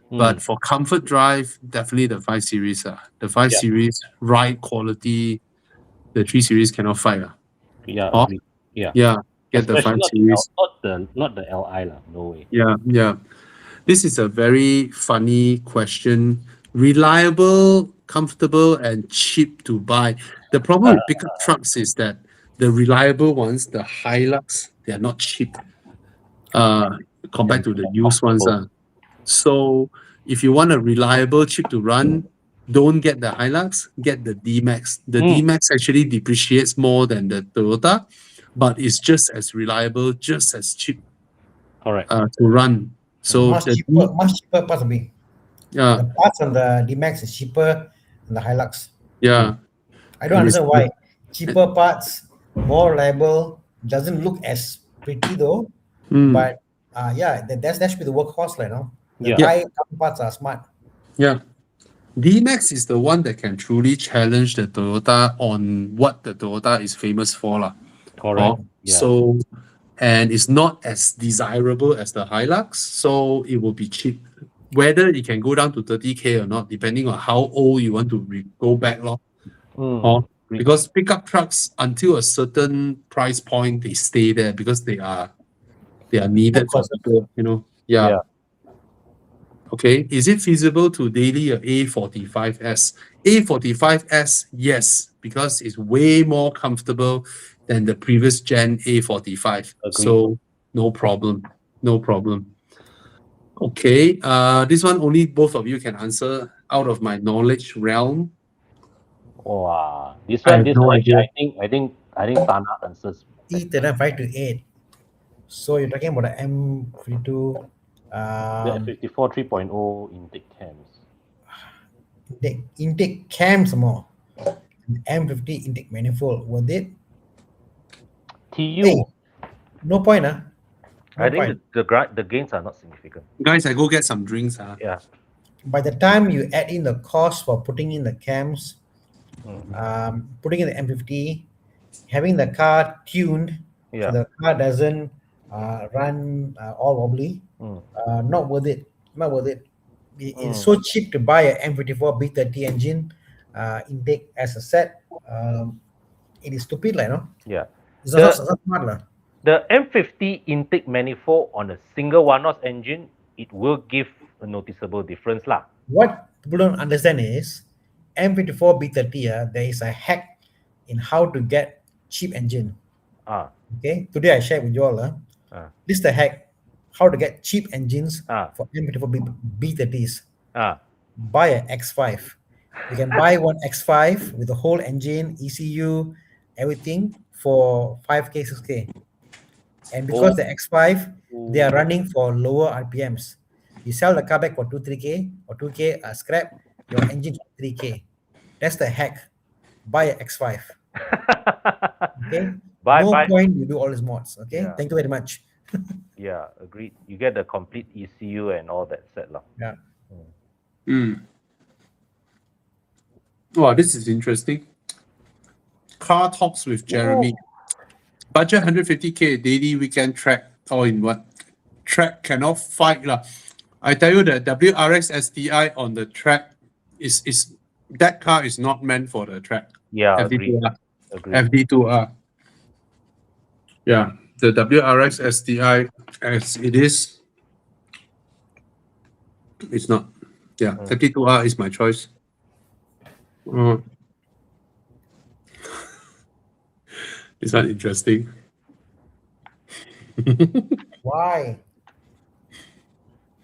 But for comfort drive, definitely the 5 Series. The 5 Series, ride quality, the 3 Series cannot fight. Yeah. Oh? Yeah. Get the 5 Series. Not the LI no way. Yeah. This is a very funny question. Reliable, comfortable, and cheap to buy. The problem with pickup trucks is that the reliable ones, the Hilux, they are not cheap compared to the used ones. So if you want a reliable, cheap to run, don't get the Hilux, get the D-Max. The Mm. D-Max actually depreciates more than the Toyota, but it's just as reliable, just as cheap Correct. to run. So much the cheaper parts of it. yeah, The parts on the D-Max is cheaper than the Hilux. yeah. I don't It is understand why. Cheaper parts, more reliable, doesn't look as pretty though. Mm, But yeah, that should be the workhorse, like, no? The Yeah. Thai parts are smart. yeah. D-Max is the one that can truly challenge the Toyota on what the Toyota is famous for, lah. Correct. Oh, Yeah. So, and it's not as desirable as the Hilux, so it will be cheap. Whether it can go down to 30K or not, depending on how old you want to go back, lor. Mm. Oh, Agree. because pickup trucks until a certain price point they stay there because they are needed for people, Yeah. Yeah. Okay. Is it feasible to daily a A45S? A45S, yes, because it's way more comfortable than the previous gen A45. Agreed. So no problem. No problem. Okay. This one only both of you can answer out of my knowledge realm. Wow. This I one, have this no one actually, idea. I think Tana answers. E35 to 8. So you're talking about the M52 The F54 3.0 intake cams. intake cams more. M50 intake manifold. Worth it? TU. Hey, no point, huh? No I think point. the gains are not significant. Guys, I go get some drinks. Yeah. By the time you add in the cost for putting in the cams, Mm. putting in the M50, having the car tuned Yeah. so the car doesn't run all wobbly, Mm. not worth it. Not worth it. It's so cheap to buy a M54 B30 engine intake as a set. It is stupid, like, no? Yeah. It's not smart, lah. The M50 intake manifold on a single one-notch engine, it will give a noticeable difference, lah. What people don't understand is M54 B30, there is a hack in how to get cheap engine. Ah. Okay, today I share with you all. This is the hack how to get cheap engines for M54 B30s. Buy an X5. You can buy one X5 with the whole engine, ECU, everything for 5K, 6K. And because the X5, they are running for lower RPMs. You sell the car back for 2-3K or 2K scrap, your engine 3K. That's the hack. Buy an X5. Okay. No point you do all these mods. Okay. Yeah. Thank you very much. Yeah, agreed. You get the complete ECU and all that set, lah. Yeah. Wow, this is interesting. Car talks with Jeremy. Budget 150K daily weekend track all in one. Track cannot fight lah. I tell you the WRX STI on the track is that car is not meant for the track. Yeah, FD2R. agreed. FD2R. Yeah, the WRX STI as it is, it's not. Yeah, FD2R is my choice. Is that interesting? Why?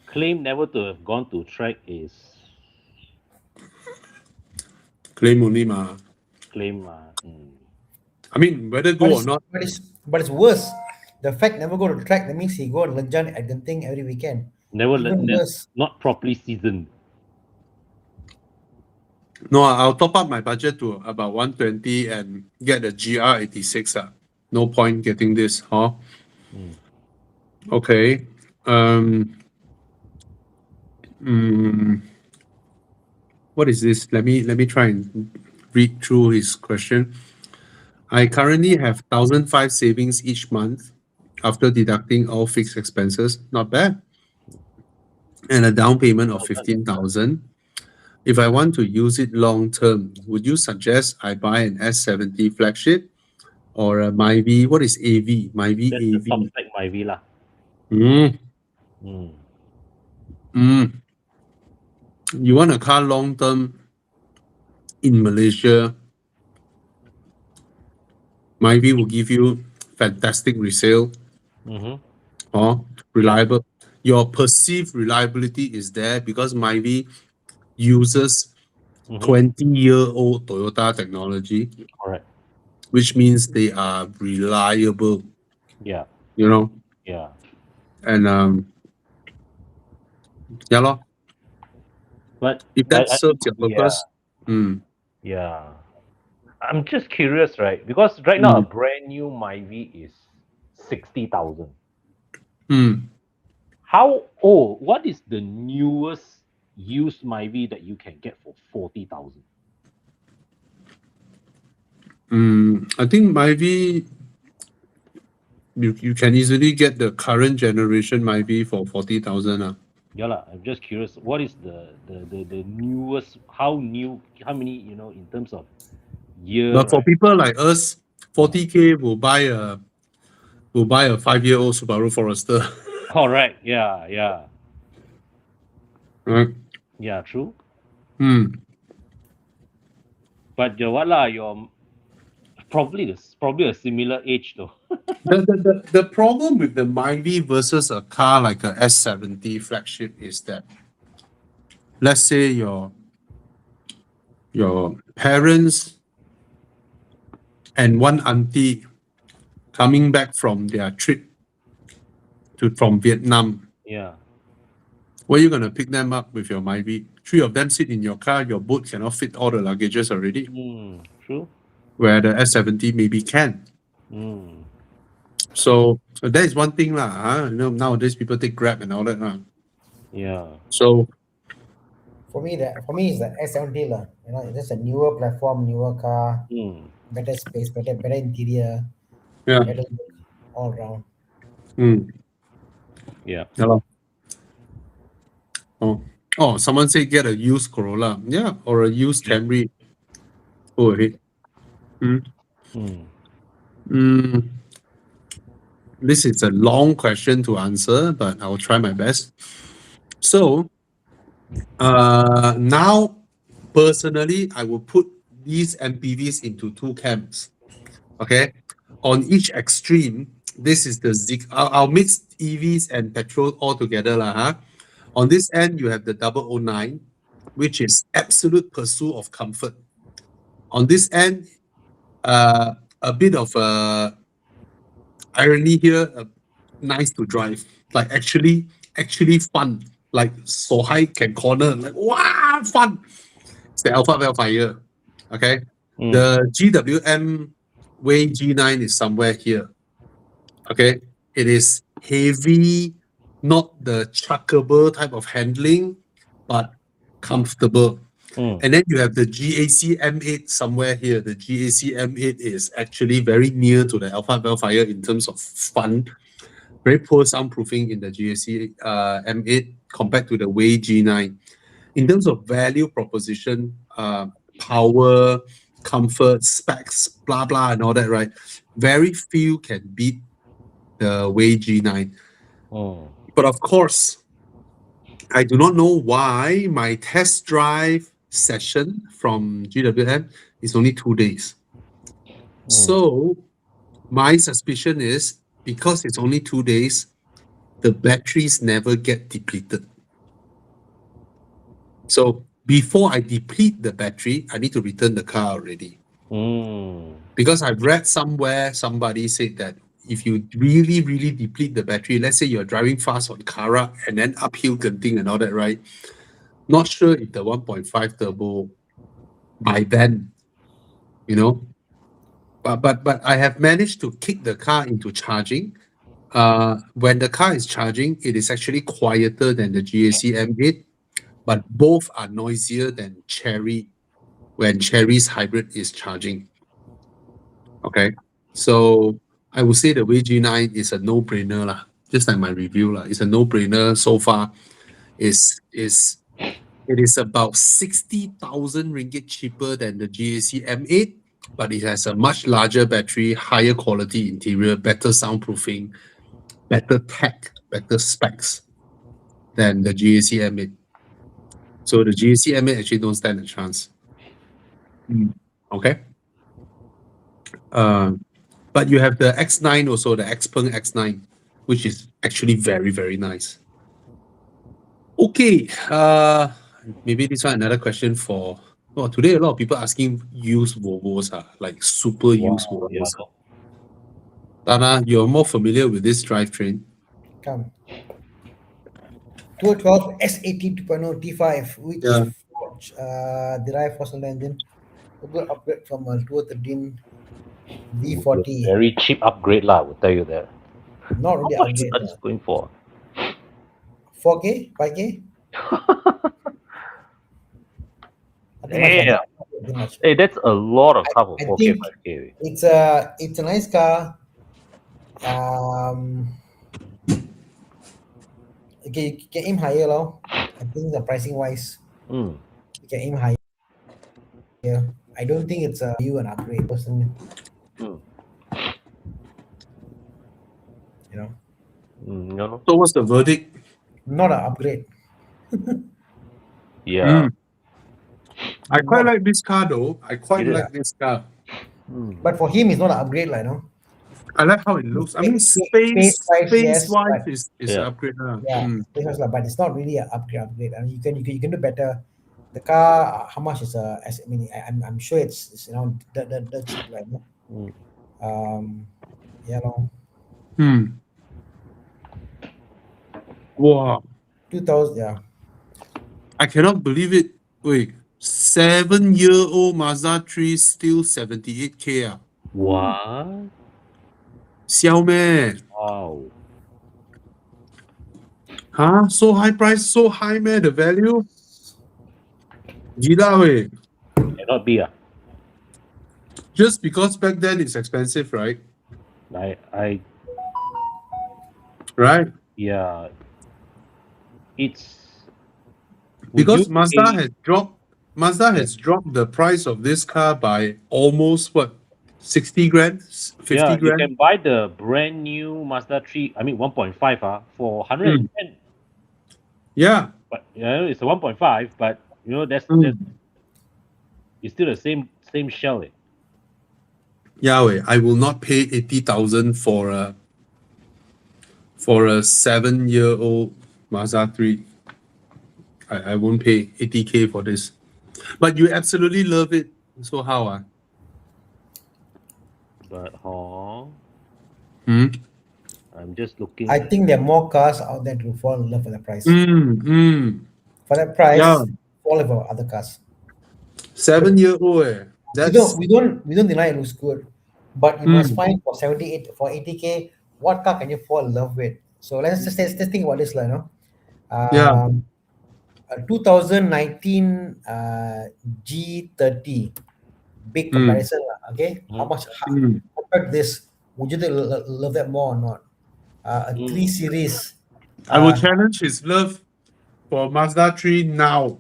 Claim never to have gone to track is Claim only ma. claim. I mean, whether go or not. But it's worse. The fact never go to the track, that means he go to Lenjan at Genting every weekend. Never Even worse. not properly seasoned. No, I'll top up my budget to about 120 and get the GR86. No point getting this, huh? Okay. What is this? Let me try and read through his question. I currently have 1,005 savings each month after deducting all fixed expenses. Not bad. And a down payment of 15,000. If I want to use it long term, would you suggest I buy an S70 flagship or a Myvi? What is AV? Myvi That's AV. the top spec Myvi lah. You want a car long term in Malaysia? Myvi will give you fantastic resale or reliable. Your perceived reliability is there because Myvi uses Mhm. 20-year-old Toyota technology, Correct. which means they are reliable, Yeah. you know, Yeah. and yeah, lor. But If that serves your yeah, purpose, yeah. I'm just curious, right? Because right now a Mm. brand new Myvi is 60,000. mm. What is the newest used Myvi that you can get for 40,000? I think Myvi, you can easily get the current generation Myvi for 40,000. Yeah, lah. I'm just curious. What is the newest? How new? How many? In terms of year, But for right? people like us, 40K will buy a 5-year-old Subaru Forester. All right. Yeah. Yeah. Right? Yeah. True. Hmm. But what lah? You're probably a similar age though. The problem with the Myvi versus a car like a S70 flagship is that, let's say your parents and one auntie coming back from their trip from Vietnam, Yeah. where you gonna pick them up with your Myvi? 3 of them sit in your car, your boat cannot fit all the luggages already, True. where the S70 maybe can. So that is one thing lah. Nowadays people take Grab and all that lah. Yeah. So For me, it's the S70 lah. It's just a newer platform, newer car, better space, better interior, yeah. better look all around. Yeah. Yeah lor. Oh, someone say get a used Corolla. Yeah, or a used Camry. Go ahead. This is a long question to answer, but I will try my best. So, now, personally, I will put these MPVs into 2 camps. Okay, on each extreme, this is the I'll mix EVs and petrol all together lah. On this end, you have the 009, which is absolute pursuit of comfort. On this end, a bit of irony here, nice to drive, like actually fun, like so high can corner, like wow, fun. It's the Alpha Vellfire. Okay, the GWM Way G9 is somewhere here. Okay, it is heavy, not the chuckable type of handling, but comfortable. And then you have the GAC M8 somewhere here. The GAC M8 is actually very near to the Alpha Vellfire in terms of fun. Very poor soundproofing in the GAC M8 compared to the Way G9. In terms of value proposition, power, comfort, specs, blah, blah, and all that, right? Very few can beat the Way G9. But of course, I do not know why my test drive session from GWM is only 2 days. So my suspicion is because it's only 2 days, the batteries never get depleted. So before I deplete the battery, I need to return the car already. Because I've read somewhere, somebody said that if you really, really deplete the battery, let's say you're driving fast on Kara and then uphill Genting and all that, right? Not sure if the 1.5 turbo by then, but I have managed to kick the car into charging. When the car is charging, it is actually quieter than the GAC M8, but both are noisier than Chery when Chery's hybrid is charging. Okay, so I would say the Way G9 is a no-brainer lah. Just like my review lah, it's a no-brainer so far. It is about 60,000 ringgit cheaper than the GAC M8, but it has a much larger battery, higher quality interior, better soundproofing, better tech, better specs than the GAC M8. So the GAC M8 actually don't stand a chance. Okay. But you have the X9 also, the Xpeng X9, which is actually very, very nice. Okay. Maybe this one another question for Oh, today a lot of people asking used Volvos, like super used Wow, yeah, Volvos. Tana, you're more familiar with this drivetrain. Come. 212 S80 2.0 T5, which Yeah. derived fossil engine. A good upgrade from a 213 it's a V40. very cheap upgrade lah. I will tell you that. Not How really much upgrade. are this going for? 4K? 5K? Nothing much. Damn. Nothing much. Hey, that's a lot of car for I 4K, think 5K. it's a nice car. Okay, you can aim higher, lor. I think the pricing wise, Mm. you can aim higher. I don't think it's a an upgrade personally. Mm. You know, You know? So what's the verdict? not an upgrade. Yeah. I quite Not- like this car though. I quite It is. like this car. Mm. But for him, it's not an upgrade, like, no. I like how it looks. I mean, Space-wise, yes, space-wise but- is Yeah. an upgrade. Yeah, space-wise, lah, but it's not really an upgrade. I mean, you can do better. The car, how much is I mean, I'm sure it's you know the cheap, like, no? Mm. Yeah, no. Wow. 2000, yeah. I cannot believe it. Wait, 7-year-old Mazda 3 still 78K. What? Xiao Wow. Huh? So high price, so high man, the value? Gila weh. Cannot be. Just because back then it's expensive, right? I Right? yeah. It's would Because you Mazda pay- has dropped the price of this car by almost what, 60 grand, 50 yeah, you grand. can buy the brand new Mazda 3, I mean 1.5 for 110. Yeah. But it's a 1.5, but that's it's still the same shell. Yahweh, I will not pay 80,000 for a 7-year-old Mazda 3. I won't pay 80K for this. But you absolutely love it. So how? But Hmm? I'm just looking. I think there are more cars out there to fall in love for the price. For that price, Yeah. fall in love with other cars. 7-year-old. We That's don't deny it looks good, but you must find for 80K, what car can you fall in love with? So let's think about this, like, no. Yeah. 2019 G30, big comparison, okay? How much compared to this? Would you love that more or not? A 3 Series. I will challenge his love for Mazda 3 now.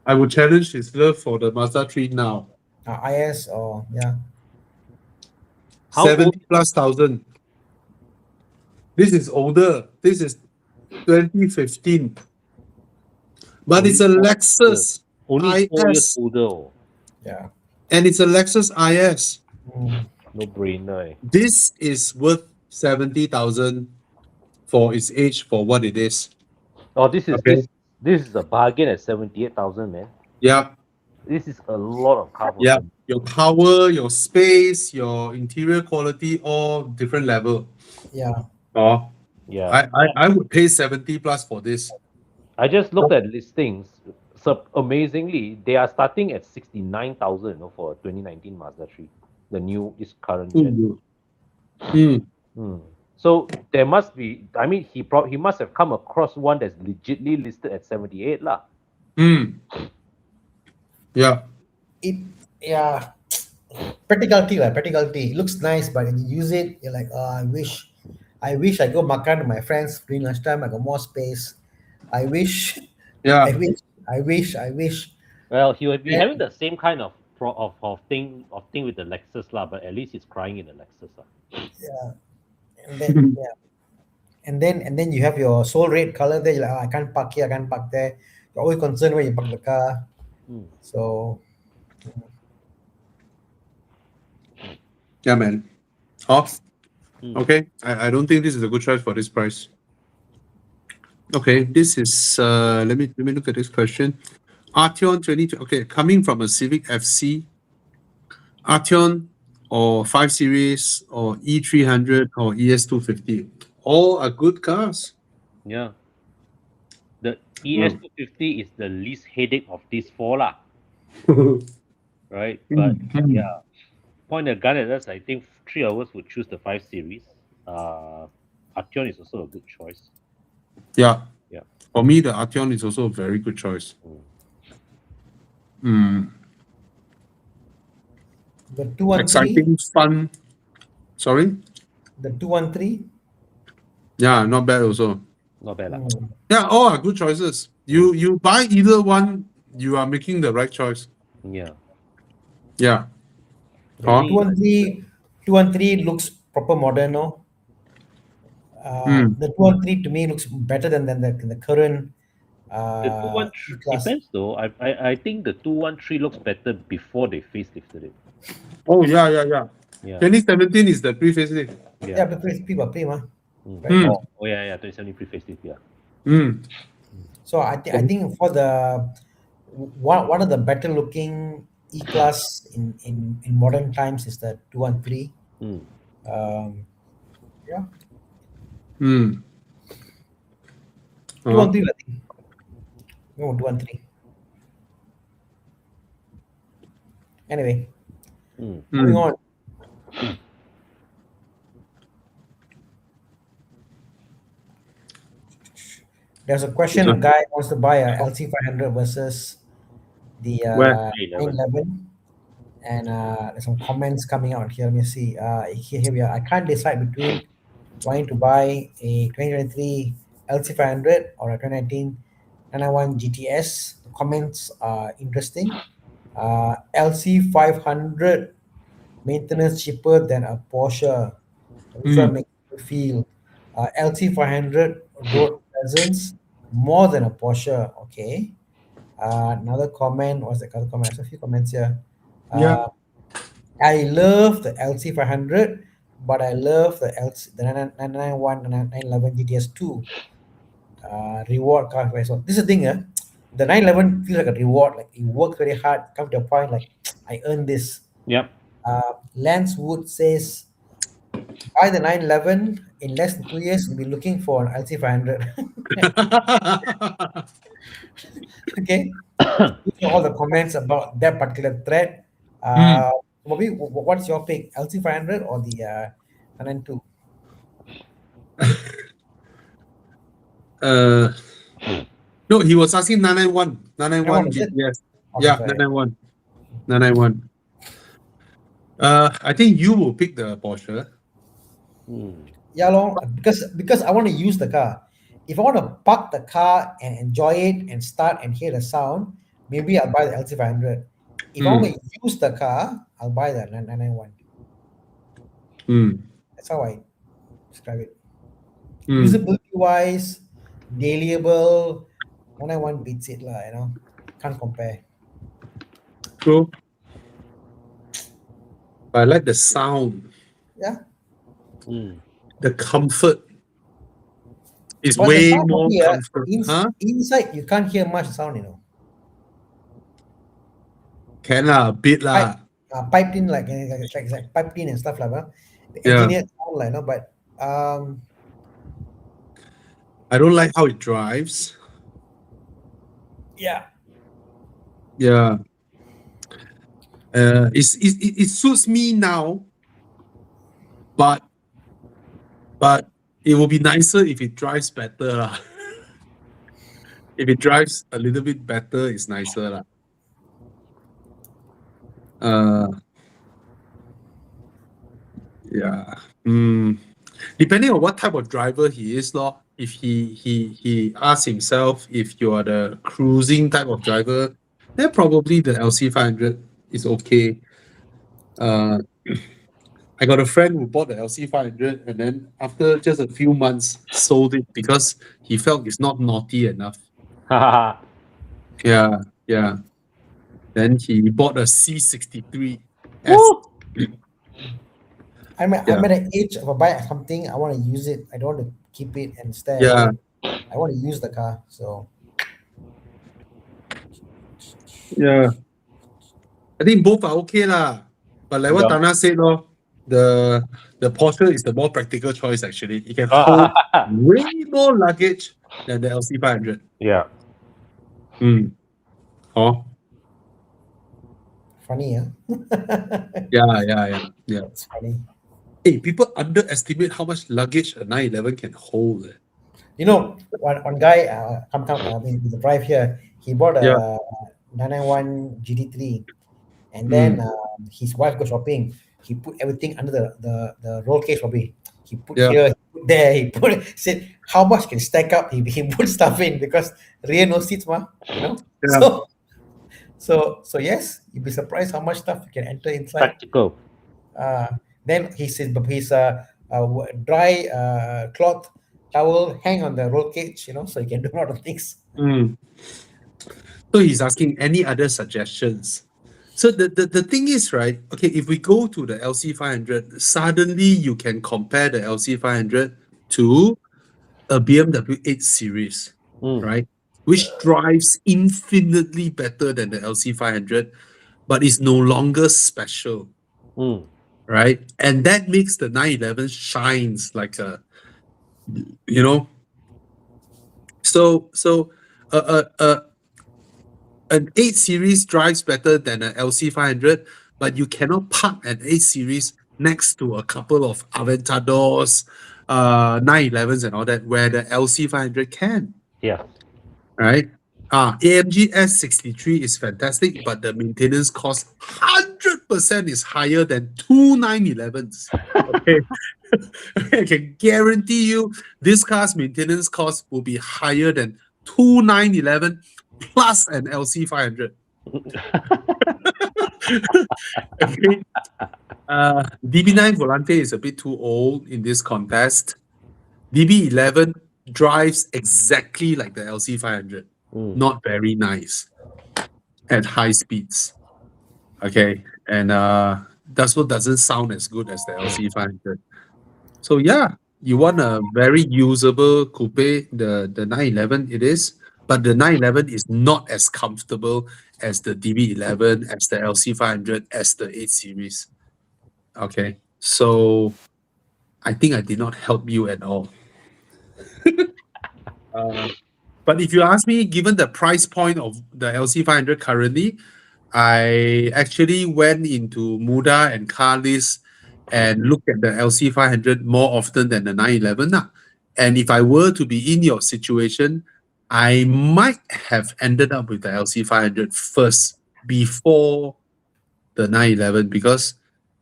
I will challenge his love for the Mazda 3 now. IS or yeah. How 70,000+. This is older. This is 2015. But it's a Lexus only 4 years IS. older. Yeah. And it's a Lexus IS. No brainer. This is worth 70,000 for its age, for what it is. Oh, this is Okay. this is a bargain at 78,000, man. Yeah. This is a lot of car. Yeah. Your power, your space, your interior quality, all different level. Yeah. Oh, Yeah. I would pay 70+ for this. I just looked at listings. So amazingly, they are starting at 69,000, for a 2019 Mazda 3, the new current gen. So there must be. I mean, he must have come across one that's legitly listed at 78 lah. Yeah. Yeah. Practicality. It looks nice, but when you use it, you're like, I wish I go makan with my friends during lunchtime. I got more space. I wish. Yeah. I wish. Well, he would be having the same kind of thing with the Lexus lah, but at least he's crying in the Lexus lah. Yeah. And then and then you have your soul red color there. You're like, I can't park here, I can't park there. You're always concerned when you park the car. So Yeah, man. Okay. I don't think this is a good choice for this price. Okay, this is let me look at this question. Arteon 2020. Okay, coming from a Civic FC, Arteon or 5 Series or E300 or ES250, all are good cars. Yeah. The ES250 is the least headache of these four lah, right? But yeah, point a gun at us. I think 3 hours would choose the 5 Series. Arteon is also a good choice. Yeah. Yeah. For me, the Arteon is also a very good choice. The 213, Exciting, fun. Sorry? the 213. Yeah, not bad also. Not bad lah. Yeah, all are good choices. You buy either one, you are making the right choice. Yeah. Yeah. The Huh? 213 looks proper modern, no? The 213 to me looks better than the current. The 213 E-Class. depends though. I think the 213 looks better before they facelifted it. Oh, yeah. Yeah. 2017 is the pre-facelift. Yeah, the pre-ma. Mm. Oh yeah, 2017 pre-facelift, yeah. So I think for the one of the better looking E-Class in modern times is the 213. Yeah. 213, I think. No, 213. Anyway, moving on. There's a question: a guy wants to buy a LC500 versus the Where? 911, and there's some comments coming out here. Let me see. Here we are. I can't decide between wanting to buy a 2023 LC500 or a 2019 991 GTS. The comments are interesting. LC500 maintenance cheaper than a Porsche. Which one makes you feel? LC500 road presence more than a Porsche. Okay. Another comment. What's the other comment? There's a few comments here. Yeah. I love the LC500, but I love the 991 and 911 GTS 2 reward car. So this is the thing. The 911 feels like a reward. Like you work very hard, come to a point like I earned this. Yep. Lance Wood says, buy the 911 in less than 2 years. We'll be looking for an LC500. Okay. All the comments about that particular thread. Bobby, what's your pick? LC500 or the 992? No, he was asking 991. 991 is it? GTS. Okay, Yeah, sorry. 991. 991. I think you will pick the Porsche. Yeah, long, because I want to use the car. If I want to park the car and enjoy it and start and hear the sound, maybe I'll buy the LC500. If I want to use the car, I'll buy the 991. That's how I describe it. Usability wise, dailyable, 991 beats it lah. Can't compare. True. I like the sound, Yeah. the comfort. It's But the way sound more here, comfort. inside you can't hear much sound. Can a bit lah. Piped in like piped in and stuff like that. The Yeah. engineered sound like but I don't like how it drives. yeah. Yeah. It suits me now, but it will be nicer if it drives better lah. If it drives a little bit better, it's nicer lah. Yeah. Depending on what type of driver he is, lor. If he asks himself if you are the cruising type of driver, then probably the LC500 is okay. I got a friend who bought the LC500 and then after just a few months sold it because he felt it's not naughty enough. Yeah. Then he bought a C63. I'm at an age of buy something, I want to use it. I don't want to keep it and stare. Yeah. I want to use the car. So Yeah. I think both are okay lah. But like what Yeah. Tana said, the Porsche is the more practical choice actually. It can hold way more luggage than the LC500. Yeah. Oh, Funny, huh? yeah. It's funny. Hey, people underestimate how much luggage a 911 can hold. You know, one guy with the drive here, he bought Yeah. a 991 GT3, and Mm. then his wife go shopping. He put everything under the roll cage, probably. He put Yeah. here, he put there, he put said how much can stack up. He put stuff in because rear no seats, you know. Yeah. So yes, you'd be surprised how much stuff you can enter inside. Practical. Then his dry cloth towel hang on the roll cage, so you can do a lot of things. Mm. So he's asking any other suggestions. So the thing is, right? Okay, if we go to the LC500, suddenly you can compare the LC500 to a BMW 8 Series, right? Which drives infinitely better than the LC500, but is no longer special, right? And that makes the 911 shines like a, you know. So an 8 Series drives better than an LC500, but you cannot park an 8 Series next to a couple of Aventadors, 911s and all that, where the LC500 can. Yeah. Right? AMG S63 is fantastic, but the maintenance cost 100% is higher than two 911s. Okay. I can guarantee you this car's maintenance cost will be higher than two 911 plus an LC500. Okay. DB9 Volante is a bit too old in this contest. DB11 drives exactly like the LC500. Not very nice at high speeds. Okay. And that's what doesn't sound as good as the LC500. So yeah, you want a very usable coupe, the 911 it is, but the 911 is not as comfortable as the DB11, as the LC500, as the 8 Series. Okay. So I think I did not help you at all. But if you ask me, given the price point of the LC500 currently, I actually went into Muda and Carlist and looked at the LC500 more often than the 911. And if I were to be in your situation, I might have ended up with the LC500 first before the 911 because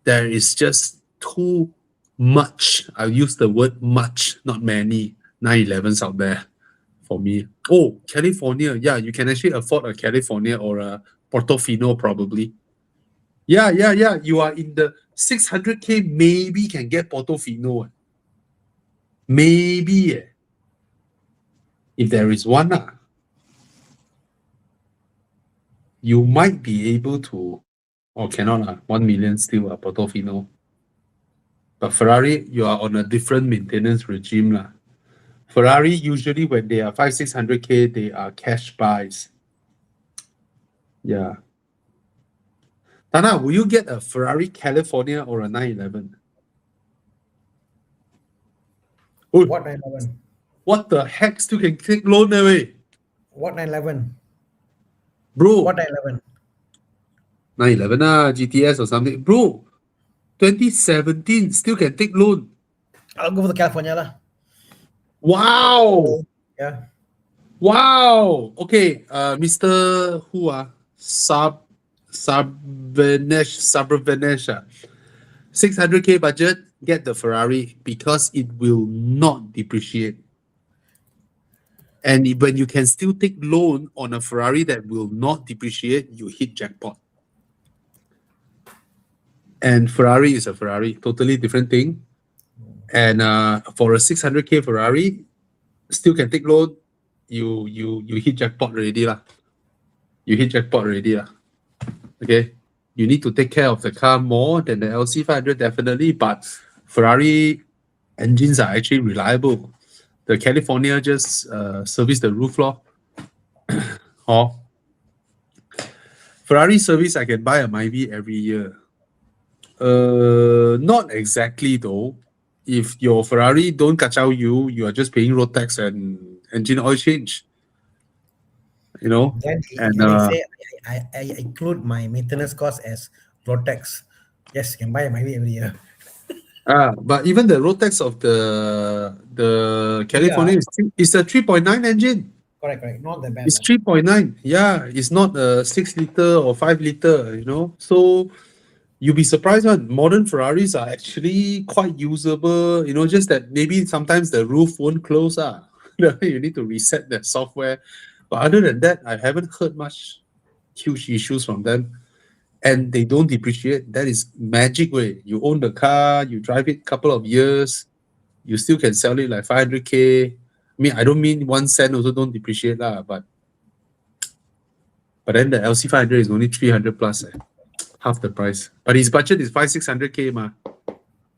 there is just too much. I'll use the word much, not many 911s out there for me. Oh, California. Yeah, you can actually afford a California or a Portofino probably. Yeah. You are in the 600K, maybe can get Portofino. Maybe. If there is one, you might be able to, or cannot, 1 million still a Portofino. But Ferrari, you are on a different maintenance regime. Ferrari, usually when they are 500-600K, they are cash buys. Yeah. Tana, will you get a Ferrari California or a 911? What 911? What the heck? Still can take loan away? What 911? Bro. What 911? 911 GTS or something. Bro, 2017 still can take loan. I'll go for the California lah. Wow. Yeah. Wow. Okay. Mr. Who Sabravenesh. 600K budget, get the Ferrari because it will not depreciate. And when you can still take loan on a Ferrari that will not depreciate, you hit jackpot. And Ferrari is a Ferrari, totally different thing. And for a 600K Ferrari, still can take loan, you hit jackpot already lah. You hit jackpot already lah. Okay. You need to take care of the car more than the LC500, definitely, but Ferrari engines are actually reliable. The California just service the roof lor. Ferrari service, I can buy a Myvi every year. Not exactly though. If your Ferrari don't kacau you, you are just paying road tax and engine oil change. You know, Then and they say I include my maintenance cost as road tax. Yes, you can buy my every year. but even the road tax of the California is a 3.9 engine. Correct. Not that bad. It's 3.9. Yeah, it's not a 6 liter or 5 liter, you know. So you'll be surprised one. Modern Ferraris are actually quite usable, you know, just that maybe sometimes the roof won't close. You need to reset the software. But other than that, I haven't heard much huge issues from them. And they don't depreciate. That is magic way. You own the car, you drive it a couple of years, you still can sell it like 500K. I mean, I don't mean 1 cent also don't depreciate lah, but then the LC500 is only 300 plus, half the price. But his budget is 500-600K ma.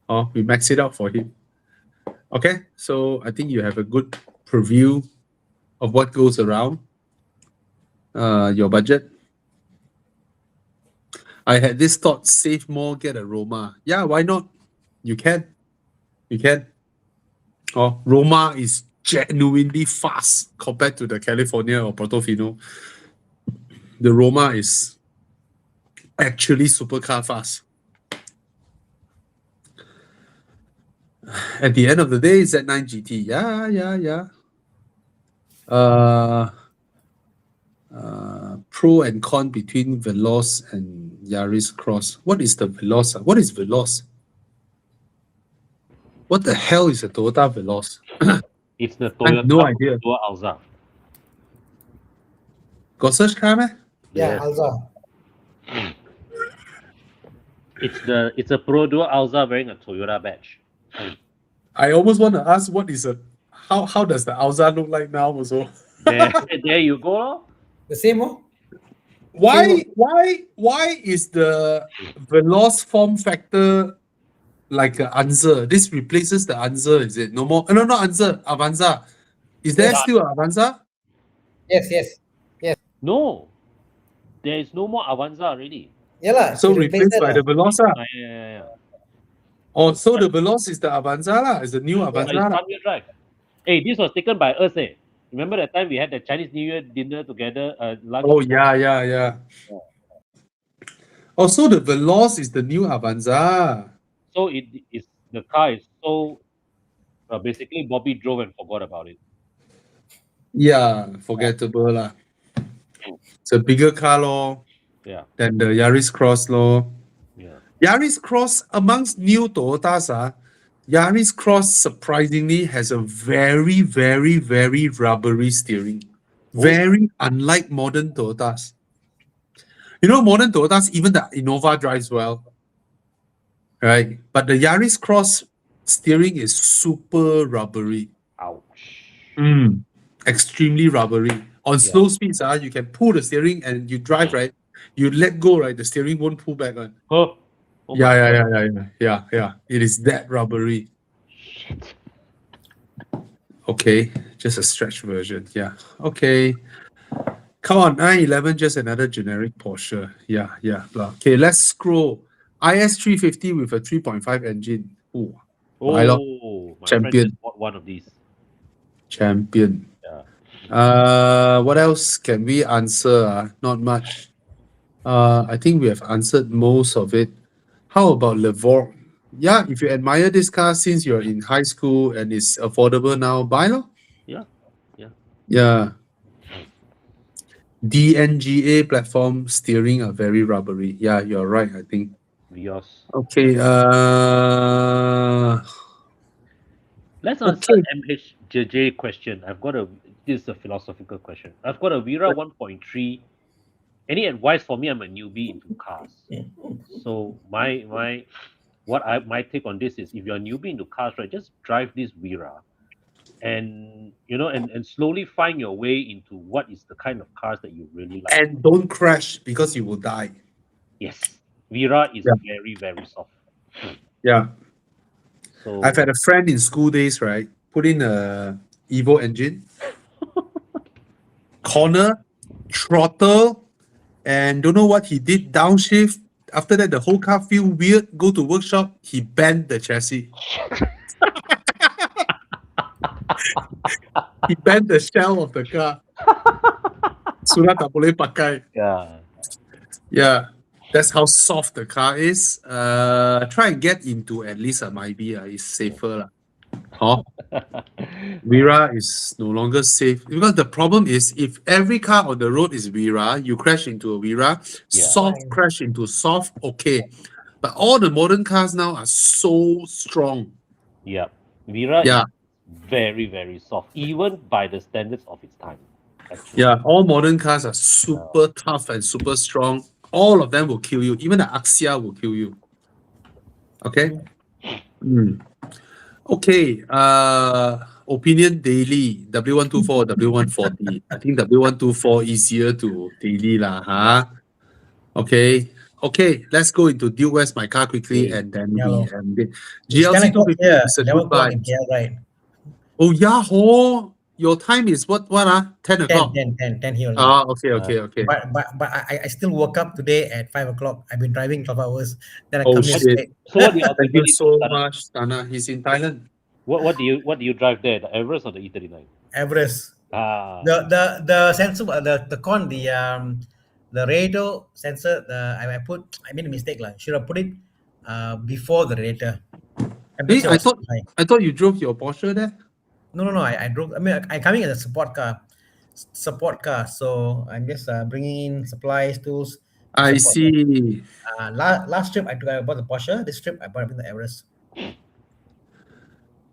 Oh, we max it out for him. Okay, so I think you have a good preview of what goes around your budget. I had this thought: save more, get a Roma. Yeah, why not? You can. Oh, Roma is genuinely fast compared to the California or Portofino. The Roma is actually supercar fast. At the end of the day, Z9 GT. Yeah. Pro and con between Veloz and Yaris Cross. What is the Veloz? What is Veloz? What the hell is a Toyota Veloz? It's the I have Toyota no idea. Dual Alza. Got such car, man? Yeah, Yes. Alza. It's a Pro Dual Alza wearing a Toyota badge. I almost want to ask what is how does the Alza look like now also? There you go. The same one? Why is the Veloz form factor like an Anza? This replaces the Anza, is it? No more. No, not Anza. Avanza. Is there Yeah. still an Avanza? Yes. No, there is no more Avanza already. Yeah lah. So they replaced replaced by that the Veloz. Yeah. Oh, so the Veloz is the Avanza lah. It's the new It's Avanza lah. front-wheel drive. Hey, this was taken by us. Remember that time we had the Chinese New Year dinner together? Lunch. Oh yeah. Oh, so the Veloz is the new Avanza. So the car is so basically Bobby drove and forgot about it. Yeah, forgettable lah. It's a bigger car lor. Yeah. Than the Yaris Cross lor. Yeah. Yaris Cross amongst new Toyotas, Yaris Cross surprisingly has a very, very, very rubbery steering. Very unlike modern Toyotas. You know, modern Toyotas, even the Innova drives well. Right? But the Yaris Cross steering is super rubbery. Ouch. Extremely rubbery. On slow speeds, you can pull the steering and you drive, right? You let go, right? The steering won't pull back. Oh. Yeah. It is that rubbery. Shit. Okay, just a stretch version. Yeah. Okay. Come on, 911, just another generic Porsche. Yeah. Blah. Okay, let's scroll. IS350 with a 3.5 engine. Ooh, My Champion. friend just bought one of these. champion. Yeah. What else can we answer? Not much. I think we have answered most of it. How about Levorg? Yeah, if you admire this car since you're in high school and it's affordable now, buy lo. Yeah. DNGA platform steering are very rubbery. Yeah, you're right, I think. Vios. Okay. Let's answer MHJJ question. This is a philosophical question. I've got a Vira 1.3. Any advice for me? I'm a newbie into cars. So my take on this is, if you're a newbie into cars, right, just drive this Vira and slowly find your way into what is the kind of cars that you really like. And don't crash because you will die. Yes. Vira is very, very soft. Yeah. So I've had a friend in school days, right? Put in a Evo engine, corner, throttle, and don't know what he did, downshift. After that, the whole car feel weird. Go to workshop, he bent the chassis. He bent the shell of the car. Sudah tak boleh pakai. Yeah. Yeah, that's how soft the car is. Try and get into at least a Mybi. It's safer. Oh, Vira is no longer safe because the problem is if every car on the road is Vira, you crash into a Vira, Yeah. soft crash into soft, okay. But all the modern cars now are so strong. Yeah. Vira Yeah. is very, very soft, even by the standards of its time. Actually. Yeah, all modern cars are super tough and super strong. All of them will kill you. Even the Axia will kill you. Okay. Okay. Opinion daily W124 W140. I think W124 easier to daily lah. Huh? Okay. Okay. Let's go into Due West my car quickly Okay. and then Yeah, we lor. end it. It's 10 GLC o'clock 250 here, is a 11 good o'clock buy. in KL, right? Oh yeah, ho. Your time is what 10 o'clock. 10 here. only. Ah, okay. But I still woke up today at 5 o'clock. I've been driving 12 hours. Then I Oh, come here shit. straight. So what do you Thank you ultimately so do, Tana? much, Tana. He's in Thailand. What do you drive there? The Everest or the E39? Everest. Ah. The sensor, the radar sensor, I made a mistake lah. Should have put it before the radiator. Hey, Temperature I was thought high. I thought you drove your Porsche there. No. I drove. I mean, I coming as a support car. So I'm just bringing in supplies, tools. I support. see. Last trip I bought the Porsche. This trip I bought the Everest.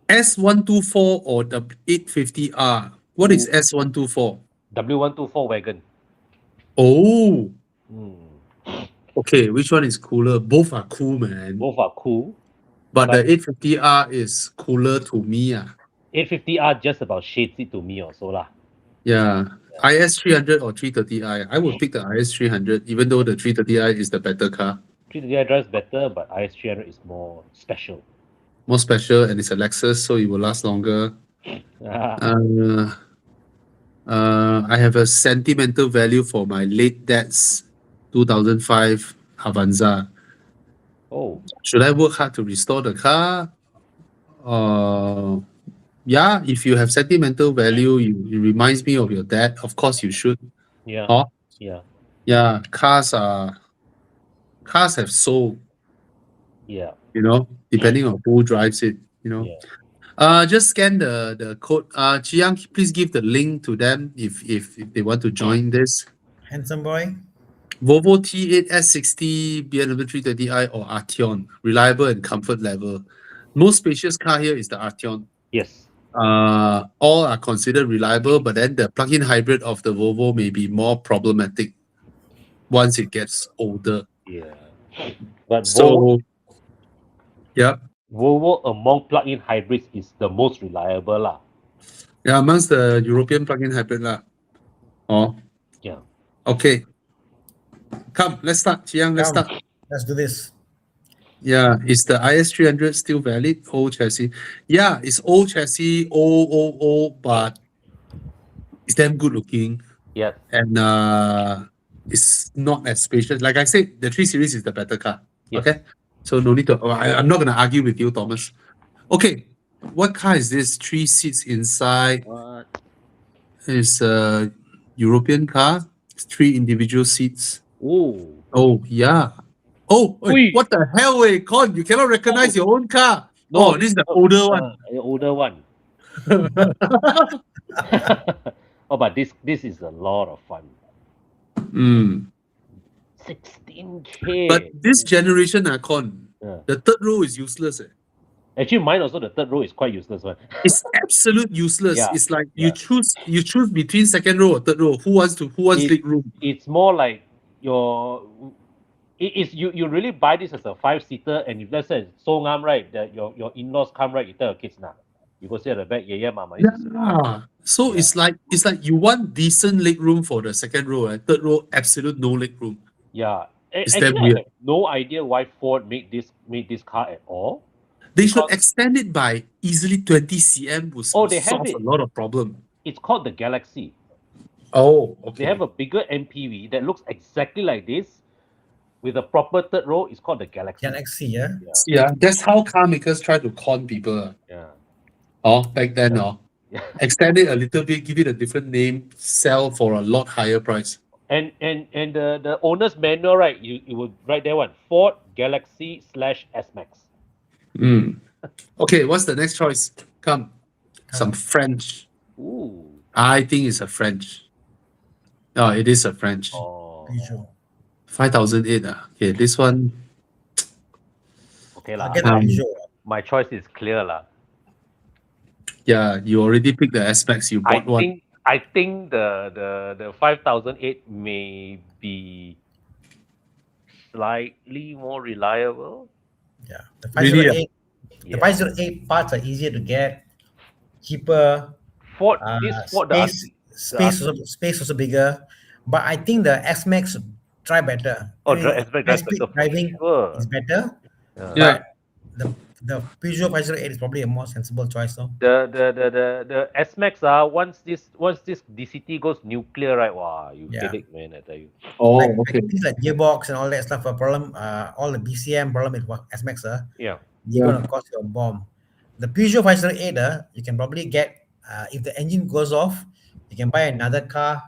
S124 or the 850R. What is S124? W124 wagon. Oh, Hmm. okay. Which one is cooler? Both are cool, man. Both are cool. But the 850R is cooler to me. 850R just about shades it to me also lah. Yeah. IS300 or 330i. I would pick the IS300, even though the 330i is the better car. 330i drives better, but IS300 is more special. More special, and it's a Lexus, so it will last longer. I have a sentimental value for my late dad's 2005 Avanza. Oh, Should I work hard to restore the car? Yeah, if you have sentimental value, it reminds me of your dad. Of course, you should. yeah. Huh? Yeah. Yeah, cars have soul, Yeah. depending on who drives it, Yeah. Just scan the code. Chiang, please give the link to them if they want to join this. Handsome boy. Volvo T8 S60, BMW 330i or Arteon, reliable and comfort level. Most spacious car here is the Arteon. Yes. All are considered reliable, but then the plug-in hybrid of the Volvo may be more problematic once it gets older. Yeah. But So, yeah. Volvo among plug-in hybrids is the most reliable lah. Yeah, amongst the European plug-in hybrid lah. Oh. Yeah. Okay. Come, let's start. Chiang, let's Come. start. Let's do this. Yeah, is the IS300 still valid? Old chassis. Yeah, it's old chassis, old, but it's damn good looking. Yeah. And it's not as spacious. Like I said, the 3 Series is the better car. Yeah. Okay? So no need to, I'm not going to argue with you, Thomas. Okay, what car is this? 3 seats inside. What? It's a European car. It's 3 individual seats. Oh. Oh, yeah. Oh, Ui. what the hell, Con? You cannot recognize your own car. No, This is the older one. The older one. Oh, but this is a lot of fun. 16K. But this generation, Con, Yeah. the third row is useless. Actually, mine also the third row is quite useless one. It's absolute useless. Yeah, It's like yeah. you choose between second row or third row. Who wants big room? It's more like you really buy this as a 5-seater, and if let's say Songam, right, that your in-laws come, right, you tell your kids now. You go sit at the back, yeah, mama. Yeah. So Yeah. it's like you want decent leg room for the second row, right? Third row, absolute no leg room. Yeah. It's Actually, damn weird. I have no idea why Ford made this car at all. They should Because- extend it by easily 20 cm would Oh, they have solve it. a lot of problem. It's called the Galaxy. Oh, They okay. have a bigger MPV that looks exactly like this with a proper third row. It's called the Galaxy. Galaxy, yeah. Yeah, that's how car makers try to con people. Yeah. Oh, back then, Yeah. Yeah. extend it a little bit, give it a different name, sell for a lot higher price. And the owner's manual, right? You would write there one Ford Galaxy / S Max. Mm. Okay, what's the next choice? Come, some French. Ooh. I think it's a French. Oh, it is a French. Oh. Peugeot. 5008. Okay, this one. Okay I'll lah. get the Um, Peugeot. My choice is clear lah. Yeah, you already picked the S-Max. You bought one. I think the 5008 may be slightly more reliable. Yeah. The Really, 508. Yeah. The 508 parts are easier to get, cheaper. Ford, this Ford, the Space also bigger. But I think the S Max try better. S-Max drives High-speed better for driving sure. is better. Yeah. But the Peugeot 508 is probably a more sensible choice, though. The S-Max once this DCT goes nuclear, right? Wow, you Yeah. headache, man, I tell you. Oh, Like okay. things like gearbox and all that stuff. A problem. All the BCM problem is what S Max. Yeah. You're gonna cost you a bomb. The Peugeot 508, you can probably get if the engine goes off, you can buy another car,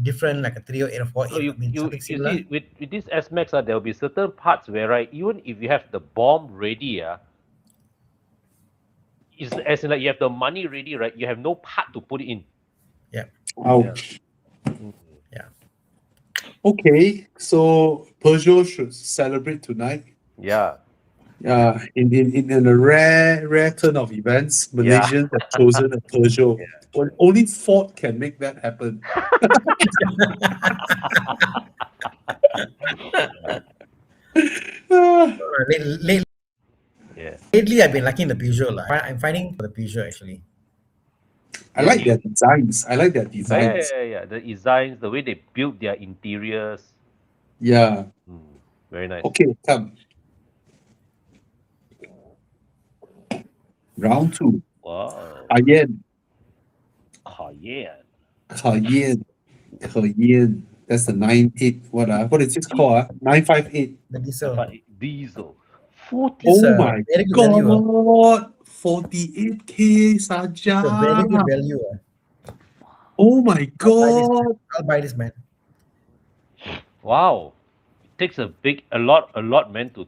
different like a 308 or 48. So you something similar. see with this S-Max, there will be certain parts where, right, even if you have the bomb ready, is as in like you have the money ready, right? You have no part to put it in. Ouch. Yeah. Okay, so Peugeot should celebrate tonight. Yeah. In a rare turn of events, Yeah. Malaysians have chosen a Peugeot. Well, only Ford can make that happen. Ah, Yeah. Lately, I've been liking the Peugeot. I'm fighting for the Peugeot actually. I like their designs. I like their designs. Yeah. The designs, the way they build their interiors. Yeah. Very nice. Okay, come. Round 2. Wow. Cayenne. Cayenne. Cayenne. That's the 98. What is this called? 958. The diesel. Diesel. Oh 40. It's a my very good value. God. 48K, It's a very good Saja. value. Oh my God. I'll buy this, man. Wow. It takes a lot, man, to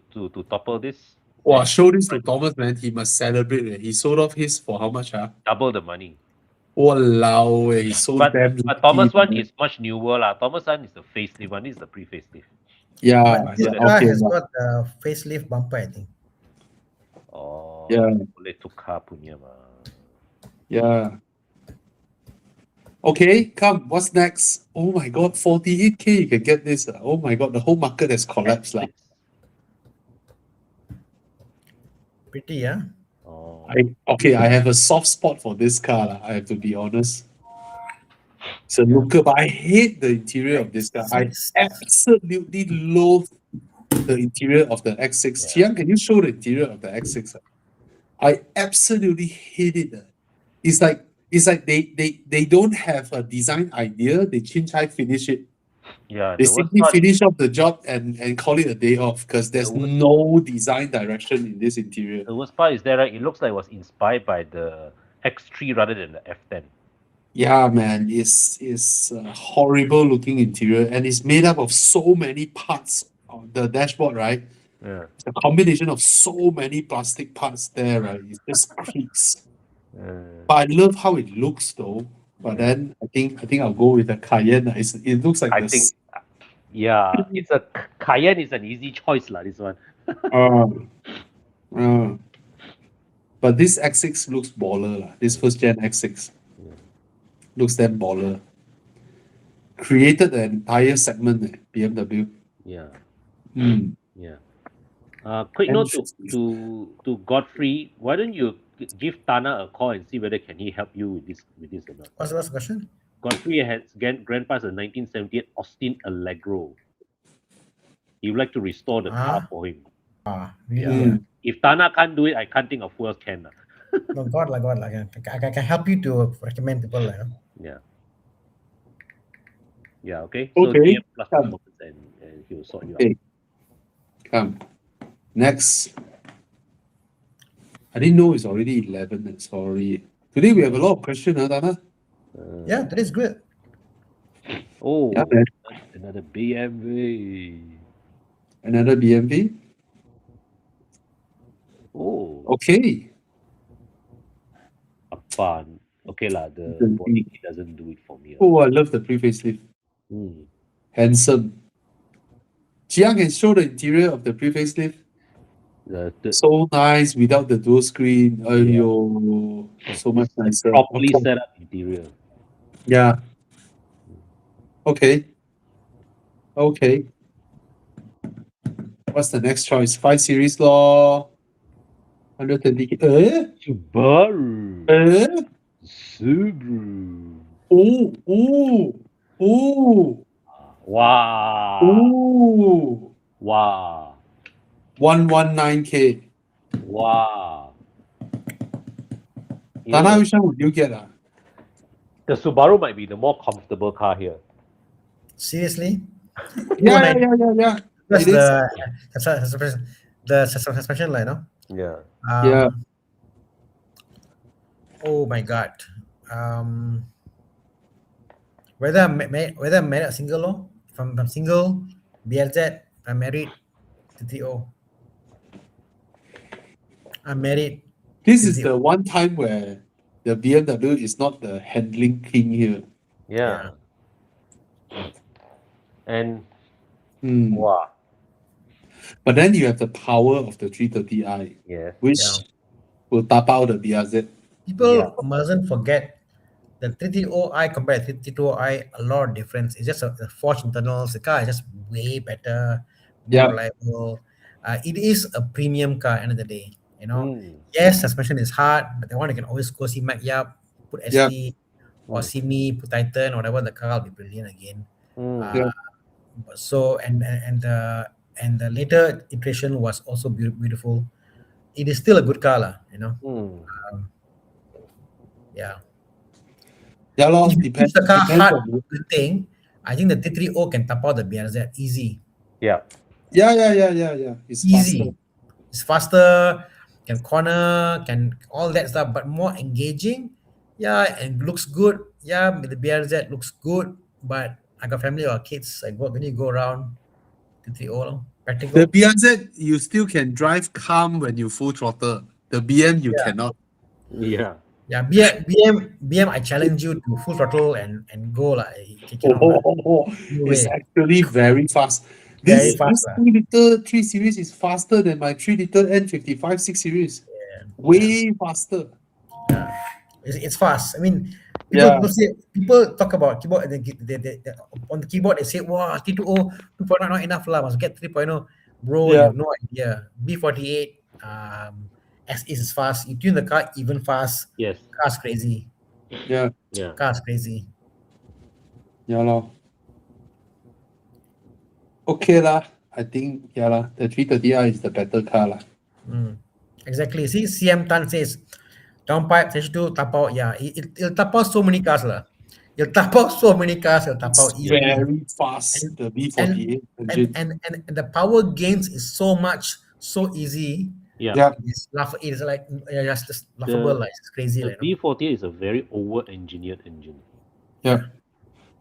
topple this. Wow, show this to Thomas, man. He must celebrate. He sold off his for how much? Double the money. Walao, he's so damn But Thomas lucky, one man. is much newer lah. Thomas one is the facelift one. This is the pre-facelift. Yeah, But this yeah, car okay. has but- got the facelift bumper, I think. Oh. Yeah. Boleh tukar punya mah. Yeah. Okay, come. What's next? Oh my God, 48K. You can get this. Oh my God, the whole market has collapsed. Like, Pretty, yeah. Oh. I have a soft spot for this car. I have to be honest. It's a looker, but I hate the interior of this car. I absolutely loathe the interior of the X6. Chiang, can you show the interior of the X6? I absolutely hate it. It's like they don't have a design idea. They finish it. Yeah. They The worst simply part, finish off the job and call it a day off because there's The worst- no design direction in this interior. the worst part is that, right, it looks like it was inspired by the X3 rather than the F10. Yeah, man, it's a horrible looking interior and it's made up of so many parts on the dashboard, right? Yeah. It's a combination of so many plastic parts there, right? It just creaks. But I love how it looks though. But then I think I'll go with the Cayenne. It looks like I the think, yeah, it's a Cayenne is an easy choice lah. This one. But this X6 looks baller lah. This first gen X6 looks damn baller. Created the entire segment, BMW. Yeah. Mm. Yeah. Quick note to Godfrey. Why don't you give Tana a call and see whether can he help you with this or not? What's the last question? Godfrey has grandpa's a 1978 Austin Allegro. He would like to restore the car for him. Really? Mm. If Tana can't do it, I can't think of who else can. No, God, like I can help you to recommend people. Yeah. Yeah, okay. So Okay, GM plus come. performance and he will sort you out. Okay. Come. Next. I didn't know it's already 11. Sorry. Today we have a lot of questions, Dana. Yeah, that is good. Oh, Yeah, man. another BMW. Another BMV. Oh, Okay. fun. Okay lah, the The- body doesn't do it for me. Oh, I love the pre-facelift. Mm. Handsome. Gia can show the interior of the pre-facelift. The So nice without the dual screen. Ayo, so much nicer. properly Okay. set up interior. Yeah. Okay. Okay. What's the next choice? 5 Series law. 120. Subaru. Subaru. Oh, oh, oh, Wow. oh. Wow. 119K. Wow. You Dana, know, which one would you get? the Subaru might be the more comfortable car here. Seriously? Yeah. Plus It is. the suspension line, no? Yeah. Yeah. Oh my God. Whether I'm married or single, or if I'm single, BLZ. If I'm married, TTO. I'm married. This is TTO. the one time where the BMW is not the handling king here. Yeah. And Hmm. wow. But then you have the power of the 330i, Yeah. which Yeah. will tap out the BRZ. People Yeah. mustn't forget the 330i compared to 330i, a lot of difference. It's just a forged internals. The car is just way better, more Yeah. reliable. It is a premium car end of the day. You know, Mm. yes, suspension is hard, but the one you can always go see Mac Yap, put Yeah. ST or Mm. see me, put Titan, or whatever, the car will be brilliant again. Mm. Yeah. So and the later iteration was also beautiful. It is still a good car, lah, you know. Mm. Yeah. Yeah, lor, If you depends. push the car Depends hard on you. the thing, I think the T30 can tap out the BRZ easy. Yeah. Yeah. It's Easy. faster. It's faster, can corner, can all that stuff, but more engaging. Yeah, and looks good. Yeah, the BRZ looks good, but I got family or kids. I go when you go around T30 practical. The BRZ, you still can drive calm when you full throttle. The BM, you cannot. Yeah. Yeah, BM, I challenge you to full throttle and go lah. No It's way. actually very fast. Very This fast lah. 2 liter 3 series is faster than my 3 liter N55 6 series. Way faster. It's fast. I mean, Yeah. people talk about keyboard. On the keyboard they say, "Wow, T20 2.0 not enough lah. Must get 3.0." Bro, you Yeah. have no idea. B48 as is fast. You tune the car even fast. Yes. Car's crazy. Yeah. Yeah. Car's crazy. Yeah, lor. Okay lah. I think, yeah lah. The 330i is the better car lah. Exactly. See, CM Tan says, downpipe, stage 2, tap out. Yeah, it'll tap out so many cars lah. It'll tap out so many cars. It'll tap out It's easily. very fast. The B48 engine. And the power gains is so much, so easy. Yeah. Yeah. It's like just laughable. Like it's crazy. The Like, you know? B48 is a very over-engineered engine. Yeah.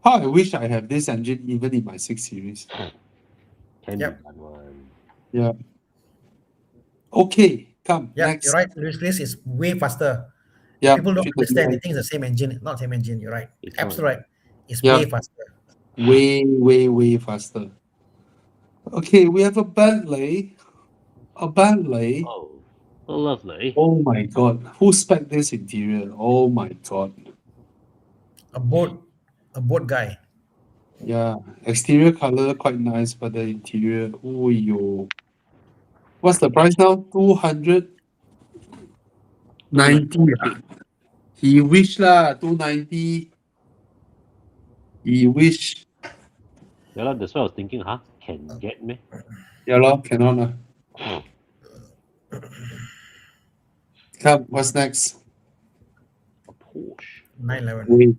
How I wish I have this engine even in my 6 series. Can Yep. be done one. Yeah. Okay, come Yeah, next. you're right. This is way faster. Yeah. People don't 330i. understand. They think it's the same engine. Not same engine. You're right. It's not. Absolutely right. It's Yeah. way faster. Way faster. Okay, we have a Bentley. A Bentley. Oh, lovely. Oh my god. Who spec this interior? Oh my god. A boat guy. Yeah. Exterior color quite nice, but the interior. Oh yo. What's the price now? 290. He wish lah, 290. He wish. Yeah, that's what I was thinking, huh? Can get me? Yeah, lor, cannot lah. Come, what's next? A Porsche. 911. Wait.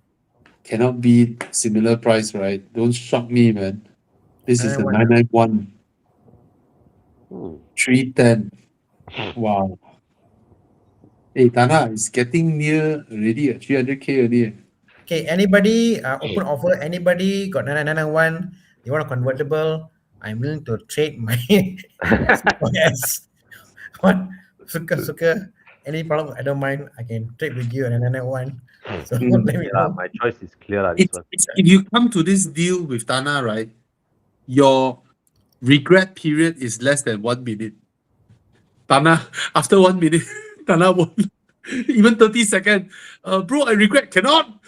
cannot be similar price, right? Don't shock me, man. This is the 991, Hmm. 310. Wow. Hey, Tana, it's getting near already, 300K already. Okay, anybody open offer? Anybody got 9991? They want a convertible? I'm willing to trade my S. What? Suka. Any problem? I don't mind. I can trade with you and 991. So Mm. let me Yeah, know. my choice is clear lah. This one. If you come to this deal with Tana, right, your regret period is less than 1 minute. Tana, after 1 minute, Tana won't. Even 30 seconds. Bro, I regret. Cannot.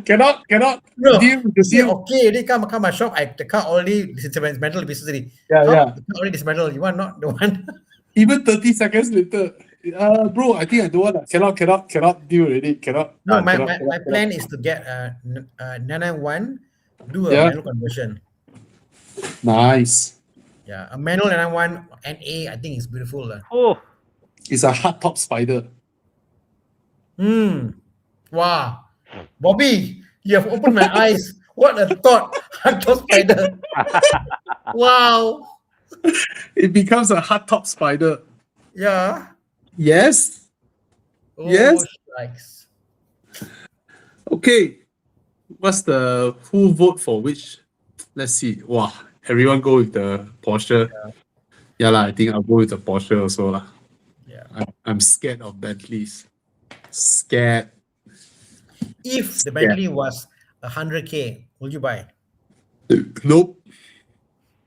Cannot. No, Deal. you say okay, they come my shop. The car already dismantled business already. Yeah, How? yeah. The car already dismantled. You want not the one? Even 30 seconds later. Bro, I think I don't want. Cannot deal already. Cannot. No, my cannot. plan is to get 991, do a Yeah. manual conversion. Nice. Yeah, a manual 991 NA, I think is beautiful. Oh, It's a hard top spider. Wow. Bobby, you have opened my eyes. What a thought. Hardtop spider. Wow. It becomes a hard top spider. Yeah. Yes. Oh, Yes. strikes. Okay. What's the who vote for which? Let's see. Wow. Everyone go with the Porsche. Yeah, lah. I think I'll go with the Porsche also lah. Yeah. I'm scared of Bentleys. Scared. If the Bentley was 100K, will you buy? Nope.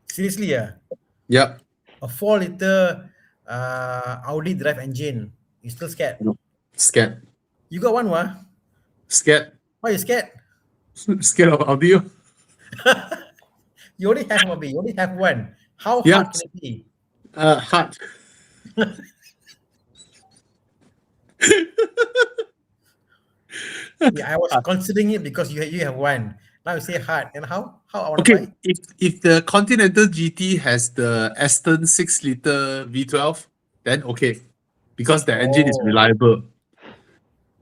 Seriously, yeah. Yep. A 4-liter Audi drive engine. You still scared? Scared. You got one, wah? Scared. Why you scared? Scared of audio. You only have one, Bobby. You only have one. How Yeah. hard can it be? Hard. Yeah, I was considering it because you have one. Now you say hard. And how I want to Okay. buy? If the Continental GT has the Aston 6-liter V12, then okay. Because the engine is Oh. reliable.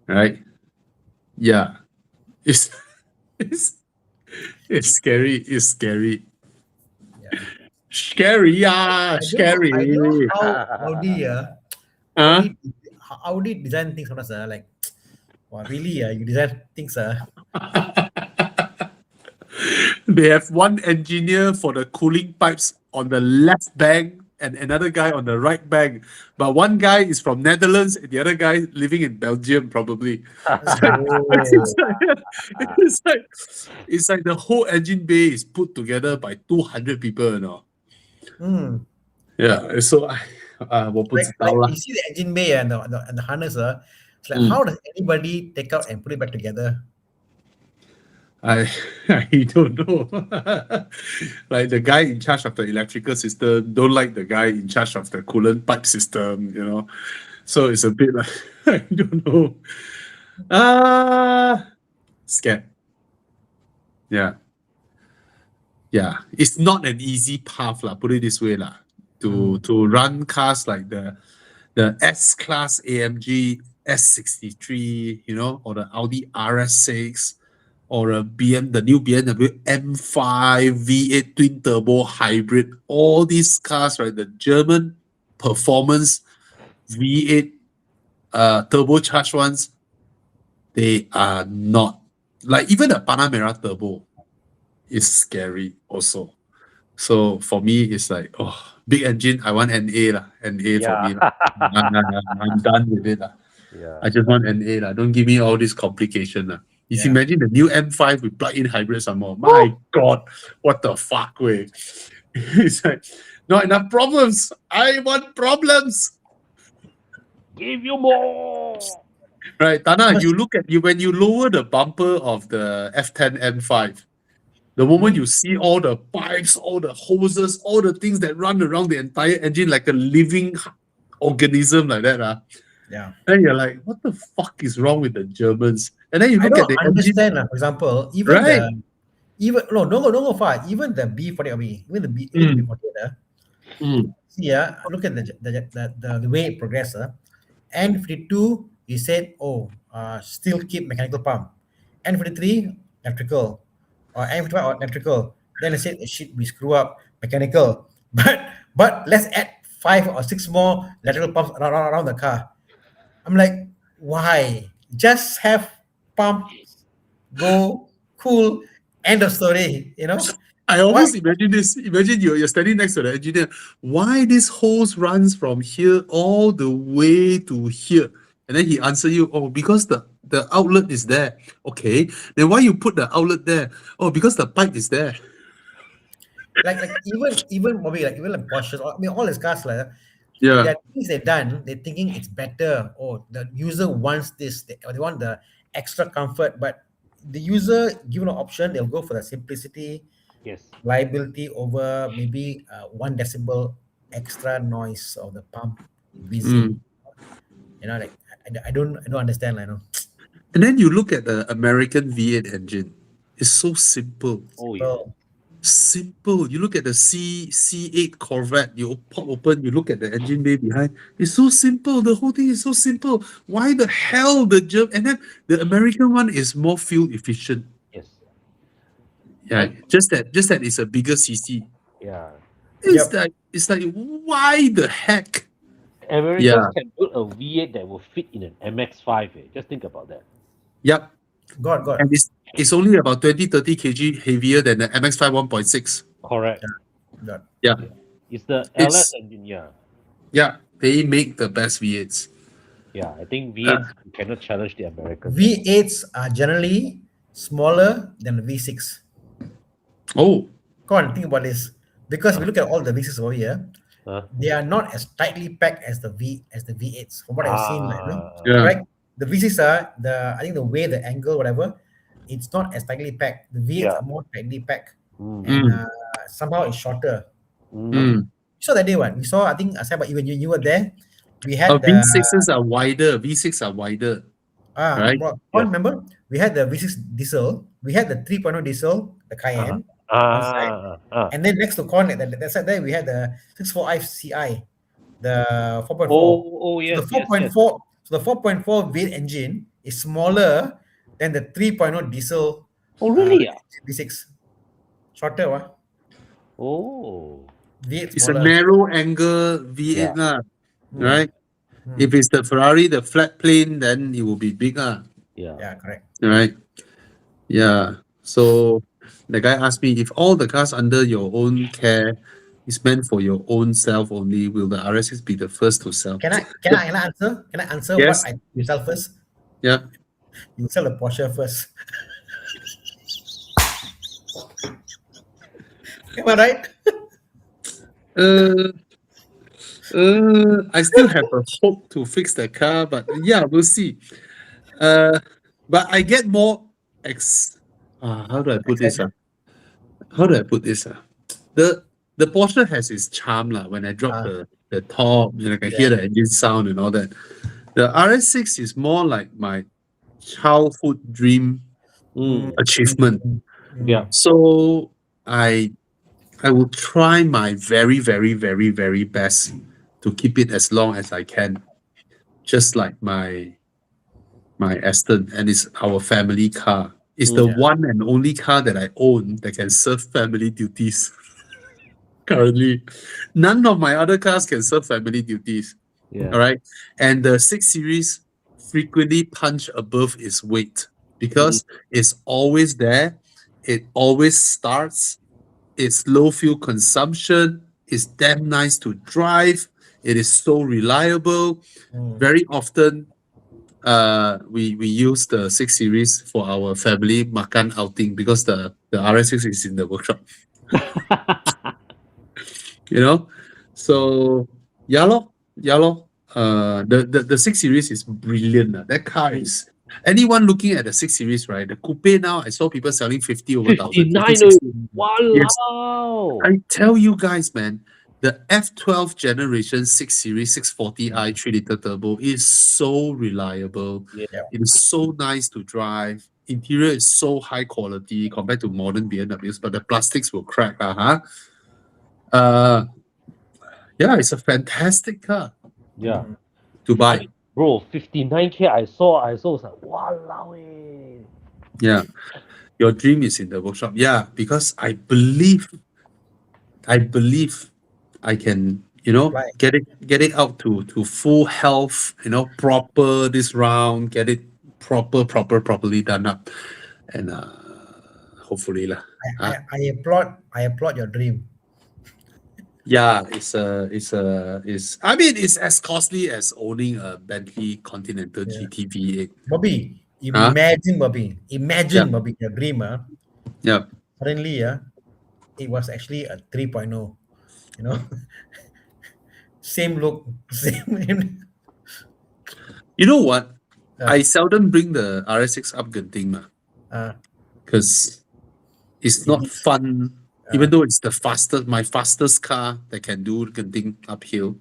Right? Yeah. It's it's scary. It's scary. Yeah. Scary, yeah. Scary. I know how Audi, Huh? Audi design things for us, like, wow, really, you design things, They have one engineer for the cooling pipes on the left bank and another guy on the right bank. But one guy is from Netherlands and the other guy living in Belgium, probably. It's like the whole engine bay is put together by 200 people, you know. Yeah, so like you see the engine bay and the harness, it's like, how does anybody take out and put it back together? I don't know. Like the guy in charge of the electrical system don't like the guy in charge of the coolant pipe system, you know. So it's a bit like I don't know. Scared. Yeah. It's not an easy path, lah. Put it this way, lah. To run cars like the S-Class AMG S63, you know, or the Audi RS6. Or the new BMW M5 V8 twin turbo hybrid, all these cars, right? The German performance V8 turbocharged ones, they are not like even the Panamera turbo is scary also. So for me, it's like, oh, big engine. I want NA lah. NA for me lah. I'm done with it lah. yeah. I just want NA lah. Don't give me all this complication lah. You imagine the new M5 with plug-in hybrid some more. My God, what the fuck, way? It's like, not enough problems. I want problems. Give you more. Right, Tana, you look at you when you lower the bumper of the F10 M5, the moment you see all the pipes, all the hoses, all the things that run around the entire engine like a living organism like that, Yeah. then you're like, what the fuck is wrong with the Germans? And then you I look don't at the engine. understand, for example, even Right. don't go far. Even the B40, even the B40, see, look at the way it progresses. N52 he said, still keep mechanical pump. N53 electrical, or N55 electrical. Then he said, shit, we screw up mechanical. But let's add 5 or 6 more electrical pumps around the car. I'm like, why? Just have pump, go, cool, end of story, you know? I almost imagine this. Imagine you're standing next to the engineer. Why this hose runs from here all the way to here? And then he answer you, because the outlet is there. Okay. Then why you put the outlet there? Oh, because the pipe is there. Like even probably like even like Porsche, I mean all his cars like Yeah. there are things they've done, they're thinking it's better, or the user wants this, or they want the extra comfort, but the user given an option, they'll go for the simplicity, Yes. liability over maybe 1 decibel extra noise of the pump whizzing. You know, like I don't understand, like, you know. And then you look at the American V8 engine. It's so simple. Oh yeah. So, Simple. You look at the C8 Corvette, you pop open, you look at the engine bay behind. It's so simple. The whole thing is so simple. Why the hell and then the American one is more fuel efficient. Yes. Yeah, just that it's a bigger CC. Yeah. It's like why the heck? Americans can build a V8 that will fit in an MX-5. Just think about that. Yep. God. And it's only about 20-30 kg heavier than the MX-5 1.6. Correct. God. Yeah. It's the It's- LS engine. Yeah. Yeah. They make the best V8s. Yeah. I think V8 cannot challenge the Americans. V8s are generally smaller than the V6. Oh. Come on, think about this. Because if you look at all the V6s over here, Huh? they are not as tightly packed as the V8s. From what I've seen, like, you know, Yeah. right? The V6 are I think the way, the angle, whatever, it's not as tightly packed. The V8s Yeah. are more tightly packed, Mm. and somehow it's shorter. Mm. We saw that day one. We saw, I think, Asai, but even you were there. We had the V6s are wider. V6 are wider. right? remember we had the V6 diesel, we had the 3.0 diesel, the Cayenne, and then next to Corn, that side there we had the 645 Ci, the 4.4. Oh yes. The 4.4, so the 4.4 V8 engine is smaller than the 3.0 diesel. Oh really? V6, shorter, what? Oh. V8 It's a smaller. narrow angle V8 lah, right? If it's the Ferrari, the flat plane, then it will be bigger, Yeah. Yeah, correct. right? Yeah. So the guy asked me, if all the cars under your own care is meant for your own self only, will the RS6 be the first to sell? Can I answer? Can I answer Yes. what you sell first? Yeah. You sell the Porsche first. Am I right? I still have a hope to fix the car, but yeah, we'll see. But I get more how do I put this? How do I put this? The Porsche has its charm lah. When I drop the top, I can hear the engine sound and all that. The RS6 is more like my childhood dream achievement. Yeah. So I will try my very, very, very, very best to keep it as long as I can. Just like my Aston, and it's our family car. It's the one and only car that I own that can serve family duties. Currently, none of my other cars can serve family duties. Yeah. All right, and the 6 Series frequently punch above its weight because it's always there. It always starts. It's low fuel consumption. It's damn nice to drive. It is so reliable. Very often, we use the 6 Series for our family makan outing because the RS6 is in the workshop. So yeah lor. The 6 Series is brilliant. That car is, anyone looking at the 6 Series, right? The coupe now, I saw people selling 50 over 1,000. 59. Wow. Yes. I tell you guys, man, the F12 generation 6 Series 640i 3-liter turbo is so reliable. Yeah. It is so nice to drive. Interior is so high quality compared to modern BMWs, but the plastics will crack. Yeah, it's a fantastic car Yeah. to buy. bro, 59K. I saw. I was like, walao eh. Yeah. Your dream is in the workshop. Yeah, because I believe I can, Right. get it out to full health, proper this round, get it properly done up. And hopefully lah. I applaud your dream. Yeah, it's I mean it's as costly as owning a Bentley Continental Yeah. GT V8. Bobby, Huh? imagine, Yeah. Bobby, your dream, Yeah. suddenly, it was actually a 3.0, you know, same look, same. You know what? Yeah. I seldom bring the RS6 up Genting because it's not It- fun. Even though it's my fastest car that can do Genting uphill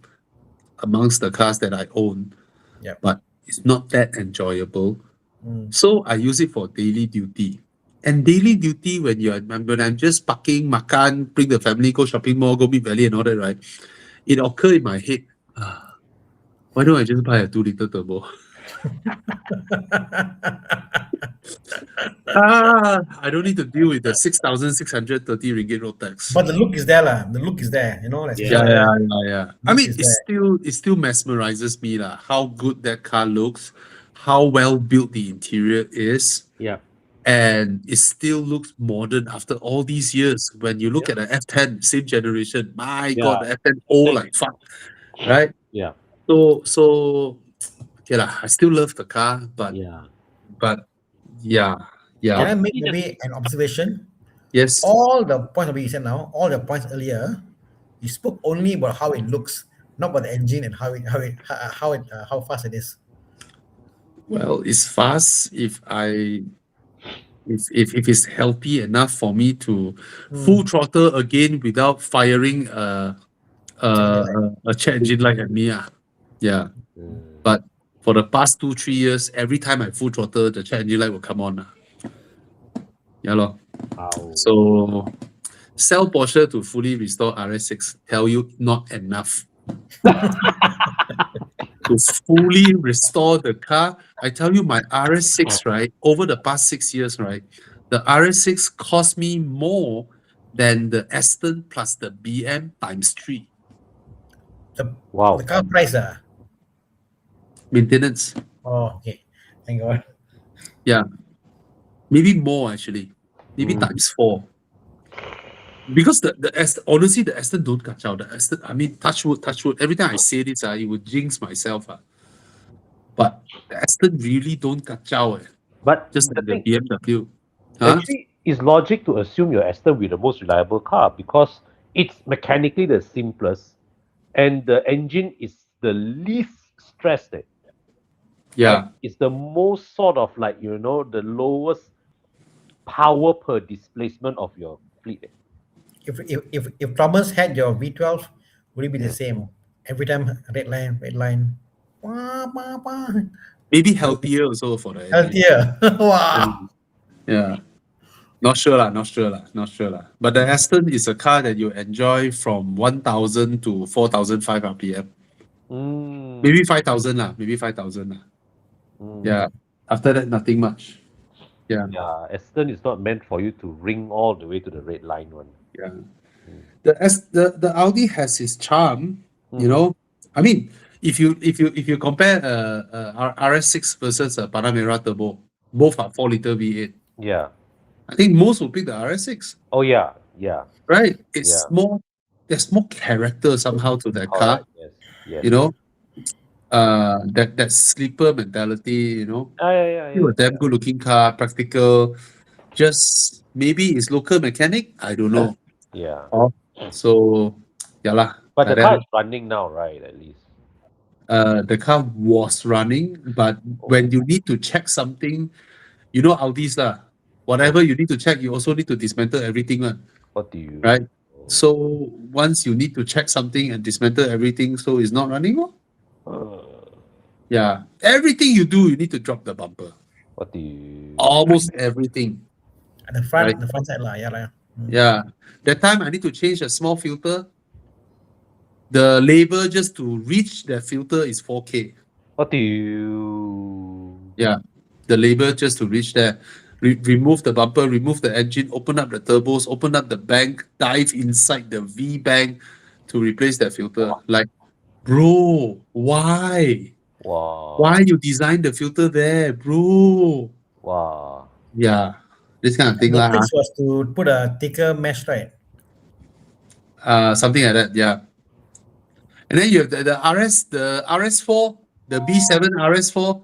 amongst the cars that I own. Yep. But it's not that enjoyable. Mm. So I use it for daily duty. And daily duty when I'm just parking, makan, bring the family, go shopping mall, go meet Valley and all that, right? It occurred in my head, why don't I just buy a 2-liter turbo? I don't need to deal with the 6,630 ringgit road tax. But the look is there, lah. The look is there, like Yeah. Yeah. I mean, Look it still mesmerizes me lah. How good that car looks, how well built the interior is, Yeah. and it still looks modern after all these years. When you look at an F10, same generation, my God, the F10 old like fuck, right? Yeah. So okay lah. I still love the car, but Yeah. yeah. Can I make maybe an observation? Yes. All the points that you said now, all the points earlier, you spoke only about how it looks, not about the engine and how fast it is. Well, it's fast if it's healthy enough for me to full throttle again without firing a check engine light at me. Yeah. But for the past 2-3 years, every time I full throttle, the check engine light will come on. Yeah, lor. Wow. So sell Porsche to fully restore RS6. Tell you not enough. To fully restore the car, I tell you, my RS6, right, over the past 6 years, right, the RS6 cost me more than the Aston plus the BM times 3. Wow. The car price, Maintenance. Oh, okay. Thank God. Yeah. Maybe more actually. Maybe times 4. Because honestly, the Aston don't catch out. The Aston, I mean, touch wood. Every time I say this, it would jinx myself. But the Aston really don't catch out. But Just the like the thing, BMW. Huh? actually, it's logic to assume your Aston will be the most reliable car because it's mechanically the simplest, and the engine is the least stressed. Yeah. It's the most sort of like the lowest power per displacement of your fleet. If Thomas had your V12, would it be the same? Every time red line. Wah, wah, wah. Maybe healthier also for the engine. Healthier. Wow. Yeah. Not sure lah. But the Aston is a car that you enjoy from 1,000 to 4,005 RPM. Maybe 5,000 lah. Yeah. After that, nothing much. Yeah. Yeah, Aston is not meant for you to ring all the way to the red line one. Yeah. The Audi has its charm, I mean, if you compare RS6 versus a Panamera Turbo, both are 4-liter V8. Yeah. I think most will pick the RS6. Oh yeah. Right? It's more. There's more character somehow to that car. Correct, yes. That sleeper mentality. Yeah. A damn good looking car, practical. Just maybe it's local mechanic. I don't know. Yeah. So, yeah lah. But the like car that. is running now, right? At least. The car was running, but when you need to check something, Audis lah. Whatever you need to check, you also need to dismantle everything lah. What do you? Right. So once you need to check something and dismantle everything, so it's not running. Yeah. Everything you do, you need to drop the bumper. What do you? Almost everything. At the front, Right. the front side lah. Yeah. Yeah. That time I need to change a small filter. The labor just to reach that filter is 4K. What do you? Yeah, the label just to reach there. Remove the bumper, remove the engine, open up the turbos, open up the bank, dive inside the V bank to replace that filter. Like, bro, why? Wow. Why you design the filter there, bro? Wow. Yeah, this kind of thing The lah. fix was to put a thicker mesh, right? Something like that. Yeah, and then you have the RS4, the B7 RS4,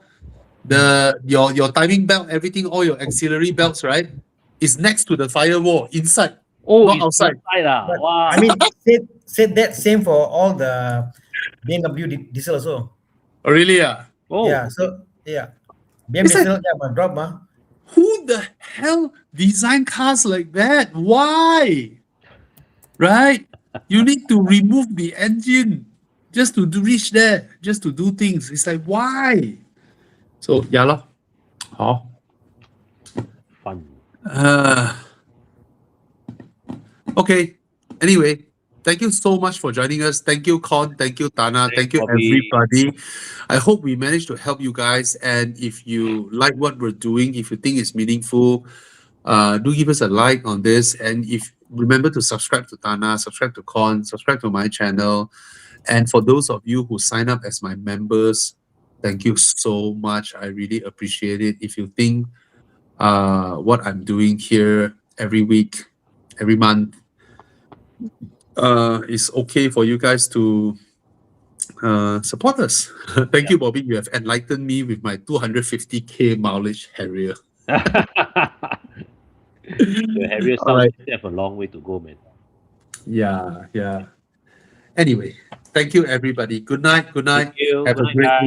your timing belt, everything, all your auxiliary belts, right? Is next to the firewall inside, Oh, not it's outside. inside lah. But, Wow. I mean, said that same for all the BMW diesel also. Oh, really? Yeah. Oh, Yeah, so yeah. BMW It's like- diesel, yeah, but drop, Who the hell design cars like that? Why? Right? You need to remove the engine just to reach there, just to do things. It's like, why? So, yeah lah. Oh. fun. Okay. Anyway, thank you so much for joining us. Thank you, Con. Thank you, Tana. Thank you, Bobby. everybody. I hope we managed to help you guys. And if you like what we're doing, if you think it's meaningful, do give us a like on this. And if remember to subscribe to Tana, subscribe to Con, subscribe to my channel. And for those of you who sign up as my members, thank you so much. I really appreciate it. If you think what I'm doing here every week, every month, is okay for you guys to support us. Thank you, Bobby. You have enlightened me with my 250k mileage Harrier. The Harrier All right. sounds have a long way to go, man. Yeah. Anyway, thank you, everybody. Good night. Thank you. Have Good a night, great guys.